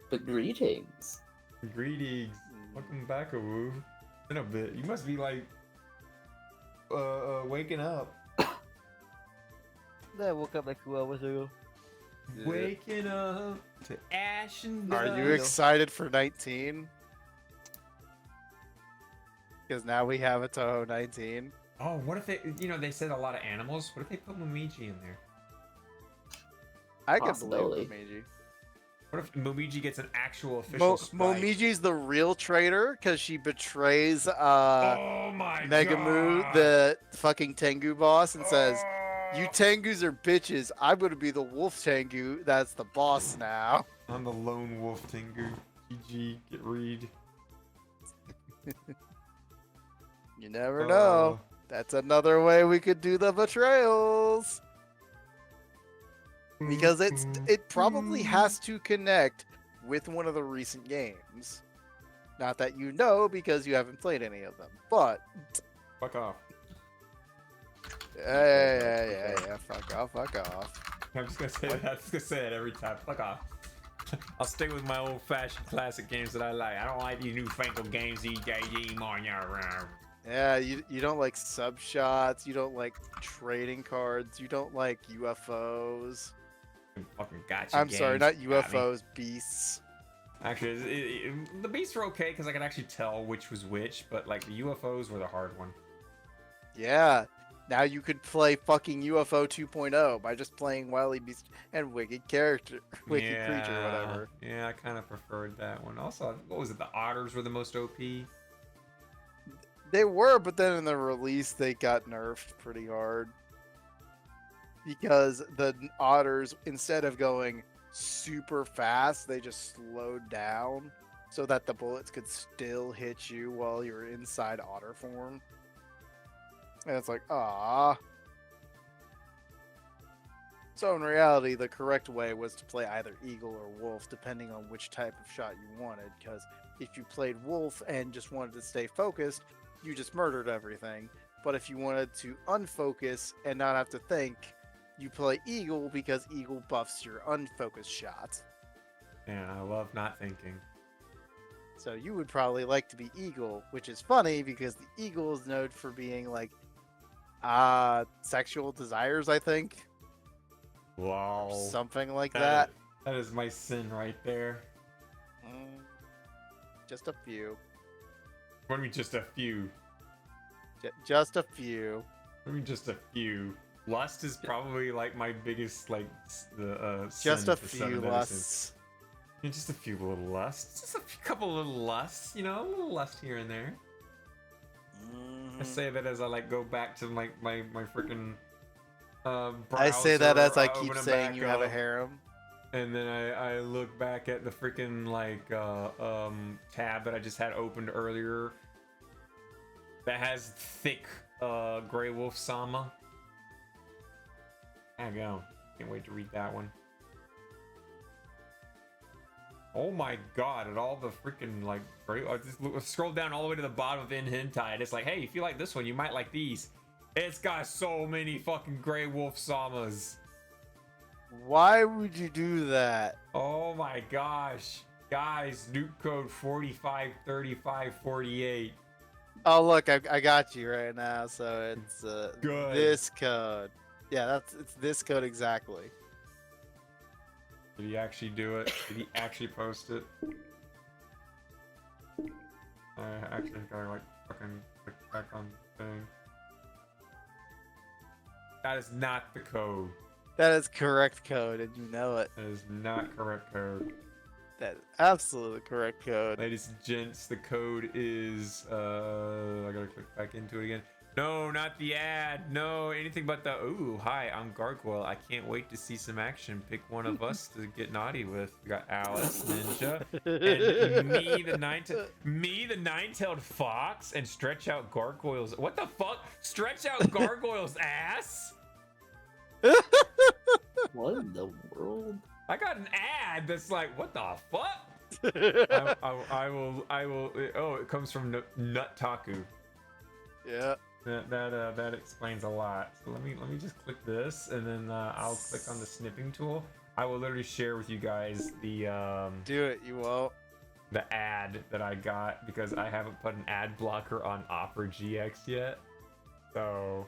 E: But greetings.
D: Greetings. Welcome back, Awu. Been a bit. You must be like waking up.
J: I woke up like 2 hours ago.
D: Waking up to ash and
F: Are
D: dust.
F: you excited for 19? Because now we have a Touhou 19.
D: Oh, what if they, they said a lot of animals. What if they put Momiji in there?
F: I can
E: Possibility.
F: believe Momiji.
D: What if Momiji gets an actual official sprite?
F: Momiji's the real traitor because she betrays
D: Oh my
F: Megamu,
D: god.
F: the fucking Tengu boss, and says,
D: Oh.
F: "You Tengus are bitches. I'm gonna be the Wolf Tengu. That's the boss now."
D: I'm the lone wolf Tengu. GG, get read.
F: You never know. That's another way we could do the betrayals. Because it probably has to connect with one of the recent games. Not that you know because you haven't played any of them, but
D: Fuck off.
F: yeah. Fuck off.
D: I'm just gonna say that. I'm just gonna say it every time. Fuck off. I'll stay with my old-fashioned classic games that I like. I don't like these newfangled games these days anymore.
F: Yeah, you don't like sub shots, you don't like trading cards, you don't like UFOs.
D: Fucking gotcha.
F: I'm sorry, not
D: games. Got me.
F: UFOs, beasts.
D: Actually, the beasts were okay because I could actually tell which was which, but like the UFOs were the hard one.
F: Yeah, now you could play fucking UFO 2.0 by just playing Wily Beast and Wicked Creature, whatever.
D: Yeah, I kind of preferred that one. Also, what was it? The otters were the most OP.
F: They were, but then in the release they got nerfed pretty hard. Because the otters, instead of going super fast, they just slowed down so that the bullets could still hit you while you're inside otter form. And it's like, ah. So in reality, the correct way was to play either eagle or wolf, depending on which type of shot you wanted. Because if you played wolf and just wanted to stay focused, you just murdered everything. But if you wanted to unfocus and not have to think, you play eagle because eagle buffs your unfocused shots.
D: Yeah, I love not thinking.
F: So you would probably like to be eagle, which is funny because the eagle is known for being like sexual desires, I think.
D: Wow.
F: Or something like that.
D: That is my sin right there.
F: Just a few.
D: What do you mean just a few?
F: Just a few.
D: What do you mean just a few? Lust is probably like my biggest
F: Just
D: sin
F: a
D: for
F: few
D: Seven
F: lusts.
D: Yeah, just a few little lusts. Just a couple little lusts, a little lust here and there. I say that as I like go back to like my freaking
F: I say that as I
D: browser,
F: keep
D: open it
F: saying
D: back
F: you have a
D: up,
F: harem.
D: and then I look back at the freaking like tab that I just had opened earlier that has thick Grey Wolf Sama. There you go. Can't wait to read that one. Oh my god, at all the freaking like I just scroll down all the way to the bottom of In Hentai, and it's like, hey, if you like this one, you might like these. It's got so many fucking Grey Wolf Samas.
F: Why would you do that?
D: Oh my gosh. Guys, nuke code 453548.
F: Oh look, I got you right now. So it's
D: Good.
F: this code. Yeah, it's this code exactly.
D: Did he actually do it? Did he actually post it? I actually gotta like fucking click back on the thing. That is not the code.
F: That is correct code, and you know it.
D: That is not correct code.
F: That is absolutely correct code.
D: Ladies and gents, the code is I gotta click back into it again. No, not the ad. No, anything but the ooh, hi, I'm Gargoyle. I can't wait to see some action. Pick one of us to get naughty with. We got Alice, Ninja, and me, the nine-tailed fox, and stretch out Gargoyle's. What the fuck? Stretch out Gargoyle's ass?
E: What in the world?
D: I got an ad that's like, what the fuck? I will. Oh, it comes from Nut Taku.
F: Yeah.
D: That explains a lot. So let me just click this, and then I'll click on the snipping tool. I will literally share with you guys the
F: Do it. You won't.
D: the ad that I got because I haven't put an ad blocker on Opera GX yet. So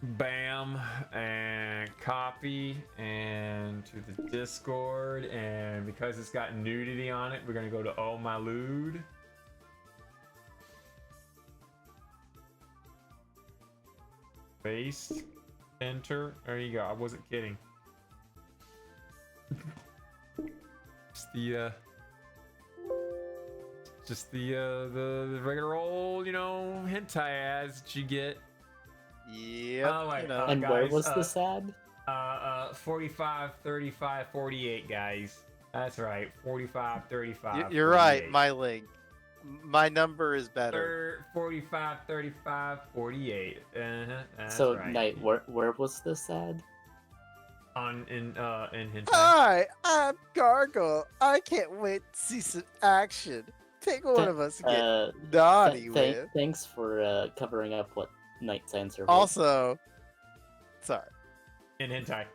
D: bam, and copy and to the Discord, and because it's got nudity on it, we're gonna go to Oh My Lude. Paste, enter. There you go. I wasn't kidding. Just the regular old, you know, hentai ads that you get.
F: Yep.
D: Oh, like,
E: And
D: guys,
E: where was this ad?
D: 45, 35, 48, guys. That's right. 45, 35.
F: You're right.
D: 48.
F: My link. My number is better.
D: 45, 35, 48. That's
E: So,
D: right.
E: Knight, where was this ad?
D: In hentai.
F: Hi, I'm Gargle. I can't wait to see some action. Pick one of us to get naughty with.
E: Thanks for covering up what Knight's answer was.
F: Also, sorry.
D: In hentai.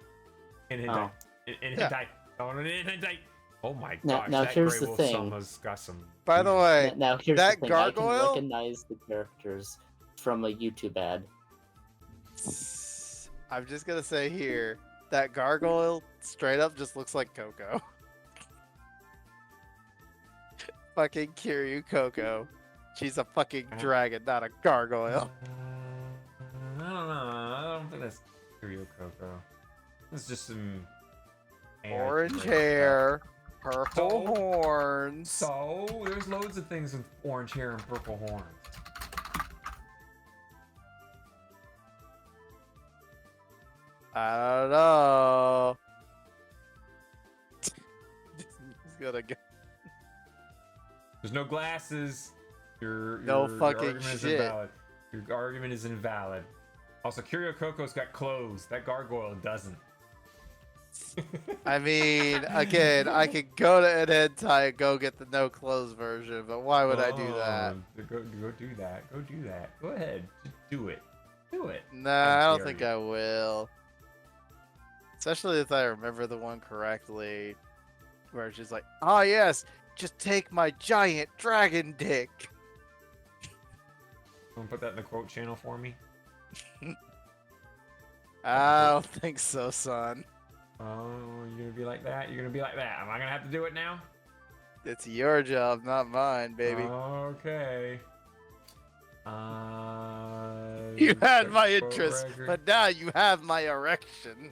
D: In hentai.
E: Oh.
D: In
F: Yeah.
D: hentai. Oh, in hentai. Oh my
E: Now-
D: gosh.
E: now
D: that
E: here's
D: Grey
E: the
D: Wolf
E: thing.
D: Summer's got some.
F: By the way,
E: Now here's
F: that
E: the thing.
F: gargoyle?
E: I can recognize the characters from a YouTube ad.
F: I'm just gonna say here, that gargoyle straight up just looks like Coco. Fucking Kiryu Coco. She's a fucking dragon, not a gargoyle.
D: I don't know. I don't think that's Kiryu Coco. It's just some
F: Orange
D: AI
F: hair, purple
D: So-
F: horns.
D: So there's loads of things with orange hair and purple horns.
F: I don't know. He's gonna go.
D: There's no glasses. Your
F: No fucking
D: argument is
F: shit.
D: invalid. Your argument is invalid. Also, Kiryu Coco's got clothes. That gargoyle doesn't.
F: I mean, again, I could go to an hentai and go get the no clothes version, but why would I do that?
D: Go do that. Go do that. Go ahead. Just do it. Do it.
F: Nah, I don't
D: dare
F: think
D: you.
F: I will. Especially if I remember the one correctly, where she's like, "Oh yes, just take my giant dragon dick."
D: Want to put that in the quote channel for me?
F: I don't think so, son.
D: Oh, you're gonna be like that? You're gonna be like that? Am I gonna have to do it now?
F: It's your job, not mine, baby.
D: Okay.
F: You had my
D: quote
F: interest,
D: record.
F: but now you have my erection.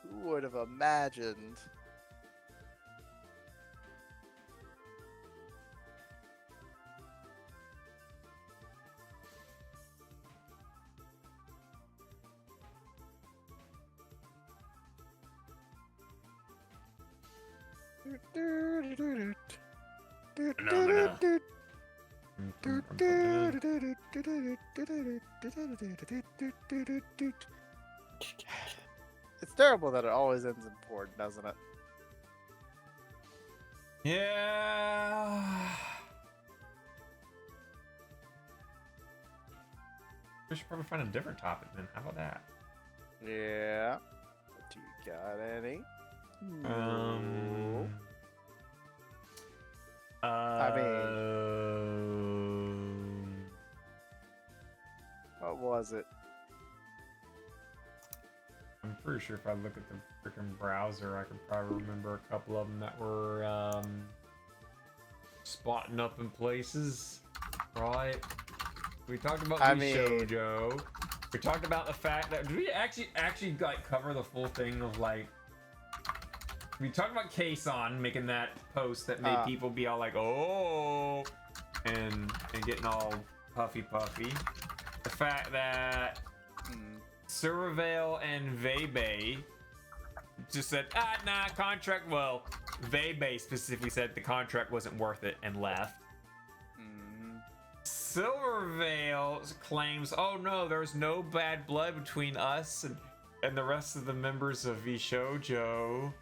F: Who would have imagined? It's terrible that it always ends in porn, doesn't it?
D: Yeah. We should probably find a different topic then. How about that?
F: Yeah. Do you got any? What was it?
D: I'm pretty sure if I look at the freaking browser, I could probably remember a couple of them that were spotting up in places, right? We talked about shoujo. We talked about the fact that did we actually like cover the full thing of like we talked about Kason making that post that made people be all like oh and getting all puffy. The fact that Surveil and Vebe just said, nah, contract. Well, Vebe specifically said the contract wasn't worth it and left. Silvervale claims, oh no, there's no bad blood between us and the rest of the members of Vshoujo.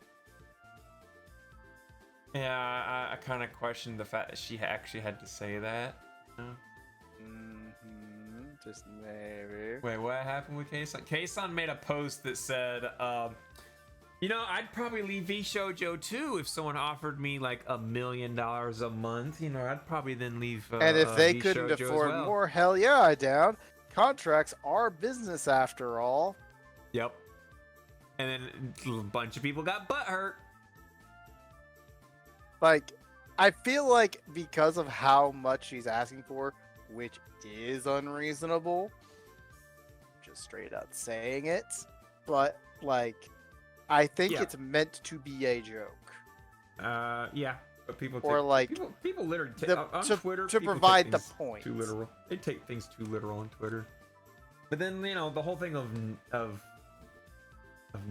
D: Yeah, I kind of questioned the fact that she actually had to say that.
F: Just maybe.
D: Wait, what happened with Keisan? Keisan made a post that said, you know, I'd probably leave Vshoujo too if someone offered me like $1 million a month. You know, I'd probably then leave.
F: And if they couldn't
D: Vshoujo as
F: afford
D: well.
F: more, hell yeah, I down. Contracts are business after all.
D: Yep. And then a bunch of people got butthurt.
F: Like, I feel like because of how much she's asking for, which is unreasonable, just straight out saying it, but like, I think
D: Yeah.
F: it's meant to be a joke.
D: Yeah. But people
F: Or,
D: take,
F: like,
D: people literally on
F: to
D: Twitter
F: to
D: people
F: provide
D: take
F: the
D: things
F: point.
D: too literal. They take things too literal on Twitter. But then you know the whole thing of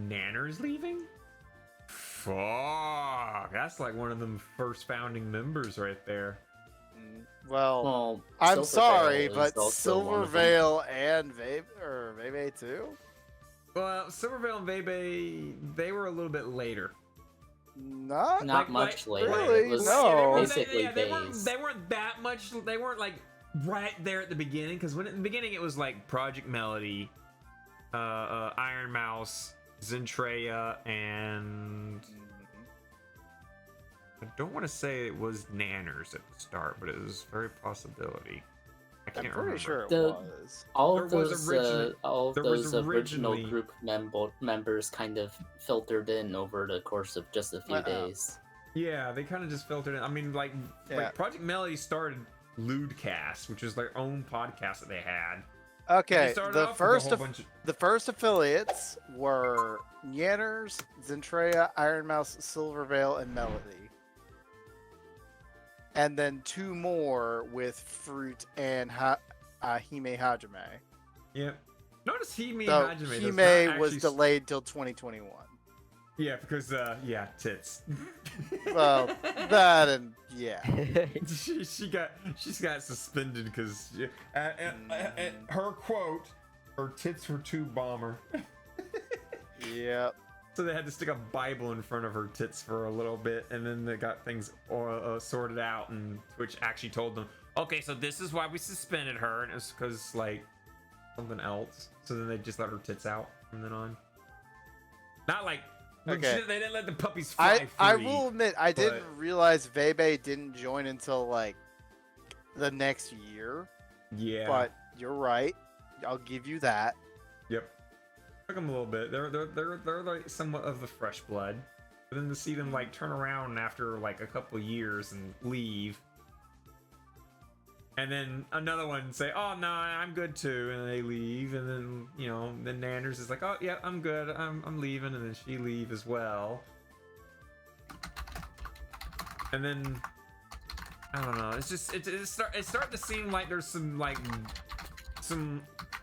D: Nanners leaving. Fuck, that's like one of them first founding members right there.
F: Well, I'm
E: Silvervale
F: sorry,
E: is
F: but
E: also one of them.
F: Silvervale and Vebe too?
D: Well, Silvervale and Vebe, they were a little bit later.
F: Not
E: much later.
F: really,
E: It was
F: no.
E: basically
D: they
E: days.
D: weren't that much. They weren't like right there at the beginning, because when at the beginning it was like Project Melody, Iron Mouse, Zentreya, and I don't want to say it was Nanners at the start, but it was very possibility. I can't
F: I'm pretty
D: remember.
F: sure it
E: The-
F: was.
E: All
D: There
E: of
D: was
E: those original
D: originally-
E: group members kind of filtered in over the course of just a few days.
D: Yeah, they kind of just filtered in. I mean, like Project Melody started Lewdcast, which was their own podcast that they had.
F: Okay,
D: They started
F: the
D: off with a
F: first
D: whole bunch of-
F: the first affiliates were Nanners, Zentreya, Iron Mouse, Silvervale, and Melody. And then 2 more with Fruit and Hime Hajime.
D: Yep. Notice Hime
F: So
D: Hajime does not
F: Hime was
D: actually
F: delayed till 2021.
D: Yeah, because tits.
F: Well, that and yeah.
D: she's got suspended because her quote, her tits were too bomber.
F: Yep.
D: So they had to stick a Bible in front of her tits for a little bit, and then they got things sorted out, and Twitch actually told them, okay, so this is why we suspended her, and it's because like something else. So then they just let her tits out from then on. Not like
F: Okay.
D: they didn't let the puppies fly free.
F: I will admit I
D: but-
F: didn't realize Vebe didn't join until like the next year.
D: Yeah.
F: But you're right. I'll give you that.
D: Yep. Took them a little bit. They're like somewhat of the fresh blood. But then to see them like turn around after like a couple years and leave. And then another one say, oh no, I'm good too, and they leave, and then you know, then Nanners is like, oh yeah, I'm good, I'm leaving, and then she leave as well. And then I don't know, it's just it's starting to seem like there's some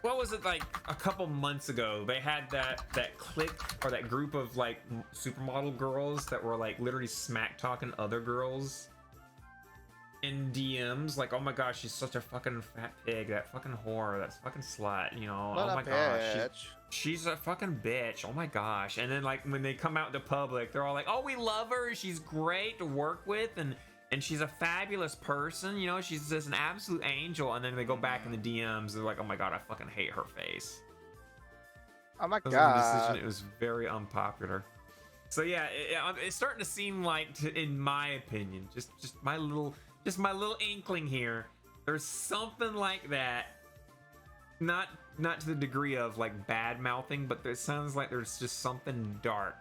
D: what was it, like a couple months ago they had that clique or that group of like supermodel girls that were like literally smack talking other girls in DMs, like, oh my gosh, she's such a fucking fat pig, that fucking whore, that fucking slut, you know,
F: What
D: oh
F: a
D: my gosh,
F: bitch.
D: she's a fucking bitch, oh my gosh. And then like when they come out to public, they're all like, oh, we love her, she's great to work with, and she's a fabulous person, you know, she's just an absolute angel. And then they go back in the DMs, they're like, oh my god, I fucking hate her face.
F: Oh my
D: It was a
F: god.
D: decision, it was very unpopular. So yeah, it's starting to seem like, in my opinion, just my little inkling here, there's something like that, not to the degree of like bad mouthing, but it sounds like there's just something dark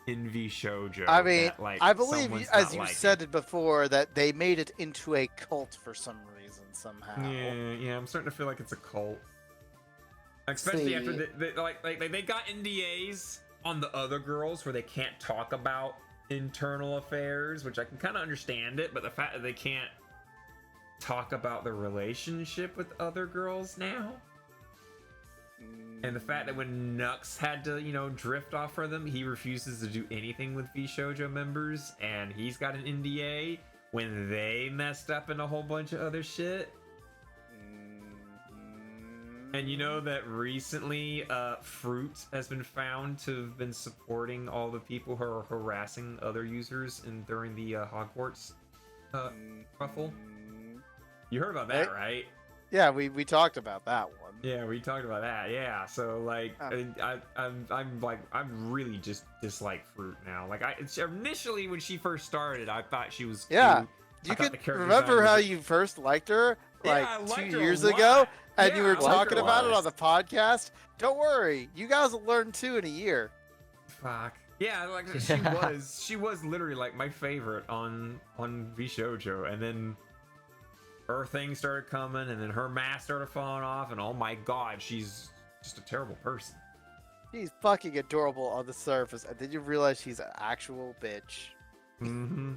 D: in Vshoujo.
F: I mean,
D: that, like,
F: I believe,
D: someone's
F: as
D: not
F: you
D: liking.
F: said it before, that they made it into a cult for some reason, somehow.
D: Yeah, I'm starting to feel like it's a cult. Especially
E: See-
D: after they got NDAs on the other girls where they can't talk about internal affairs, which I can kind of understand it, but the fact that they can't talk about their relationship with other girls now, and the fact that when Nux had to, you know, drift off for them, he refuses to do anything with Vshoujo members, and he's got an NDA when they messed up in a whole bunch of other shit. And you know that recently, Fruit has been found to have been supporting all the people who are harassing other users during the Hogwarts ruffle. You heard about that, right?
F: Yeah, we talked about that one.
D: Yeah, we talked about that. Yeah, so like, I'm really just dislike Fruit now. Like, initially when she first started, I thought she was
F: Yeah.
D: cute.
F: You could remember how you first liked her like
D: Yeah, I liked
F: 2
D: her a
F: years
D: lot.
F: ago, and
D: Yeah,
F: you
D: I
F: were
D: liked her
F: talking
D: a
F: about it
D: lot.
F: on the podcast. Don't worry, you guys will learn too in a year.
D: Fuck. Yeah, like she was literally like my favorite on VShojo, and then her thing started coming, and then her mask started falling off, and oh my god, she's just a terrible person.
F: She's fucking adorable on the surface, and then you realize she's an actual bitch.
D: Mm-hmm.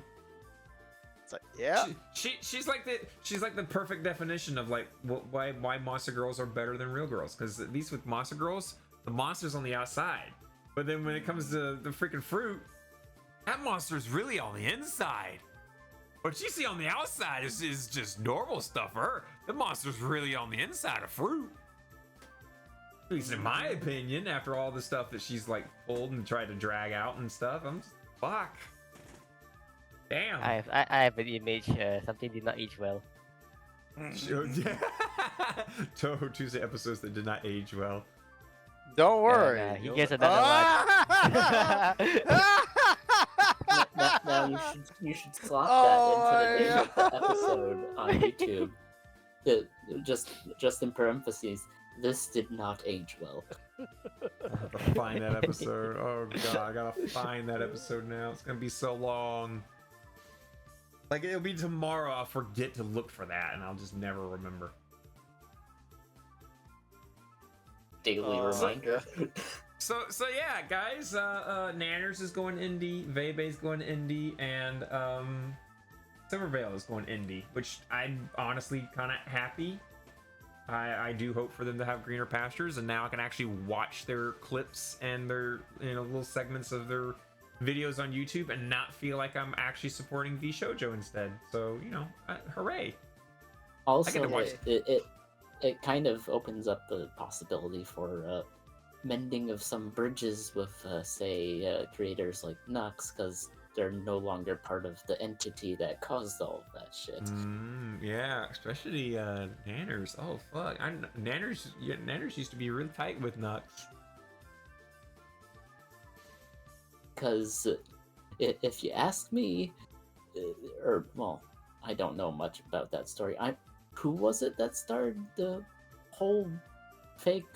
F: It's like, yeah.
D: She's like the perfect definition of like why monster girls are better than real girls, because at least with monster girls, the monster's on the outside, but then when it comes to the freaking Fruit, that monster's really on the inside. What you see on the outside is just normal stuff for her. The monster's really on the inside of Fruit. At least in my opinion, after all the stuff that she's like pulled and tried to drag out and stuff, I'm just fuck. Damn.
J: I have an image. Something did not age well.
D: Touhou Tuesday episodes that did not age well.
F: Don't worry.
J: He gets another one.
E: Now you should slot that into the episode on YouTube. Just in parentheses, this did not age well.
D: I have to find that episode. Oh god, I gotta find that episode now. It's gonna be so long. Like, it'll be tomorrow, I'll forget to look for that, and I'll just never remember.
E: Daily reminder.
D: So yeah, guys, Nanners is going indie, Vebe's going indie, and Silverveil is going indie, which I'm honestly kind of happy. I do hope for them to have greener pastures, and now I can actually watch their clips and their little segments of their videos on YouTube and not feel like I'm actually supporting VShojo instead. So hooray!
E: Also, it kind of opens up the possibility for mending of some bridges with, say, creators like Nux, because they're no longer part of the entity that caused all of that shit.
D: Yeah, especially Nanners. Oh fuck, Nanners used to be really tight with Nux.
E: Because if you ask me, I don't know much about that story. Who was it that started the whole fake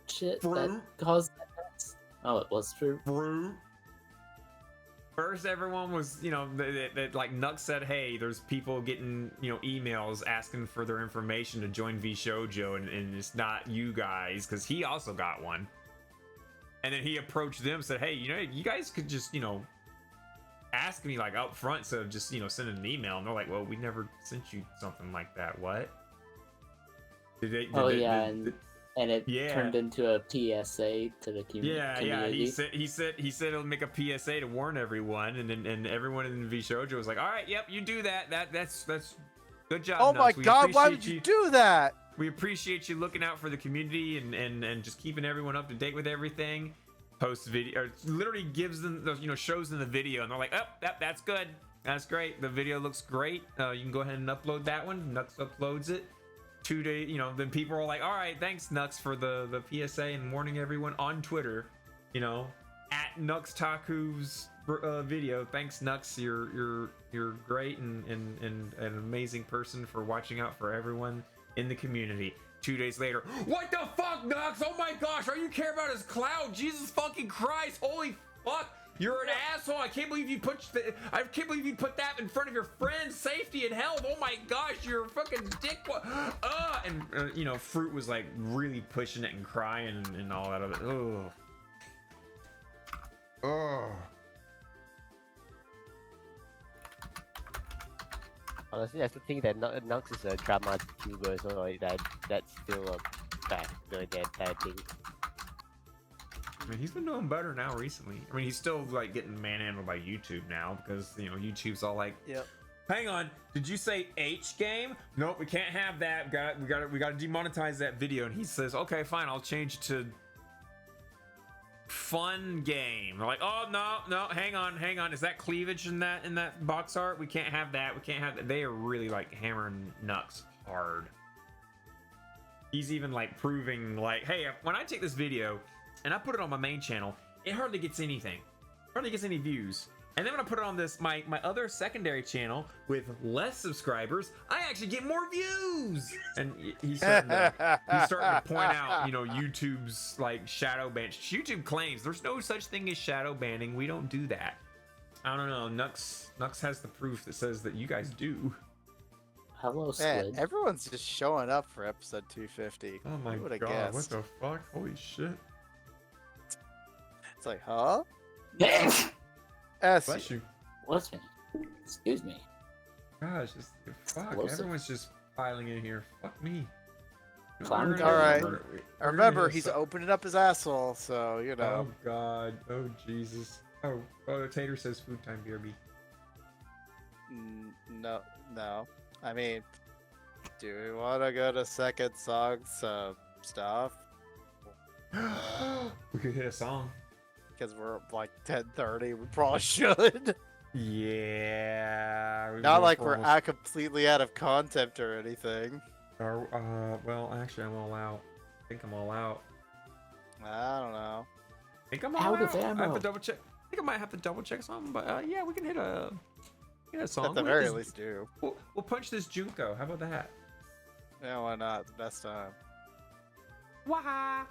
E: shit that caused that? Oh, it was true.
D: Fruit. First, everyone was, that like Nux said, hey, there's people getting, emails asking for their information to join VShojo, and it's not you guys, because he also got one. And then he approached them, said, hey, you guys could just, ask me like up front, so just, sending an email. And they're like, well, we never sent you something like that. What?
E: And it turned into a PSA to the community.
D: Yeah. He said it'll make a PSA to warn everyone, and everyone in VShojo was like, all right, yep, you do that. That's good job.
F: Oh my god, why would you do that?
D: We appreciate you looking out for the community and just keeping everyone up to date with everything. Posts video, or literally gives them those, shows them the video, and they're like, oh, that's good, that's great. The video looks great. You can go ahead and upload that one. Nux uploads it. 2 days, then people are like, all right, thanks Nux for the PSA and warning everyone on Twitter, at Nux Taku's video. Thanks Nux, you're great and an amazing person for watching out for everyone in the community. 2 days later, what the fuck, Nux? Oh my gosh, all you care about is cloud. Jesus fucking Christ, holy fuck. You're an asshole. I can't believe you put that in front of your friend's safety and health. Oh my gosh, you're a fucking dick. And Fruit was like really pushing it and crying and all that other.
J: Honestly, I still think that Nux is a drama tuber, so like that's still a fact, the entire thing.
D: I mean, he's been doing better now recently. I mean, he's still like getting manhandled by YouTube now because YouTube's all like,
F: yep.
D: hang on. Did you say H game? Nope, we can't have that. We got to demonetize that video. And he says, okay, fine, I'll change it to fun game. We're like, oh no, hang on. Is that cleavage in that box art? We can't have that. We can't have that. They are really like hammering Nux hard. He's even like proving like, hey, when I take this video and I put it on my main channel, it hardly gets anything. Hardly gets any views. And then when I put it on this my other secondary channel with less subscribers, I actually get more views. And he's starting to point out, you know, YouTube's like shadow ban. YouTube claims there's no such thing as shadow banning. We don't do that. I don't know. Nux has the proof that says that you guys do.
E: Hello,
F: Man,
E: Squid.
F: everyone's just showing up for episode 250.
D: Oh my
F: Who would've
D: god!
F: guessed?
D: What the fuck? Holy shit!
F: It's like, huh?
D: Bless you.
E: Bless me. Excuse me.
D: Gosh, just fuck.
E: Explosive.
D: Everyone's just piling in here. Fuck me.
E: Clown
F: All right.
D: We're
F: Remember,
D: gonna
F: he's
D: hit
F: opening up his asshole, so you know.
D: Oh god. Oh Jesus. Oh, Tater says food time, BRB.
F: No. I mean, do we want to go to second songs stuff?
D: We could hit a song.
F: Because we're like 10:30, we probably should.
D: Yeah.
F: Not like we're completely out of content or anything.
D: Well, actually, I'm all out. I think I'm all out.
F: I don't know.
D: I think I'm all
E: Out
D: out.
E: of
D: I have
E: ammo.
D: to double check. I think I might have to double check something, but yeah, we can hit a song.
F: At the very least, do.
D: We'll punch this Junko. How about that?
F: Yeah, why not? The best time.
D: Wah!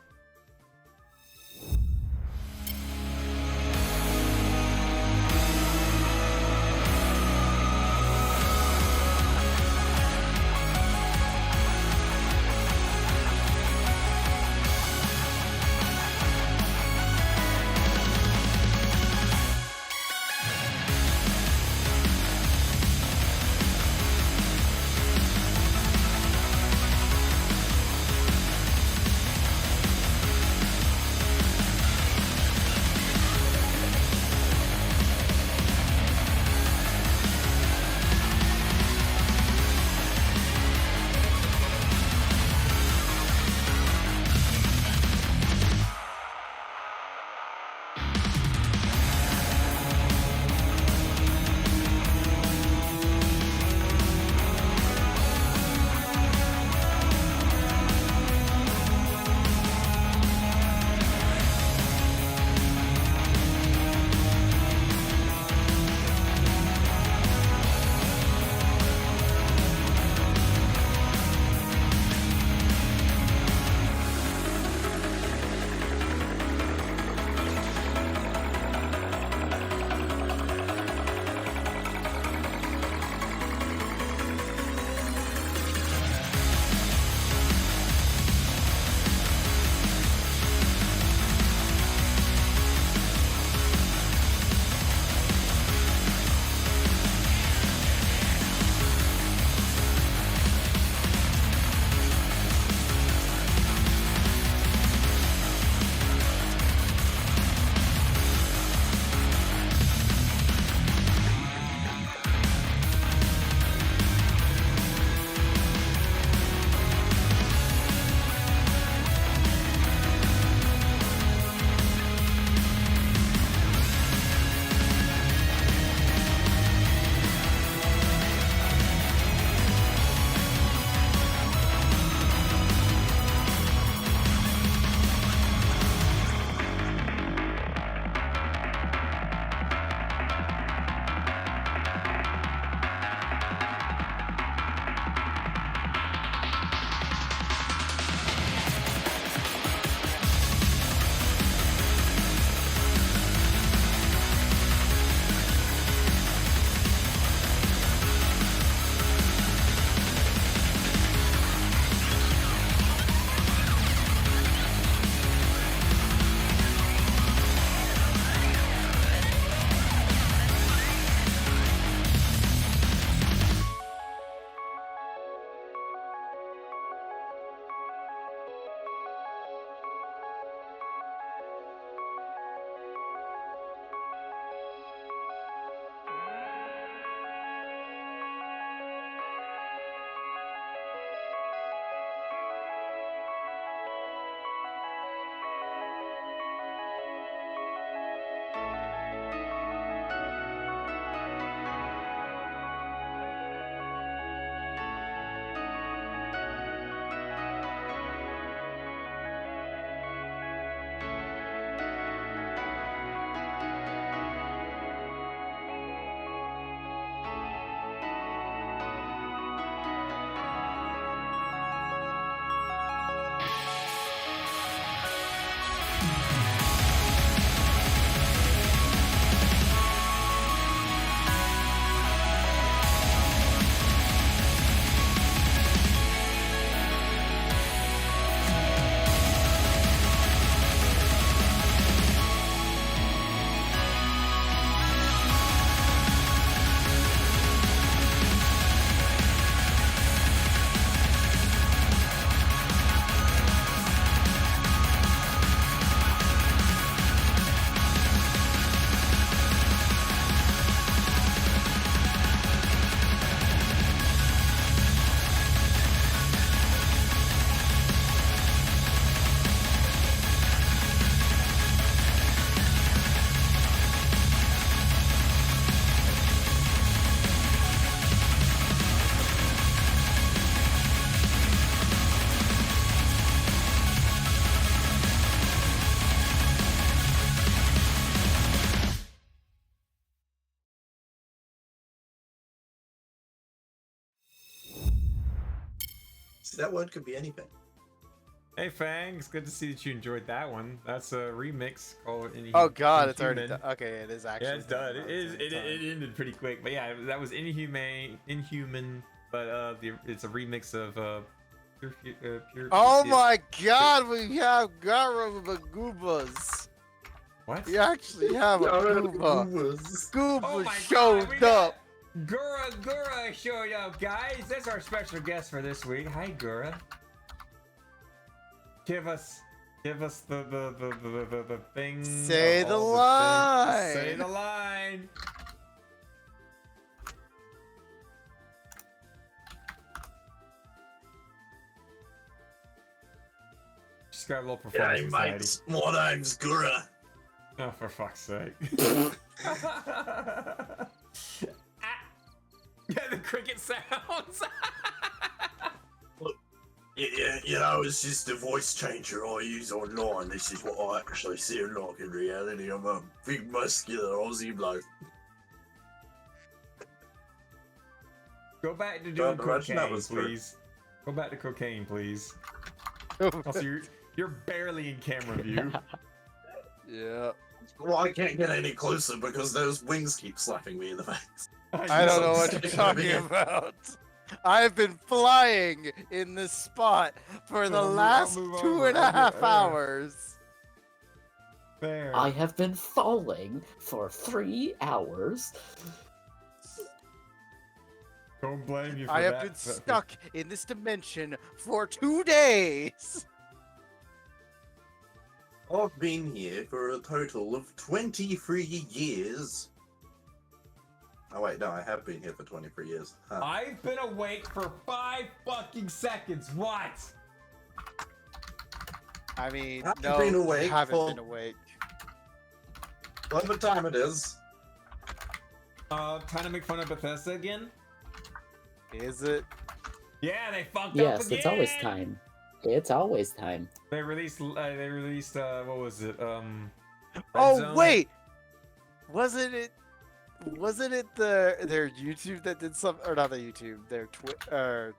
K: See, that word could be anything.
D: Hey Fang, it's good to see that you enjoyed that one. That's a remix called
F: Oh god, it's already
D: Inhuman.
F: done. Okay, it is actually.
D: Yeah, it's done.
F: done.
D: It is. It ended pretty quick, but yeah, that was Inhuman. But it's a remix of Pure.
F: Oh my god, we have Garabagubas.
D: What?
F: We actually have a Gooba. Gooba
D: Oh my God,
F: showed
D: we got
F: up.
D: Gura showed up, guys. That's our special guest for this week. Hi, Gura. Give us the thing.
F: Say the
D: all
F: line.
D: Say the line. Just got a little performance
K: G'day,
D: anxiety.
K: mates. My name's Gura.
D: Oh, for fuck's sake. Yeah, the cricket sounds.
K: Yeah, you know, it's just a voice changer I use online. This is what I actually sound like in reality. I'm a big, muscular Aussie bloke.
D: Go back to doing
K: God, imagine that
D: cocaine,
K: was for-
D: please. Go back to cocaine, please. Also, you're barely in camera view.
F: Yeah.
K: Well, I can't get any closer because those wings keep slapping me in the face.
F: I don't know what you're talking about. I've been flying in this spot for the last
D: move
F: 2.5 hours.
D: Fair.
E: I have been falling for 3 hours.
D: Don't blame you for
F: I
D: that.
F: have been stuck in this dimension for 2 days.
K: I've been here for a total of 23 years. Oh wait, no, I have been here for 23 years. Huh.
D: I've been awake for 5 fucking seconds. What?
F: I mean,
K: I've
F: no,
K: been awake
F: I haven't
K: for-
F: been awake.
K: Whatever time it is.
D: Trying to make fun of Bethesda again?
F: Is it?
D: Yeah, they fucked up
E: Yes,
D: again.
E: it's always time. It's always time.
D: They released. What was it? Red
F: Oh
D: Zone?
F: wait, wasn't it their YouTube that did something, or not the YouTube, their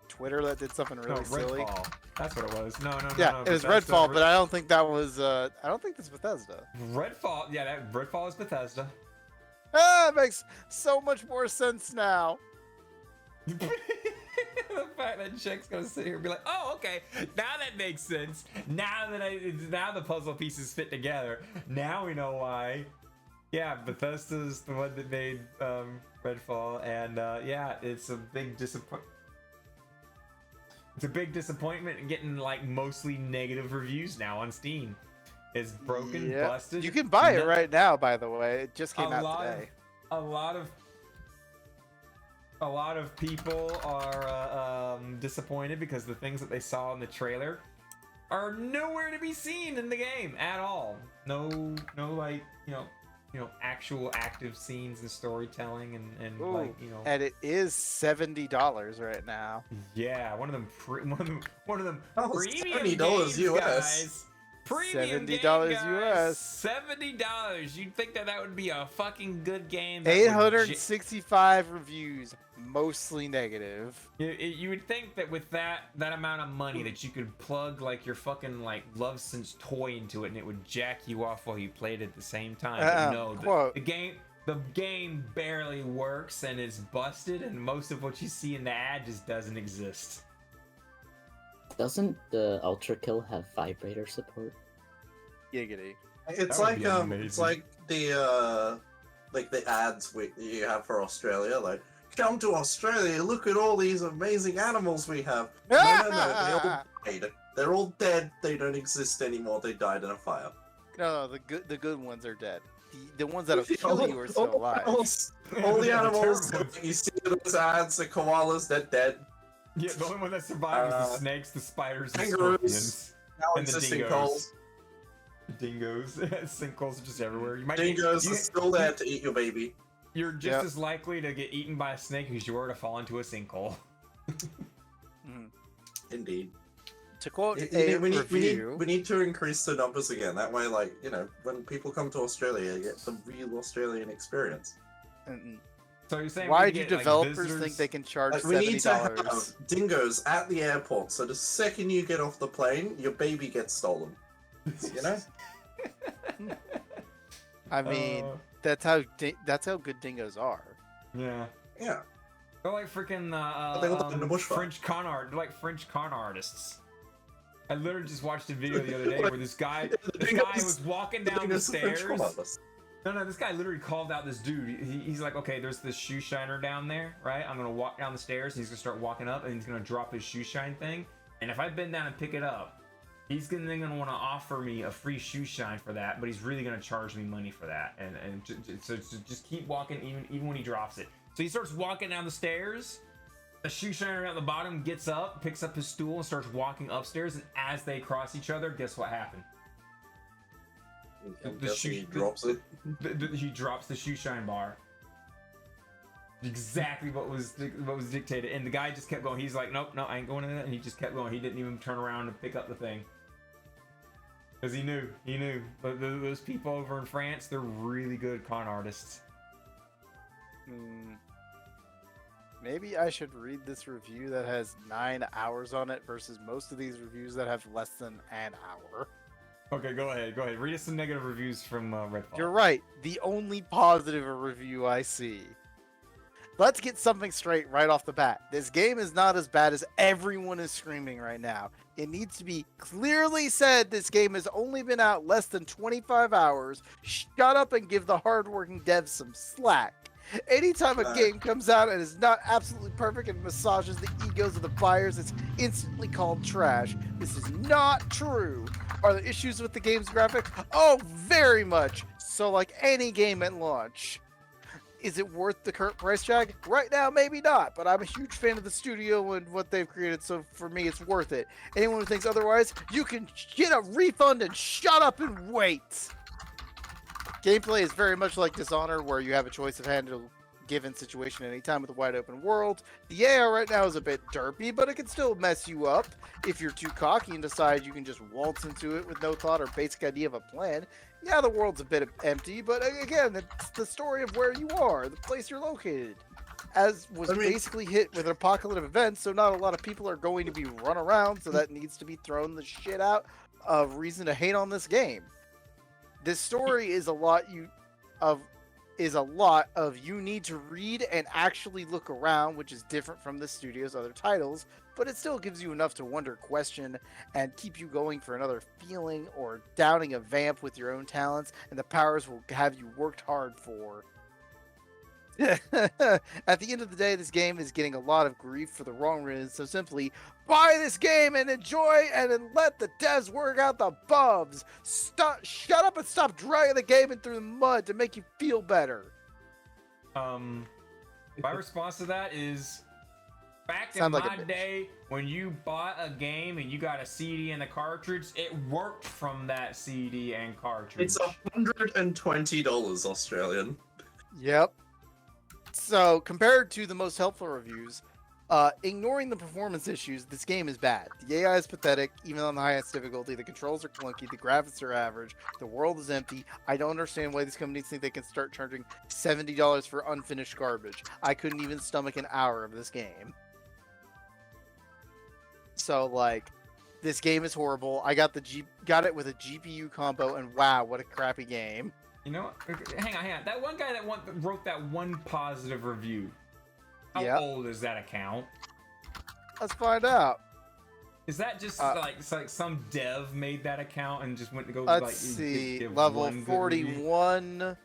F: Twitter that did something
D: No,
F: really silly?
D: Redfall. That's what it was. No.
F: Yeah,
D: no,
F: it was
D: Bethesda.
F: Redfall, but I don't think that was. I don't think that's Bethesda.
D: Redfall. Yeah, that Redfall is Bethesda.
F: Ah, it makes so much more sense now.
D: The fact that chick's gonna sit here and be like, "Oh, okay, now that makes sense. Now the puzzle pieces fit together. Now we know why." Yeah, Bethesda's the one that made Redfall, and yeah, it's a big disappointment. It's a big disappointment in getting like mostly negative reviews now on Steam. It's broken,
F: Yep.
D: busted.
F: You can buy it
D: no-
F: right now, by the way. It just came
D: a
F: out
D: lot
F: today.
D: Of, a lot of people are disappointed because the things that they saw in the trailer are nowhere to be seen in the game at all. No, like actual active scenes and storytelling and
F: Ooh,
D: like
F: and it is $70 right now.
D: yeah, one of them
K: Oh,
D: premium
K: $70
D: games,
K: US.
D: guys. Premium
F: $70
D: game, guys.
F: US.
D: $70. You'd think that would be a fucking good game.
F: 865 reviews, mostly negative.
D: You would think that with that amount of money that you could plug like your fucking like LoveSense toy into it and it would jack you off while you played it at the same time. But no,
F: quote.
D: the game barely works and is busted, and most of what you see in the ad just doesn't exist.
E: Doesn't the Ultra Kill have vibrator support?
F: Giggity.
K: It's
D: That would be
K: like
D: amazing.
K: it's like the ads you have for Australia, like come to Australia, look at all these amazing animals we have. No, they all died. They're all dead. They don't exist anymore. They died in a fire.
F: No, the good ones are dead. The ones that'll kill you are still alive.
K: All the
D: Yeah, the
K: animals
D: terrible
K: that you see in those ads, the koalas, they're dead.
D: Yeah, the only one that survived was the snakes, the spiders, and
K: kangaroos,
D: scorpions.
K: Now
D: And the
K: existing
D: dingoes.
K: coals.
D: Dingoes. Sinkholes are just everywhere. You might
K: Dingoes are still there to eat your baby.
D: You're just
F: Yep.
D: as likely to get eaten by a snake as you are to fall into a sinkhole.
K: Indeed.
F: To quote
K: We
F: a
K: need,
F: review,
K: we need to increase the numbers again. That way, when people come to Australia, you get the real Australian experience.
D: So you're saying
F: Why
D: we
F: do
D: get, like,
F: developers
D: visitors?
F: think they can charge
K: Like, we need to have
F: $70?
K: dingoes at the airport, so the second you get off the plane, your baby gets stolen. You know?
F: I mean, that's how good dingoes are.
D: Yeah.
K: Yeah.
D: They're like freaking
K: they live in the bushfire.
D: French con art. They're like French con artists. I literally just watched a video the other day where this guy was walking down the stairs. No, this guy literally called out this dude. He's like, okay, there's this shoe shiner down there, right? I'm gonna walk down the stairs. And he's gonna start walking up, and he's gonna drop his shoe shine thing. And if I bend down and pick it up, he's gonna want to offer me a free shoe shine for that. But he's really gonna charge me money for that. And so just keep walking even when he drops it. So he starts walking down the stairs. The shoe shiner at the bottom gets up, picks up his stool, and starts walking upstairs. And as they cross each other, guess what happened?
K: He drops it.
D: He drops the shoe shine bar. Exactly what was dictated, and the guy just kept going. He's like, nope, no, I ain't going in it, and he just kept going. He didn't even turn around and pick up the thing because he knew. But those people over in France, they're really good con artists.
F: Maybe I should read this review that has 9 hours on it versus most of these reviews that have less than an hour.
D: Okay, go ahead. Read us some negative reviews from Redfall.
F: You're right. The only positive review I see. Let's get something straight right off the bat. This game is not as bad as everyone is screaming right now. It needs to be clearly said this game has only been out less than 25 hours. Shut up and give the hardworking devs some slack. Anytime a game comes out and is not absolutely perfect and massages the egos of the buyers, it's instantly called trash. This is not true. Are there issues with the game's graphics? Oh, very much. So like any game at launch. Is it worth the current price tag? Right now, maybe not, but I'm a huge fan of the studio and what they've created, so for me, it's worth it. Anyone who thinks otherwise, you can get a refund and shut up and wait. Gameplay is very much like Dishonored, where you have a choice of handle given situation at any time with a wide open world. The AI right now is a bit derpy, but it can still mess you up if you're too cocky and decide you can just waltz into it with no thought or basic idea of a plan. Yeah, the world's a bit empty, but again, it's the story of where you are, the place you're located. As was basically hit with an apocalyptic event, so not a lot of people are going to be run around, so that needs to be thrown the shit out of reason to hate on this game. This story is a lot of you need to read and actually look around, which is different from the studio's other titles, but it still gives you enough to wonder, question, and keep you going for another feeling or downing a vamp with your own talents, and the powers will have you worked hard for. At the end of the day, this game is getting a lot of grief for the wrong reasons, so simply buy this game and enjoy and then let the devs work out the bugs. Shut up and stop dragging the game through the mud to make you feel better.
D: My response to that is, back in
F: Sound
D: my
F: like a bitch.
D: day, when you bought a game and you got a CD and a cartridge, it worked from that CD and cartridge.
K: It's $120 Australian.
F: Yep. So, compared to the most helpful reviews, ignoring the performance issues, this game is bad. The AI is pathetic, even on the highest difficulty. The controls are clunky, the graphics are average, the world is empty. I don't understand why these companies think they can start charging $70 for unfinished garbage. I couldn't even stomach an hour of this game. So, like, this game is horrible. I got it with a GPU combo, and wow, what a crappy game.
D: You know what? Hang on. That one guy that wrote that one positive review. How old is that account?
F: Let's find out.
D: Is that just like some dev made that account and just went to go?
F: Let's see.
D: give
F: Level
D: one good
F: 41.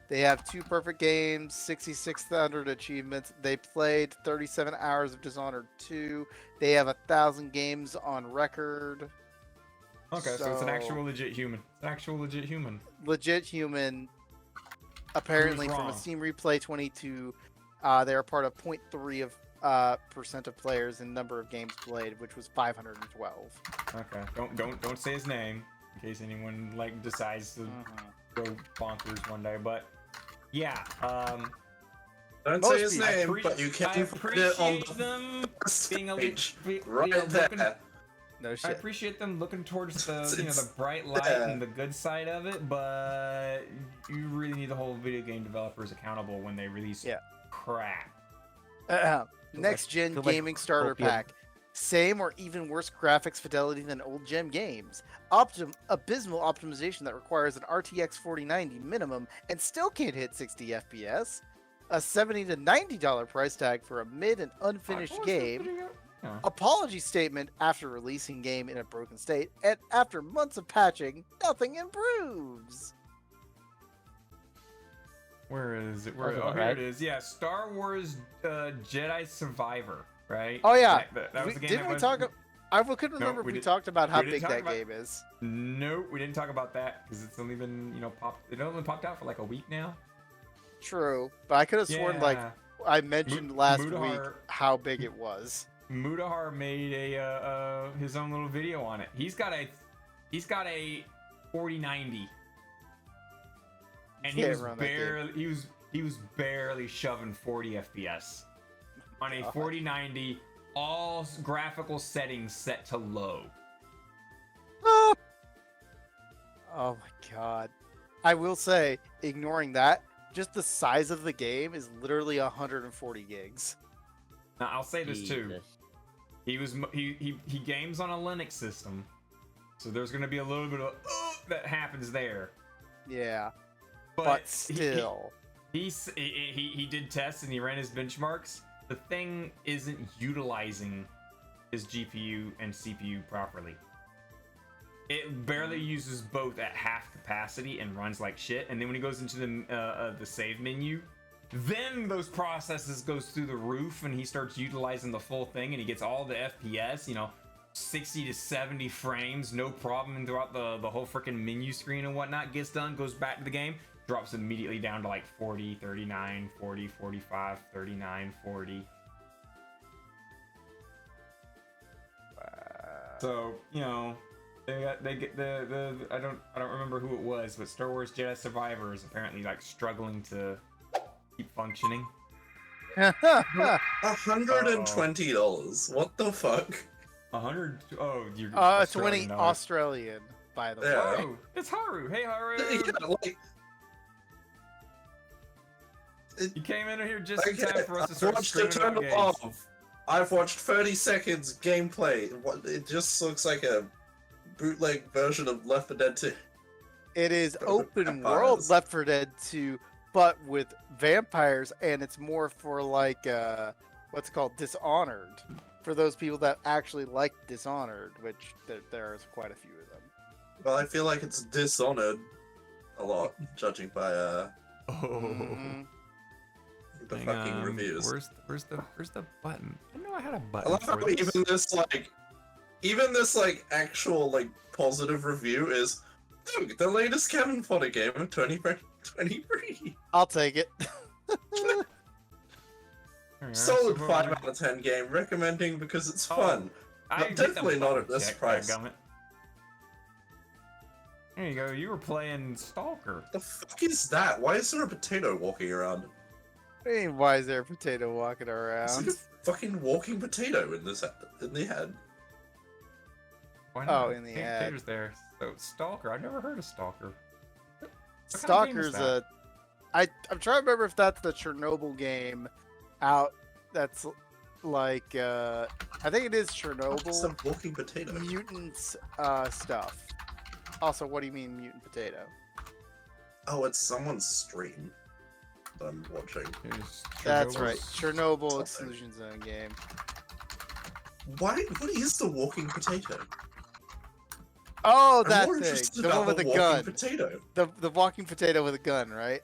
F: They have 2 perfect games, 6,600 achievements. They played 37 hours of Dishonored 2. They have 1,000 games on record.
D: Okay, so it's an actual legit human. It's an actual legit human.
F: Legit human. Apparently, from a
D: wrong?
F: Steam Replay 22, they are part of 0.3 of percent of players in number of games played, which was 512.
D: Okay, don't say his name in case anyone like decides to go bonkers one day. But yeah,
K: Don't say his name, but you can put it on the page right there.
F: No shit.
D: I appreciate them looking towards the the bright light and the good side of it, but you really need to hold video game developers accountable when they release crap.
F: Next gen
J: feel like
F: gaming starter
J: opium.
F: pack. Same or even worse graphics fidelity than old gen games. Abysmal optimization that requires an RTX 4090 minimum and still can't hit 60 FPS. A $70 to $90 price tag for a mid and unfinished game. Apology statement after releasing game in a broken state, and after months of patching, nothing improves.
D: Where is it?
J: Sounds
D: Here
J: about right.
D: it is. Yeah, Star Wars Jedi Survivor, right?
F: Oh yeah,
D: That was the game.
F: didn't
D: that
F: we
D: was-
F: talk? I couldn't remember if we talked about how
D: we didn't
F: big
D: talk
F: that
D: about-
F: game is.
D: Nope, we didn't talk about that because it's only been popped. It only popped out for like a week now.
F: True, but I could have sworn like
D: Yeah.
F: I mentioned last week
D: Mudahar-
F: how big it was.
D: Mudahar made a his own little video on it. He's got a 4090, and he
F: Can't
D: was
F: run that game.
D: barely shoving 40 FPS on a
F: God.
D: 4090. All graphical settings set to low.
F: Oh my god. I will say, ignoring that, just the size of the game is literally 140 gigs.
D: Now I'll say this too.
J: Jesus.
D: He games on a Linux system, so there's going to be a little bit of that happens there.
F: Yeah,
D: But,
F: but still.
D: he did tests and he ran his benchmarks. The thing isn't utilizing his GPU and CPU properly. It barely uses both at half capacity and runs like shit. And then when he goes into the save menu, then those processes goes through the roof and he starts utilizing the full thing and he gets all the FPS, 60 to 70 frames, no problem, and throughout the whole freaking menu screen and whatnot, gets done, goes back to the game, drops immediately down to like 40, 39, 40, 45, 39, 40. So, they get the I don't remember who it was, but Star Wars Jedi Survivor is apparently like struggling to keep functioning.
K: $120. What the fuck?
D: 100. Oh, you're
F: 20
D: Australian, no.
F: Australian, by the way.
K: Yeah.
D: Oh, it's Haru. Hey, Haru.
K: Yeah, like,
D: You came in here just in
K: okay,
D: time for us to
K: I've
D: start
K: watched
D: streaming
K: Eternal
D: out games.
K: Love. I've watched 30 seconds gameplay. It just looks like a bootleg version of Left 4 Dead 2.
F: It is open
K: Vampires.
F: world Left 4 Dead 2, but with vampires, and it's more for like what's it called, Dishonored. For those people that actually like Dishonored, which there's quite a few of them.
K: Well, I feel like it's Dishonored a lot, judging by
D: Oh.
F: Mhm.
K: the
D: Hang
K: fucking
D: on,
K: reviews.
D: Where's the button? I know I had a
K: I
D: button
K: love how
D: for this.
K: even this actual positive review is, look, the latest Cannon Fodder game of 2023.
F: I'll take it.
D: Alright,
K: Solid
D: so
K: 5 out of 10 game, recommending because it's
D: Oh,
K: fun.
D: I
K: But
D: hit the
K: definitely not at
D: button
K: this
D: check,
K: price.
D: dadgummit. There you go. You were playing Stalker.
K: The fuck is that? Why is there a potato walking around?
F: Hey, why is there a potato walking
K: It's
F: around?
K: like a fucking walking potato in the head.
D: Why
F: Oh, in the
D: Pink
F: ad.
D: Tater's there. So Stalker. I've never heard of Stalker. What kind of game is
F: Stalker's
D: that?
F: I'm trying to remember if that's the Chernobyl game out. That's like I think it is
K: It's
F: Chernobyl
K: a walking potato.
F: mutants stuff. Also, what do you mean mutant potato?
K: Oh, it's someone's stream that I'm watching.
D: Here's
F: That's
D: Chernobyl's-
F: right, Chernobyl
K: Something.
F: Exclusion Zone game.
K: What is the walking potato?
F: Oh,
K: I'm
F: that
K: more
F: thing,
K: interested
F: the
K: about
F: one with the
K: walking
F: gun,
K: potato.
F: the walking potato with a gun, right?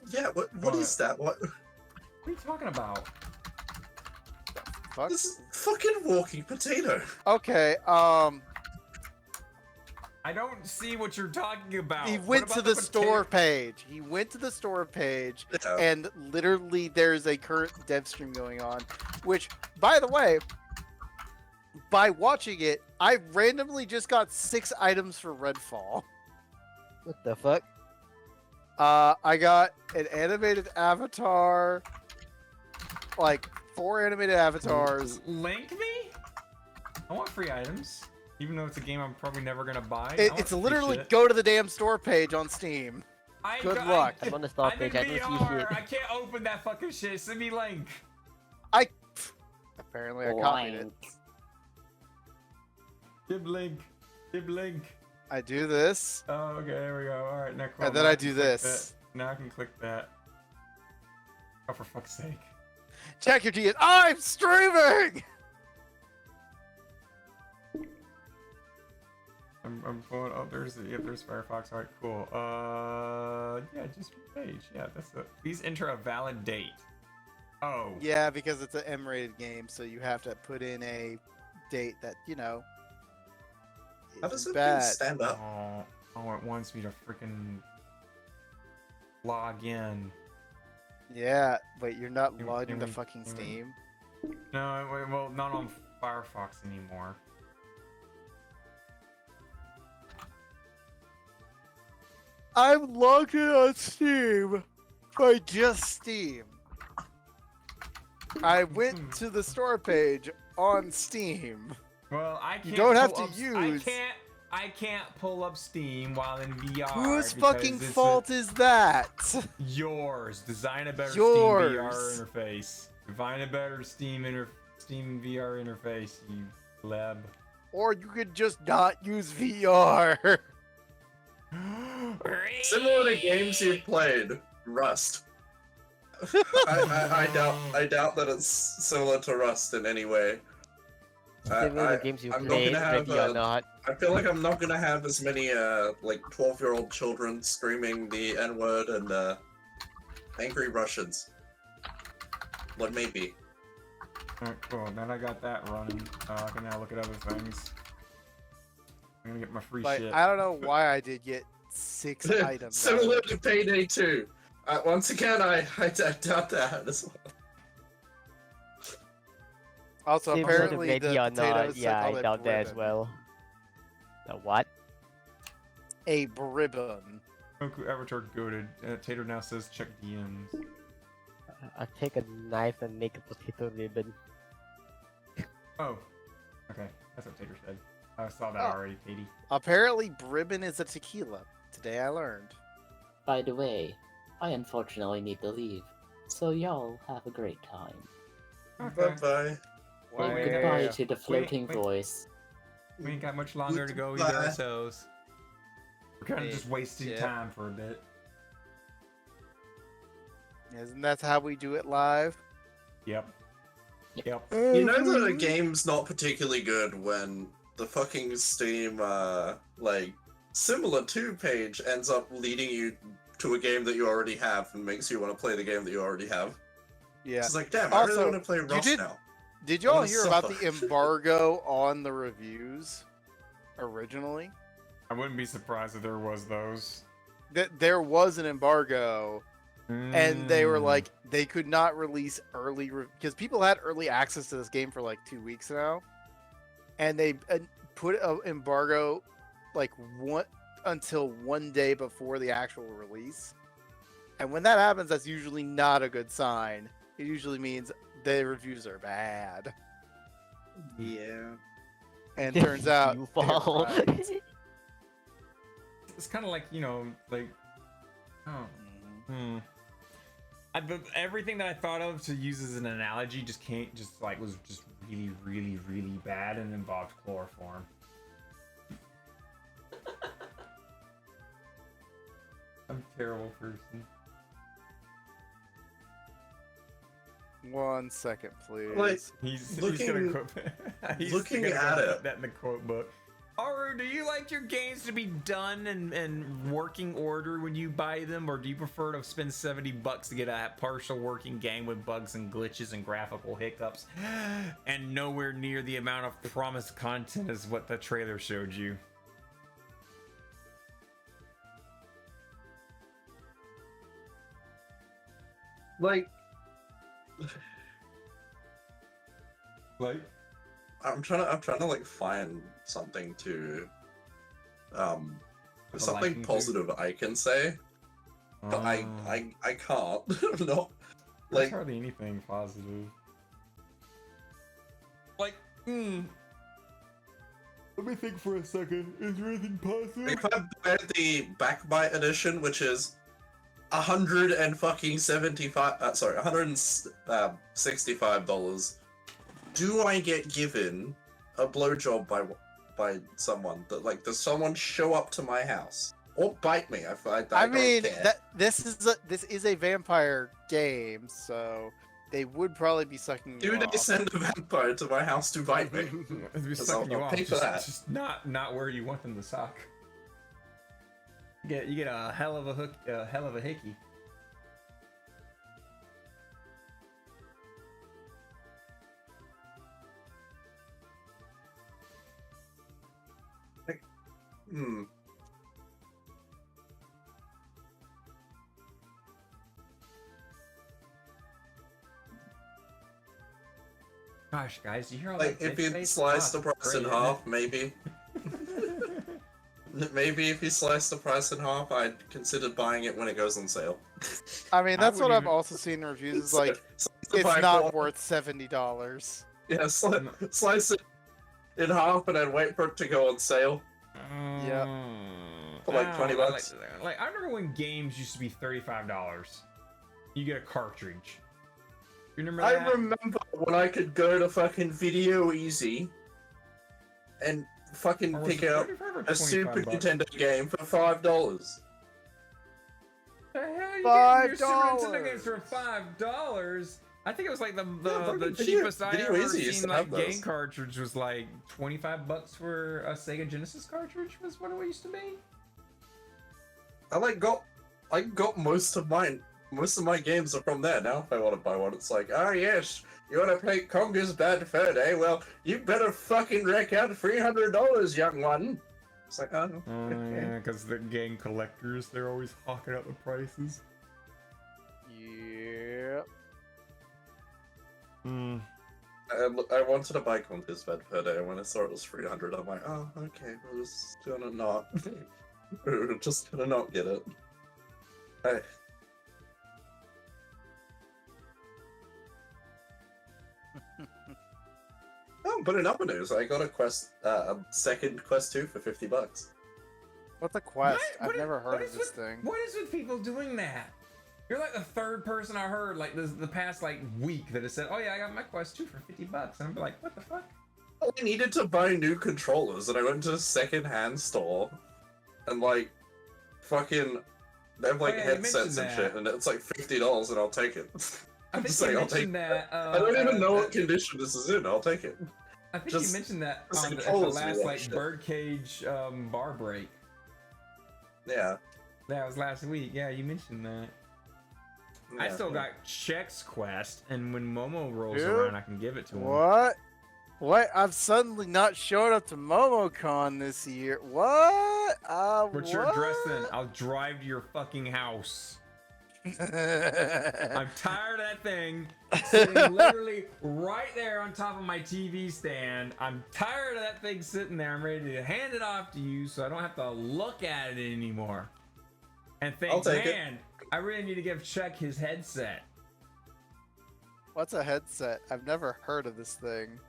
K: Yeah, what is that? What?
D: What are you talking about?
F: Fuck.
K: This fucking walking potato.
F: Okay,
D: I don't see what you're talking about.
F: he
D: What
F: went
D: about
F: to the
D: potato-
F: store page. He went to the store page,
K: Yeah.
F: and literally there's a current dev stream going on, which, by the way, by watching it, I randomly just got 6 items for Redfall.
J: What the fuck?
F: I got an animated avatar, like 4 animated avatars.
D: Link me? I want free items. Even though it's a game I'm probably never gonna buy. I want
F: It's
D: free
F: literally
D: shit.
F: go to the damn store page on Steam. Good luck.
J: I'm on the start
D: I'm in
J: page. I don't see
D: VR.
J: shit.
D: I can't open that fucking shit. Send me link.
F: Apparently, I copied it.
D: Give link. Give link.
F: I do this,
D: Oh, okay, there we go. All right, now cool.
F: and then
D: Now
F: I
D: can
F: do
D: click
F: this.
D: that. Now I can click that. Oh, for fuck's sake.
F: Check your DS. I'm streaming.
D: I'm pulling. Oh, there's Firefox. All right, cool. Yeah, just page. Yeah, that's it. Please enter a valid date. Oh.
F: Yeah, because it's an M-rated game, so you have to put in a date that
K: How does
F: isn't
K: it
F: bad.
K: stand up?
D: Oh, it wants me to freaking log in.
F: Yeah, wait, you're not
D: Can-
F: logged
D: can
F: into
D: we-
F: fucking
D: can we-
F: Steam?
D: No, wait, well, not on Firefox anymore.
F: I'm logged in on Steam by just Steam. I went to the store page on Steam.
D: Well, I can't.
F: don't have
D: pull
F: to
D: up-
F: use-
D: I can't pull up Steam while in VR.
F: Whose
D: because
F: fucking
D: it's
F: fault is that?
D: Yours. Design a better
F: Yours.
D: Steam VR interface. Define a better Steam VR interface. You pleb.
F: Or you could just not use VR.
K: Similar to games you've played, Rust. I doubt that it's similar to Rust in any way.
J: Similar to games you
K: I'm not
J: played,
K: gonna have,
J: ready or not.
K: I feel like I'm not gonna have as many like 12-year-old children screaming the N-word and angry Russians. Like maybe.
D: Alright, cool. Then I got that running. I can now look at other things. I'm gonna get my free
F: Like,
D: shit.
F: I don't know why I did get 6 items.
K: Similar to Payday 2. Once again, I doubt that as well.
F: Also,
J: Similar to
F: apparently
J: ready
F: the
J: or
F: potatoes
J: not,
F: said
J: yeah,
F: called
J: I
F: it
J: doubt that as
F: ribbon.
J: well. The what?
F: A ribbon.
D: Goku Avatar goaded. Tater now says check DMs.
J: I'll take a knife and make a potato ribbon.
D: Oh. Okay, that's what Tater said. I saw that
F: Oh.
D: already, Katie.
F: Apparently, ribbon is a tequila. Today I learned.
E: By the way, I unfortunately need to leave, so y'all have a great time.
D: Okay.
K: Bye-bye.
E: Say goodbye to the floating
D: wait.
E: voice.
D: We ain't got much longer to go
K: Goodbye.
D: either ourselves. We're kind of just wasting
F: Yeah.
D: time for a bit.
F: Isn't that how we do it live?
D: Yep. Yep.
K: You know that a game's not particularly good when the fucking Steam, like, similar to page ends up leading you to a game that you already have and makes you want to play the game that you already have.
F: Yeah.
K: It's like, damn, I really
F: Also,
K: want to play Rust
F: did-
K: now.
F: Did
K: I
F: y'all
K: wanna
F: hear about
K: suffer.
F: the embargo on the reviews originally?
D: I wouldn't be surprised if there was those.
F: That there was an embargo, and they were like they could not release early because people had early access to this game for like 2 weeks now, and they put an embargo like until 1 day before the actual release. And when that happens, that's usually not a good sign. It usually means the reviews are bad.
K: Yeah.
F: And turns out
J: You
F: they're
J: fall.
F: right.
D: It's kind of like, you know, like, oh,
F: Mhm.
D: everything that I thought of to use as an analogy just was just really, really, really bad and involved chloroform. I'm a terrible person.
F: 1 second, please.
K: Like,
D: He's
K: Looking-
D: gonna quote. He's
K: looking
D: gonna
K: at
D: put
K: it.
D: that in the quote book. Aru, do you like your games to be done and working order when you buy them, or do you prefer to spend $70 to get a partial working game with bugs and glitches and graphical hiccups, and nowhere near the amount of promised content as what the trailer showed you?
K: Like,
D: Like,
K: I'm trying to like find something to,
D: Have a
K: something
D: liking to?
K: positive I can say, but I can't. No,
D: there's
K: like,
D: hardly anything positive. Like, let me think for a second. Is there anything positive?
K: if I buy the Backbite edition, which is $165. Do I get given a blowjob by someone? That like, does someone show up to my house or bite me? I
F: mean,
K: don't care.
F: this is a vampire game, so they would probably be sucking you
K: Do they
F: off.
K: send a vampire to my house to bite me?
D: If you're
K: 'Cause
D: sucking you
K: I'll
D: off,
K: pay for that.
D: just not where you want them to suck. You get a hell of a hook, a hell of a hickey.
K: Hmm.
D: Gosh, guys, you hear all
K: Like,
D: that
K: if
D: bitch
K: you
D: face?
K: slice the
D: Oh,
K: price
D: great,
K: in
D: isn't
K: half, maybe. Maybe if you slice the price in half, I'd consider buying it when it goes on sale.
F: I mean, that's what
D: wouldn't
F: I've
D: even-
F: also seen in reviews. Is like,
K: Slice the
F: it's
K: pie
F: not
K: for-
F: worth $70.
K: Yeah, slice it in half and then wait for it to go on sale.
F: Yep.
K: For like 20 bucks.
D: Like, I remember when games used to be $35. You get a cartridge. You remember
K: I
D: that?
K: remember when I could go to fucking Video Easy and fucking
D: Or was
K: pick
D: it
K: out
D: 35 or
K: a Super
D: 25 bucks?
K: Nintendo game for $5.
D: The hell you
F: $5.
D: getting your Super Nintendo games for $5? I think it was like the
K: fucking
D: the
K: Video-
D: cheapest I
K: Video
D: ever
K: Easy used
D: seen
K: to have
D: like
K: those.
D: game cartridge was like $25 for a Sega Genesis cartridge was what it used to be.
K: I got most of mine. Most of my games are from there now. If I want to buy one, it's like, oh yes, you want to play Conga's Bad Fur Day? Well, you better fucking wreck out $300, young one. It's like, oh, okay.
D: Yeah, because the game collectors, they're always hawking up the prices.
F: Yep.
K: I wanted to buy Conga's Bad Fur Day, and when I saw it was 300, I'm like, oh, okay, we're just gonna not. We're just gonna not get it. Hey. Oh, but in other news, I got a second Quest 2 for $50.
F: What's a quest?
D: What
F: I've
D: is-
F: never heard
D: what
F: of
D: is
F: this
D: with-
F: thing.
D: What is with people doing that? You're like the third person I heard like the past like week that has said, "Oh yeah, I got my Quest 2 for $50," and I'm like, "What the fuck?"
K: I needed to buy new controllers, and I went to a second-hand store, and like, fucking, they have like
D: Oh, yeah, you
K: headsets
D: mentioned
K: and shit,
D: that.
K: and it's like $50, and I'll take it.
D: I think
K: Just
D: you
K: like, I'll take
D: mentioned that.
K: I don't even know what condition this is in. I'll take it.
D: I think
K: just-
D: you mentioned that
K: just
D: on at the
K: controls me
D: last
K: that
D: like
K: shit.
D: birdcage bar break.
K: Yeah.
D: That was last week. Yeah, you mentioned that. I
K: Yeah.
D: still got Check's Quest, and when Momo rolls
F: Dude,
D: around, I can give it to him.
F: What? What? I've suddenly not showed up to MomoCon this year. What?
D: What's your address then? I'll drive to your fucking house. I'm tired of that thing sitting literally right there on top of my TV stand. I'm tired of that thing sitting there. I'm ready to hand it off to you so I don't have to look at it anymore. And
K: I'll
D: think,
K: take it.
D: man, I really need to give Check his headset.
F: What's a headset? I've never heard of this thing.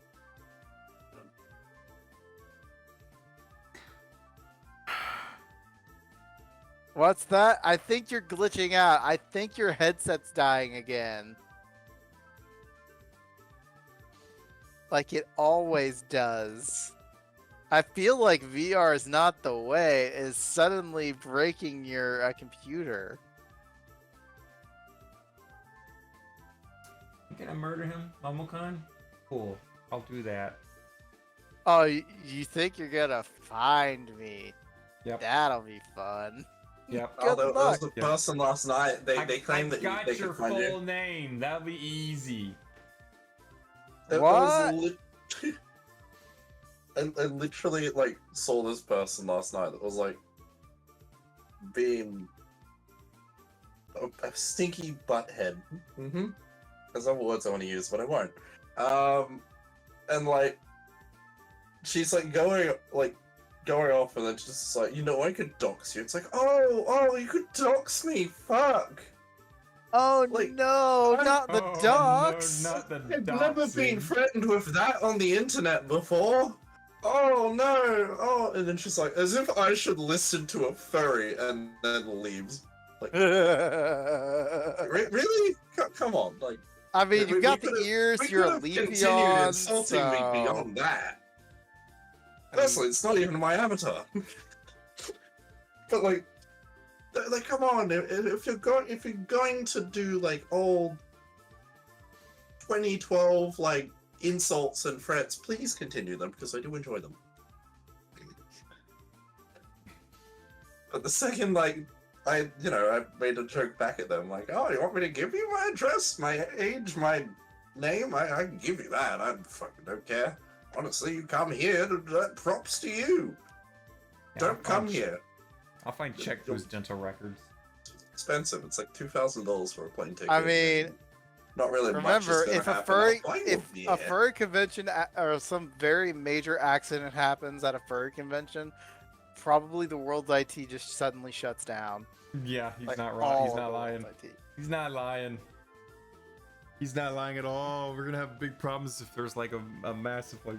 F: What's that? I think you're glitching out. I think your headset's dying again. Like it always does. I feel like VR is not the way. Is suddenly breaking your computer.
D: Can I murder him, Momocon? Cool. I'll do that.
F: Oh, you think you're gonna find me?
D: Yep.
F: That'll be fun.
D: Yep.
K: Oh, there was
F: luck.
K: a person last night. They claimed that
D: got
K: they
D: your
K: could find
D: full
K: you.
D: name. That'll be easy.
K: It
F: What?
K: was I literally like saw this person last night that was like being a stinky butthead. Mm-hmm. There's other words I want to use, but I won't. And like she's like going off, and then she's just like, you know, I could dox you. It's like, oh, you could dox me. Fuck.
F: Oh
K: Like,
F: no, not the
D: Oh,
F: docs.
D: No, not the
K: I've never been
D: doxing.
K: threatened with that on the internet before. Oh no! Oh, and then she's like, as if I should listen to a furry, and then leaves. Like, really? Come on, like.
F: I mean,
K: we
F: you've got the
K: could've-
F: ears,
K: we
F: you're a
K: could've continued
F: Leafeon,
K: insulting me
F: so...
K: beyond that. Personally, it's not even my avatar. But like, come on, if you're going to do like old 2012 like insults and threats, please continue them because I do enjoy them. But the second like I made a joke back at them like, oh, you want me to give you my address, my age, my name? I can give you that. I fucking don't care. Honestly, you come here, props to you.
D: Yeah,
K: Don't come here.
D: I'll find check those dental records.
K: It's expensive. It's like $2,000 for a plane ticket.
F: I mean,
K: not really much.
F: remember,
K: is gonna
F: if a
K: happen.
F: furry,
K: I'll fly
F: if
K: over the
F: a
K: air.
F: furry convention or some very major accident happens at a furry convention, probably the world's IT just suddenly shuts down.
D: Yeah, he's
F: Like,
D: not right.
F: all
D: He's
F: of
D: not
F: the
D: lying.
F: world's IT.
D: He's not lying. He's not lying at all. We're gonna have big problems if there's like a massive like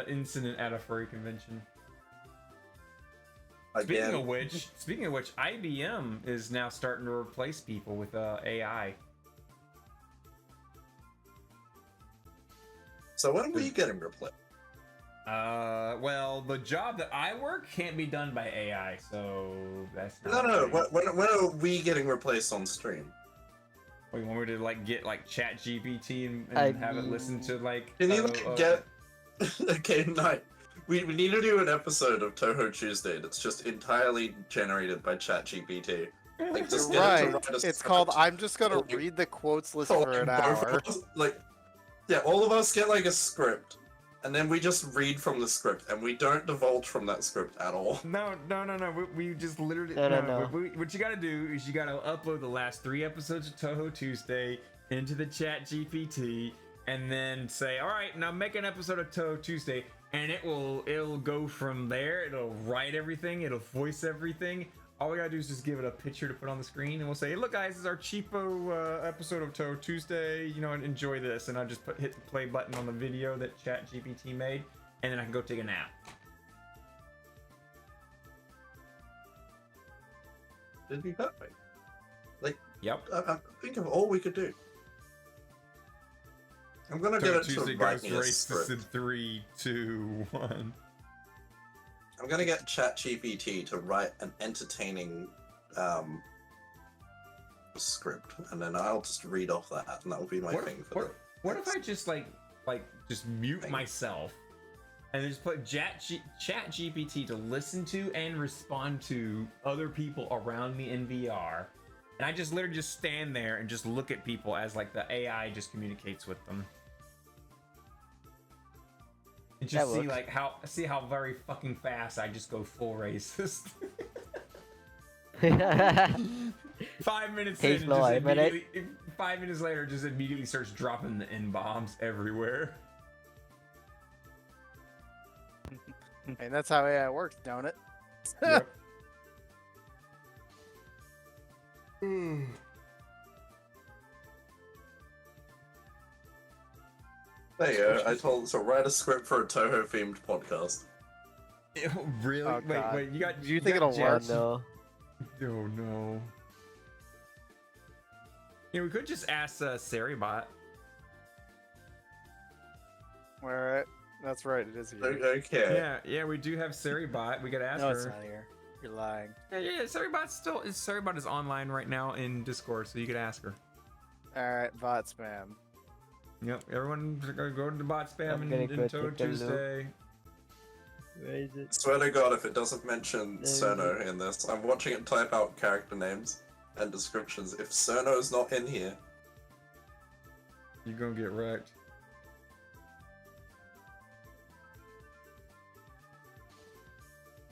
D: incident at a furry convention. Speaking of which, IBM is now starting to replace people with AI.
K: So when are we getting replaced?
D: Well, the job that I work can't be done by AI, so that's not.
K: No. When are we getting replaced on stream?
D: What, you want me to like get like Chat GPT and have it listen to like?
K: Can you get? Okay, night. We need to do an episode of Touhou Tuesday that's just entirely generated by ChatGPT. Like, just get it to
F: Right.
K: write a
F: It's
K: script.
F: called I'm just gonna read the quotes list for an hour.
K: Like, yeah, all of us get like a script, and then we just read from the script, and we don't divulge from that script at all.
D: No. We just literally.
J: No.
D: What you gotta do is you gotta upload the last 3 episodes of Touhou Tuesday into the Chat GPT, and then say, all right, now make an episode of Touhou Tuesday, and it'll go from there. It'll write everything. It'll voice everything. All we gotta do is just give it a picture to put on the screen, and we'll say, hey, look, guys, this is our cheapo episode of Touhou Tuesday. And enjoy this. And I'll just hit the play button on the video that Chat GPT made, and then I can go take a nap.
K: It'd be perfect. Like,
D: yep.
K: I think of all we could do. I'm gonna get it
D: Tuesday
K: to write
D: goes
K: me a
D: race
K: script.
D: in 3, 2, 1.
K: I'm gonna get ChatGPT to write an entertaining script, and then I'll just read off that, and that will be my thing for
D: What if I just just mute myself and just put Chat GPT to listen to and respond to other people around me in VR, and I just literally just stand there and just look at people as like the AI just communicates with them. And just see how very fucking fast I just go full racist. 5 minutes
J: Hey,
D: in, and
J: Flo,
D: just
J: I bet it-
D: immediately, 5 minutes later, just immediately starts dropping the N-bombs everywhere.
F: And that's how AI works, don't it?
D: Yep.
K: There you go. I told so write a script for a Touhou themed podcast.
D: Oh, really?
F: Oh, God.
D: wait, you got.
F: Do you think it'll
D: got
F: work?
D: Jet-
J: No.
D: Oh no. Yeah, we could just ask Saribot.
F: Alright. That's right, it is here.
K: Okay.
D: Yeah, we do have Saribot. We gotta ask
F: No,
D: her.
F: it's not here. You're lying.
D: Yeah, Saribot is online right now in Discord, so you could ask her.
F: Alright, bot spam.
D: Yep, everyone go to the bot spam
J: I'm
D: and
J: gonna go
D: Touhou
J: take a look.
D: Tuesday.
J: Where is it?
K: Swear to God, if it doesn't mention Cerno in this, I'm watching it type out character names and descriptions. If Cerno's not in here,
D: You're gonna get wrecked.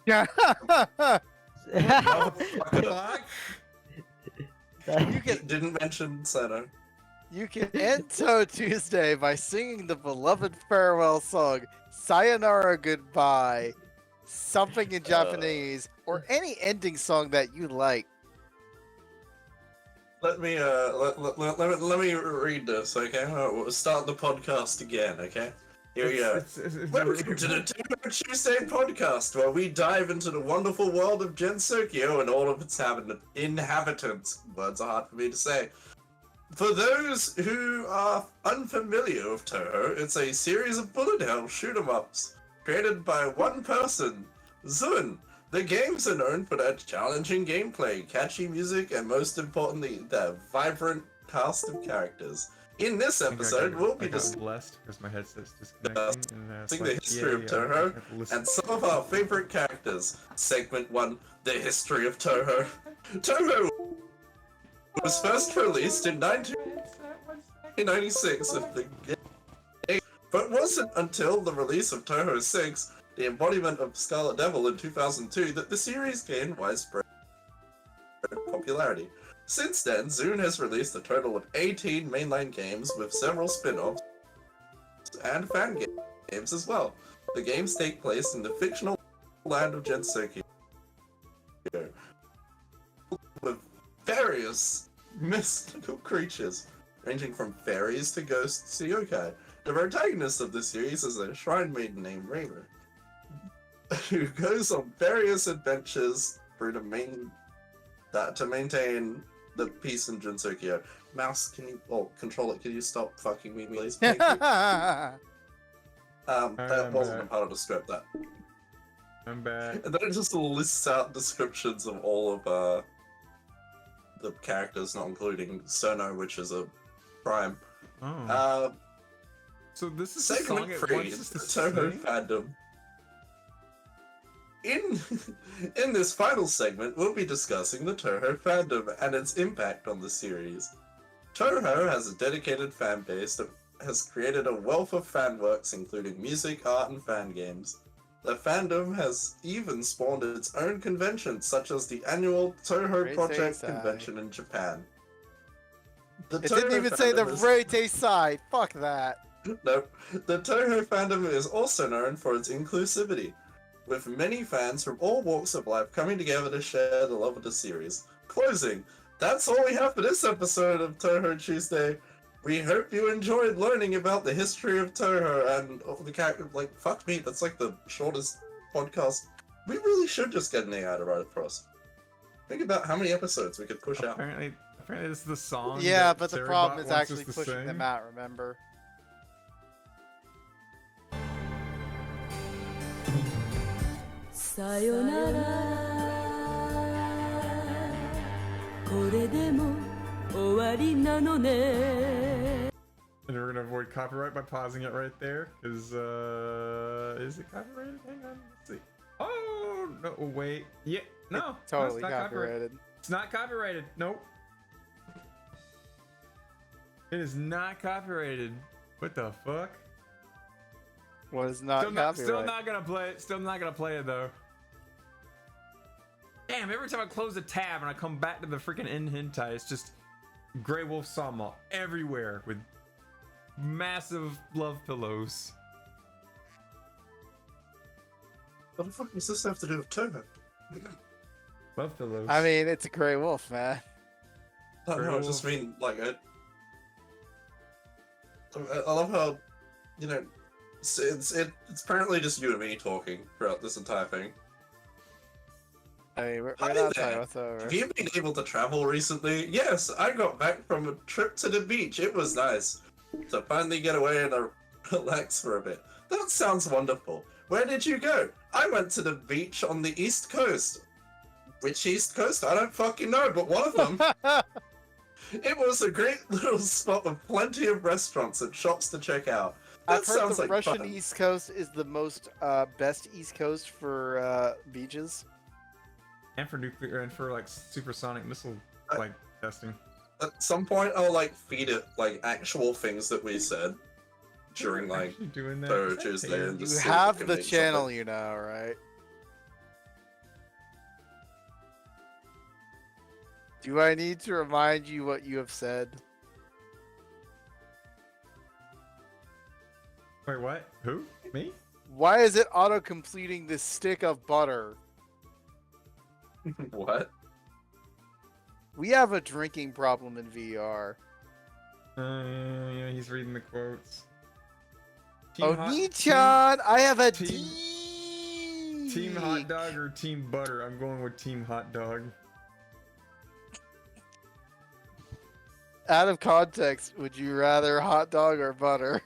F: Yeah.
K: motherfucker,
F: You
K: didn't mention Cerno.
F: You can end Touhou Tuesday by singing the beloved farewell song, Sayonara Goodbye, something in Japanese, or any ending song that you like.
K: Let me let me read this, okay? We'll start the podcast again, okay? Here we go. Welcome to the Touhou Tuesday podcast, where we dive into the wonderful world of Gensokyo and all of its inhabitants. Words are hard for me to say. For those who are unfamiliar with Touhou, it's a series of bullet hell shoot-'em-ups created by one person, Zun. The games are known for their challenging gameplay, catchy music, and most importantly, their vibrant cast of characters. In this episode, we'll be discussing
D: because my headset's disconnecting.
K: the history of Touhou and some of our favorite characters. Segment 1, the history of Touhou. Touhou was first released in 1996 with the game, but it wasn't until the release of Touhou 6, the embodiment of Scarlet Devil in 2002, that the series gained widespread popularity. Since then, Zune has released a total of 18 mainline games with several spin-offs and fan games as well. The games take place in the fictional land of Gensokyo, with various mystical creatures, ranging from fairies to ghosts to yokai. The protagonist of the series is a shrine maiden named Raver, who goes on various adventures through to maintain the peace in Gensokyo. Mouse, can you, controller, can you stop fucking me, please? Thank you. That wasn't a part of the script, that.
D: I'm back.
K: And then it just lists out descriptions of all of, the characters, not including Sono, which is a prime.
D: Oh. So this is
K: segment 3, the Touhou fandom. In this final segment, we'll be discussing the Touhou fandom and its impact on the series. Touhou has a dedicated fan base that has created a wealth of fan works, including music, art, and fan games. The fandom has even spawned its own conventions, such as the annual Touhou Project Convention in Japan.
F: It didn't even say the Rete side. Fuck that.
K: Nope. The Touhou fandom is also known for its inclusivity, with many fans from all walks of life coming together to share the love of the series. Closing. That's all we have for this episode of Touhou Tuesday. We hope you enjoyed learning about the history of Touhou and the character. Like, fuck me, that's like the shortest podcast. We really should just get an AI to write it for us. Think about how many episodes we could push out.
D: Apparently this is the song.
F: Yeah, but the problem is actually pushing them out, remember?
D: And we're gonna avoid copyright by pausing it right there, because is it copyrighted? Hang on, let's see. Oh no, wait, yeah, no,
F: it's totally
D: it's not
F: copyrighted.
D: It's not copyrighted. Nope. It is not copyrighted. What the fuck?
F: What is not copyrighted?
D: Still not gonna play it. Still not gonna play it though. Damn! Every time I close a tab and I come back to the freaking end hentai, it's just Grey Wolf Sama everywhere with massive love pillows.
K: What the fuck does this have to do with Touhou?
D: Love pillows.
F: I mean, it's a Grey Wolf, man.
K: No, I just mean, like, I love how, you know, it's apparently just you and me talking throughout this entire thing.
F: I mean, we're
K: Hi
F: not
K: there.
F: talking whatsoever.
K: Have you been able to travel recently? Yes, I got back from a trip to the beach. It was nice to finally get away and relax for a bit. That sounds wonderful. Where did you go? I went to the beach on the East Coast. Which East Coast? I don't fucking know, but one of them. It was a great little spot with plenty of restaurants and shops to check out. That
F: I've heard
K: sounds
F: the
K: like
F: Russian
K: fun.
F: East Coast is the most best East Coast for beaches.
D: And for nuclear and for like supersonic missile like testing.
K: At some point, I'll like feed it like actual things that we said during like Touhou Tuesday. And
F: You
K: just
F: have
K: see if
F: the
K: it can make
F: channel,
K: something.
F: you know, right? Do I need to remind you what you have said?
D: Wait, what? Who? Me?
F: Why is it auto-completing this stick of butter?
K: What?
F: We have a drinking problem in VR.
D: Yeah, he's reading the quotes.
F: Oni-chan, I have a
D: team hot dog or team butter? I'm going with team hot dog.
F: Out of context, would you rather hot dog or butter?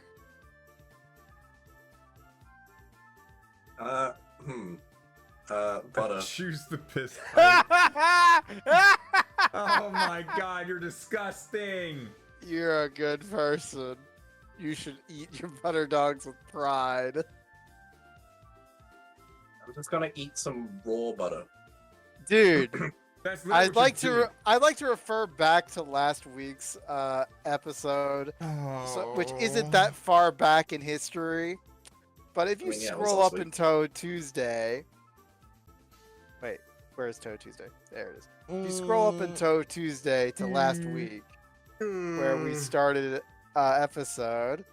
K: Butter.
D: Choose the piss pipe. Oh my god, you're disgusting.
F: You're a good person. You should eat your butter dogs with pride.
K: I'm just gonna eat some raw butter.
F: Dude,
D: That's
F: I'd like
D: to.
F: to refer back to last week's episode, which isn't that far back in history. But if you
K: Yeah, it was
F: scroll
K: last
F: up in
K: week.
F: Touhou Tuesday, wait, where's Touhou Tuesday? There it is. If you scroll up in Touhou Tuesday to last week, where we started episode,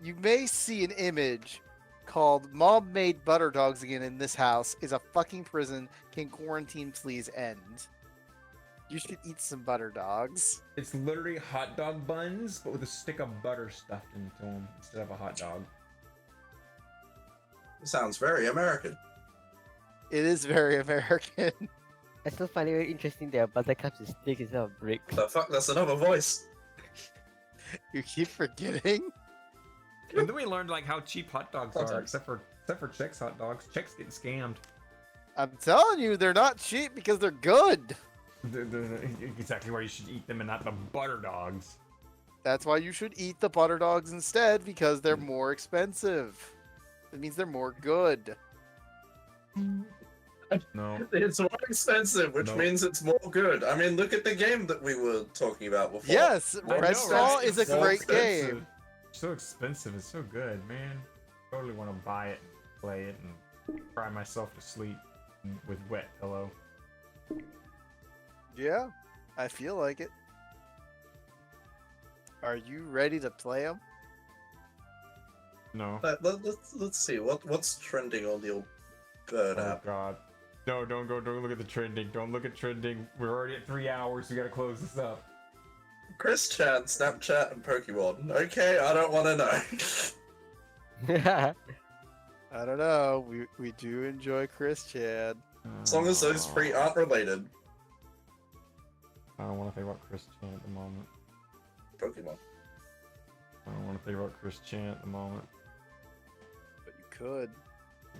F: you may see an image called "Mom made butter dogs again in this house is a fucking prison. Can quarantine please end?" You should eat some butter dogs.
D: It's literally hot dog buns, but with a stick of butter stuffed into them instead of a hot dog.
K: Sounds very American.
F: It is very American.
J: I still find it very interesting that buttercups is thick instead of brick.
K: The fuck? That's another voice.
F: You keep forgetting.
D: And then we learned like how cheap hot dogs
K: Hot
D: are,
K: dogs.
D: except for Chex hot dogs. Chex getting scammed.
F: I'm telling you, they're not cheap because they're good.
D: They're exactly why you should eat them and not the butter dogs.
F: That's why you should eat the butter dogs instead, because they're more expensive. It means they're more good.
D: No.
K: It's more expensive, which
D: No.
K: means it's more good. I mean, look at the game that we were talking about before.
F: Yes,
D: I know,
F: Redfall
D: right?
F: is a
D: It's so
F: great
D: expensive.
F: game.
D: So expensive. It's so good, man. Totally want to buy it, and play it, and cry myself to sleep with wet pillow.
F: Yeah, I feel like it. Are you ready to play them?
D: No.
K: Let's see what's trending on the old bird
D: Oh
K: app.
D: god. No, don't look at the trending. Don't look at trending. We're already at 3 hours. We gotta close this up.
K: Chris Chan, Snapchat, and Pokemon. Okay, I don't want to know.
F: I don't know. We do enjoy Chris Chan.
K: As long as those three aren't related.
D: I don't want to think about Chris Chan at the moment.
K: Pokemon.
D: I don't want to think about Chris Chan at the moment.
F: But you could.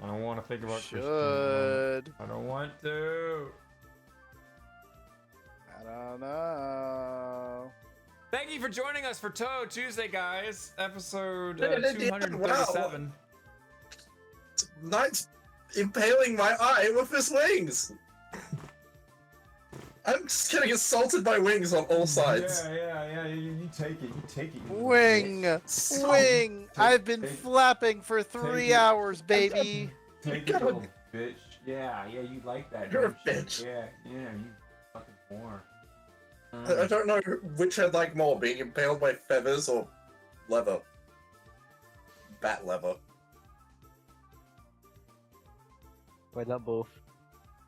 D: I don't want to think about Chris Chan.
F: Should.
D: I don't want to.
F: I don't know.
D: Thank you for joining us for Touhou Tuesday, guys. Episode
K: Yeah,
D: 237.
K: Knight's impaling my eye with his wings. I'm just getting assaulted by wings on all sides.
D: Yeah. You take it. You take it. you
F: Wing!
D: bitch.
F: Wing! I've been
D: take-
F: flapping for 3
D: it.
F: hours, baby!
D: Take it, little bitch. Yeah, you like that.
K: You're a
D: don't you?
K: bitch.
D: Yeah, you fucking whore.
K: I don't know which I'd like more, being impaled by feathers or leather. Bat leather.
J: Why not both?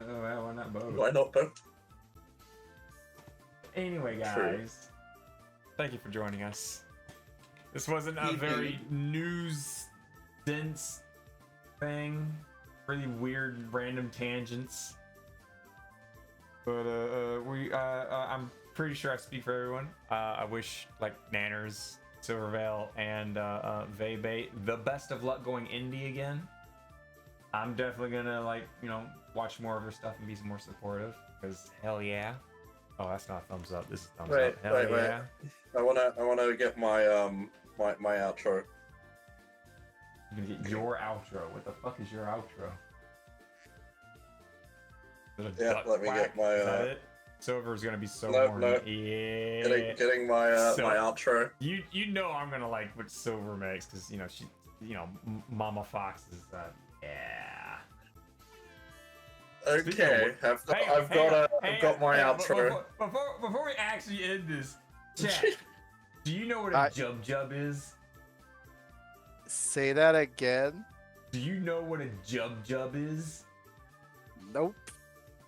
D: Oh, well, why not both?
K: Why not both?
D: Anyway,
K: True.
D: guys, thank you for joining us. This wasn't a very news-dense thing. Really weird, random tangents. But I'm pretty sure I speak for everyone. I wish like Nanners, Silvervale, and Vaybait the best of luck going indie again. I'm definitely gonna watch more of her stuff and be more supportive. Because hell yeah. Oh, that's not a thumbs up. This is thumbs
K: Wait,
D: up. Hell
K: wait.
D: yeah.
K: I wanna get my my outro.
D: You're gonna get your outro. What the fuck is your outro? Is it a
K: Yeah,
D: duck
K: let me
D: quack?
K: get my,
D: Is that it? Silver's gonna be so
K: No,
D: horny.
K: no.
D: Yeah.
K: Getting my
D: So-
K: my outro.
D: You know I'm gonna like what Silver makes because she Mama Fox is yeah.
K: Okay, I've got my outro.
D: Before we actually end this, chat, do you know what a jub is?
F: Say that again?
D: Do you know what a jub is?
F: Nope.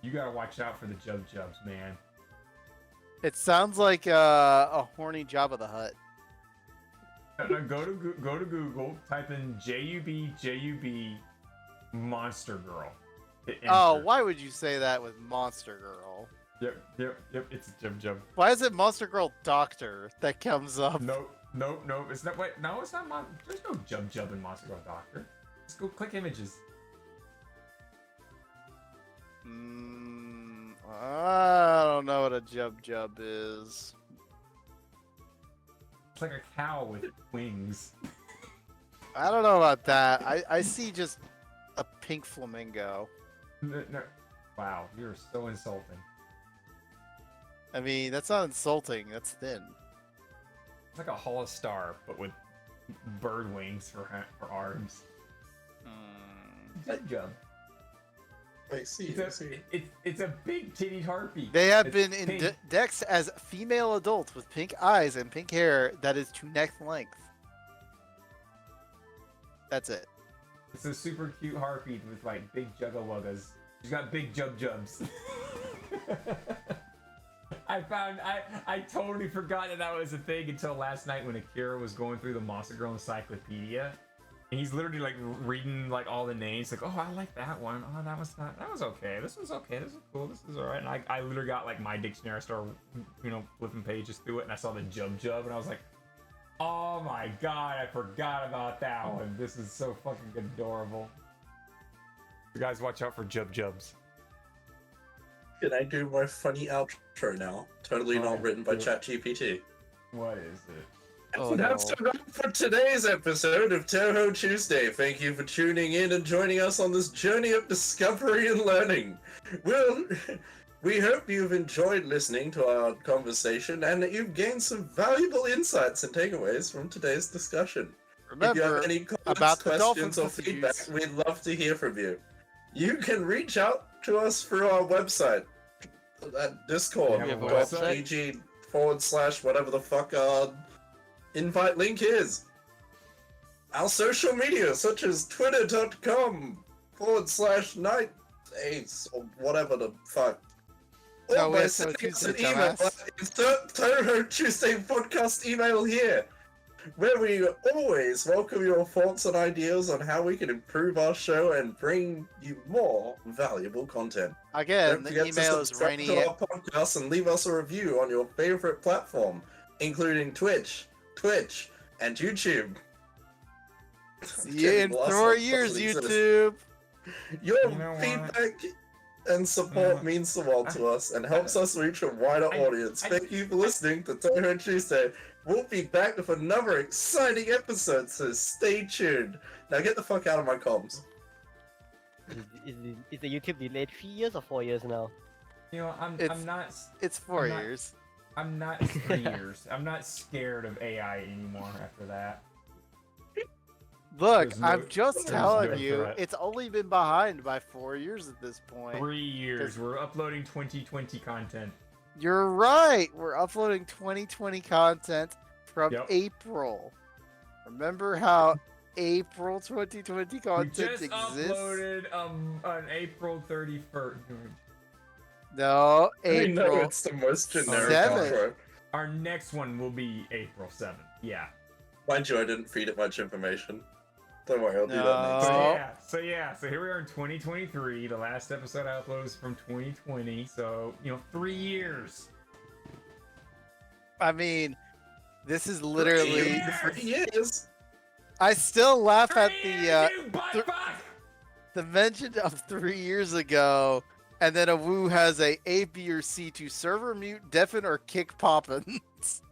D: You gotta watch out for the jubs, man.
F: It sounds like a horny Jabba the Hutt.
D: No, go to Google, type in JUB Monster Girl. Hit
F: Oh,
D: enter.
F: why would you say that with Monster Girl?
D: Yep. It's Jub.
F: Why is it Monster Girl Doctor that comes up?
D: Nope. It's not. Wait, no, it's not. There's no Jub in Monster Girl Doctor. Let's go click images.
F: I don't know what a Jub is.
D: It's like a cow with wings.
F: I don't know about that. I see just a pink flamingo.
D: No. Wow, you're so insulting.
F: I mean, that's not insulting. That's thin.
D: It's like a Hall Star, but with bird wings for arms. Jub.
K: I see.
D: It's a big titty harpy.
F: They have
D: It's
F: been
D: pink.
F: indexed as female adults with pink eyes and pink hair that is to neck length. That's it.
D: It's a super cute harpy with like big jugga-wuggas. She's got big jubs. I totally forgot that was a thing until last night when Akira was going through the Monster Girl encyclopedia. And he's literally like reading like all the names, like, oh, I like that one. Oh, that was okay. This was okay. This is cool. This is alright. And I literally got like my dictionary, I started, flipping pages through it, and I saw the jub, and I was like, oh my god, I forgot about that one. This is so fucking adorable. You guys watch out for jubs.
K: Can I do my funny outro now? Totally not written by ChatGPT.
D: What is it?
F: Oh,
K: That's a wrap for today's episode of Touhou Tuesday. Thank you for tuning in and joining us on this journey of discovery and learning. We hope you've enjoyed listening to our conversation and that you've gained some valuable insights and takeaways from today's discussion.
F: Remember,
K: if you have any comments,
F: about the
K: questions, or
F: dolphins
K: feedback,
F: disputes.
K: we'd love to hear from you. You can reach out to us through our website at discord.gg/whatever the fuck our invite link is. Our social media, such as twitter.com/nightace or whatever the fuck. Or
F: No,
K: by
F: wait,
K: sending us an
F: Tuesday,
K: email.
F: dumbass.
K: Insert Touhou Tuesday podcast email here, where we always welcome your thoughts and ideas on how we can improve our show and bring you more valuable content.
F: Again,
K: Don't
F: the
K: forget to
F: email is
K: subscribe
F: rainy.
K: to our podcast and leave us a review on your favorite platform, including Twitch, and YouTube.
F: See you in 4 years, YouTube.
K: Your
D: You know what?
K: feedback and support means the world to us and helps us reach a wider audience. Thank you for listening to Touhou Tuesday. We'll be back with another exciting episode, so stay tuned. Now get the fuck out of my comms.
J: Is the YouTube delayed 3 years or 4 years now?
D: I'm not.
F: It's 4
D: I'm not-
F: years.
D: I'm not 3 years. I'm not scared of AI anymore after that.
F: Look,
D: There's no-
F: I'm just
D: there's
F: telling
D: no
F: you,
D: threat.
F: it's only been behind by 4 years at this point.
D: 3 years. We're uploading 2020 content.
F: You're right. We're uploading 2020 content from
D: Yep.
F: April. Remember how April 2020
D: We
F: content
D: just
F: exists?
D: uploaded on April 31st.
F: No,
K: I know
F: April.
K: it's the most generic
F: 7th.
K: outro.
D: Our next one will be April 7th. Yeah.
K: Mind you, I didn't feed it much information. Don't worry, I'll do that
F: No.
K: next
D: So
K: time.
D: yeah. So here we are in 2023. The last episode I uploaded is from 2020. So 3 years.
F: I mean, this is literally.
K: 3 years.
F: I still laugh at
D: 3
F: the
D: years, you butt
F: th-
D: fuck!
F: the mention of 3 years ago, and then a Woo has A, B, or C to server mute, deafen, or kick Poppins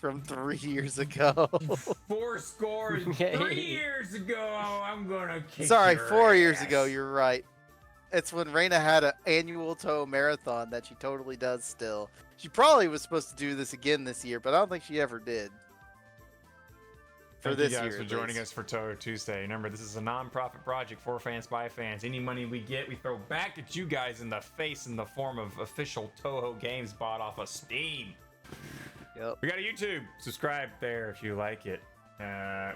F: from 3 years ago.
D: 4 scores 3 years ago. I'm gonna kick
F: Sorry,
D: your
F: 4 years ago.
D: ass.
F: You're right. It's when Reina had an annual Touhou marathon that she totally does still. She probably was supposed to do this again this year, but I don't think she ever did. For
D: Thank
F: this
D: you guys
F: year,
D: for
F: at
D: joining
F: least.
D: us for Touhou Tuesday. Remember, this is a non-profit project for fans by fans. Any money we get, we throw back at you guys in the face in the form of official Touhou games bought off of Steam.
F: Yep.
D: We got a YouTube. Subscribe there if you like it.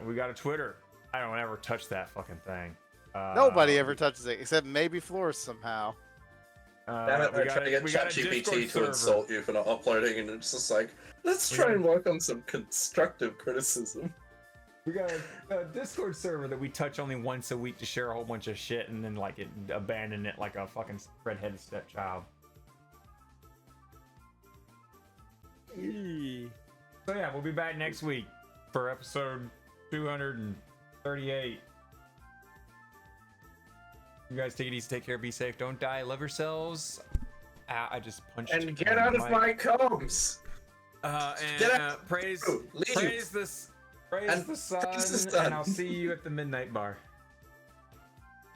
D: We got a Twitter. I don't ever touch that fucking thing.
F: Nobody ever touches it except maybe Flores somehow.
K: Damn it,
D: we
K: I try to get
D: we got a
K: ChatGPT
D: Discord
K: to
D: server.
K: insult you for not uploading, and it's just like, let's
D: We
K: try
D: got-
K: and work on some constructive criticism.
D: We got a Discord server that we touch only once a week to share a whole bunch of shit, and then like abandon it like a fucking redheaded stepchild. So yeah, we'll be back next week for episode 238. You guys take it easy, take care, be safe, don't die, love yourselves. I just punched.
K: And get out of my combs! Get out.
D: Praise
K: Leave.
D: praise this. Praise
K: And
D: the sun,
K: praise the sun.
D: and I'll see you at the midnight bar.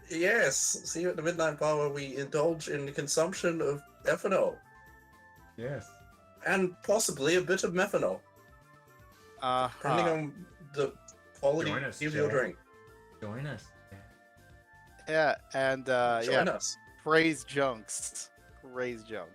K: Yes, see you at the midnight bar where we indulge in the consumption of ethanol.
D: Yes.
K: And possibly a bit of methanol, depending on the quality
D: Join us,
K: of your
D: Joe.
K: drink.
D: Join us.
F: Yeah, and
K: Join
F: yeah,
K: us.
F: praise junks. Praise junk.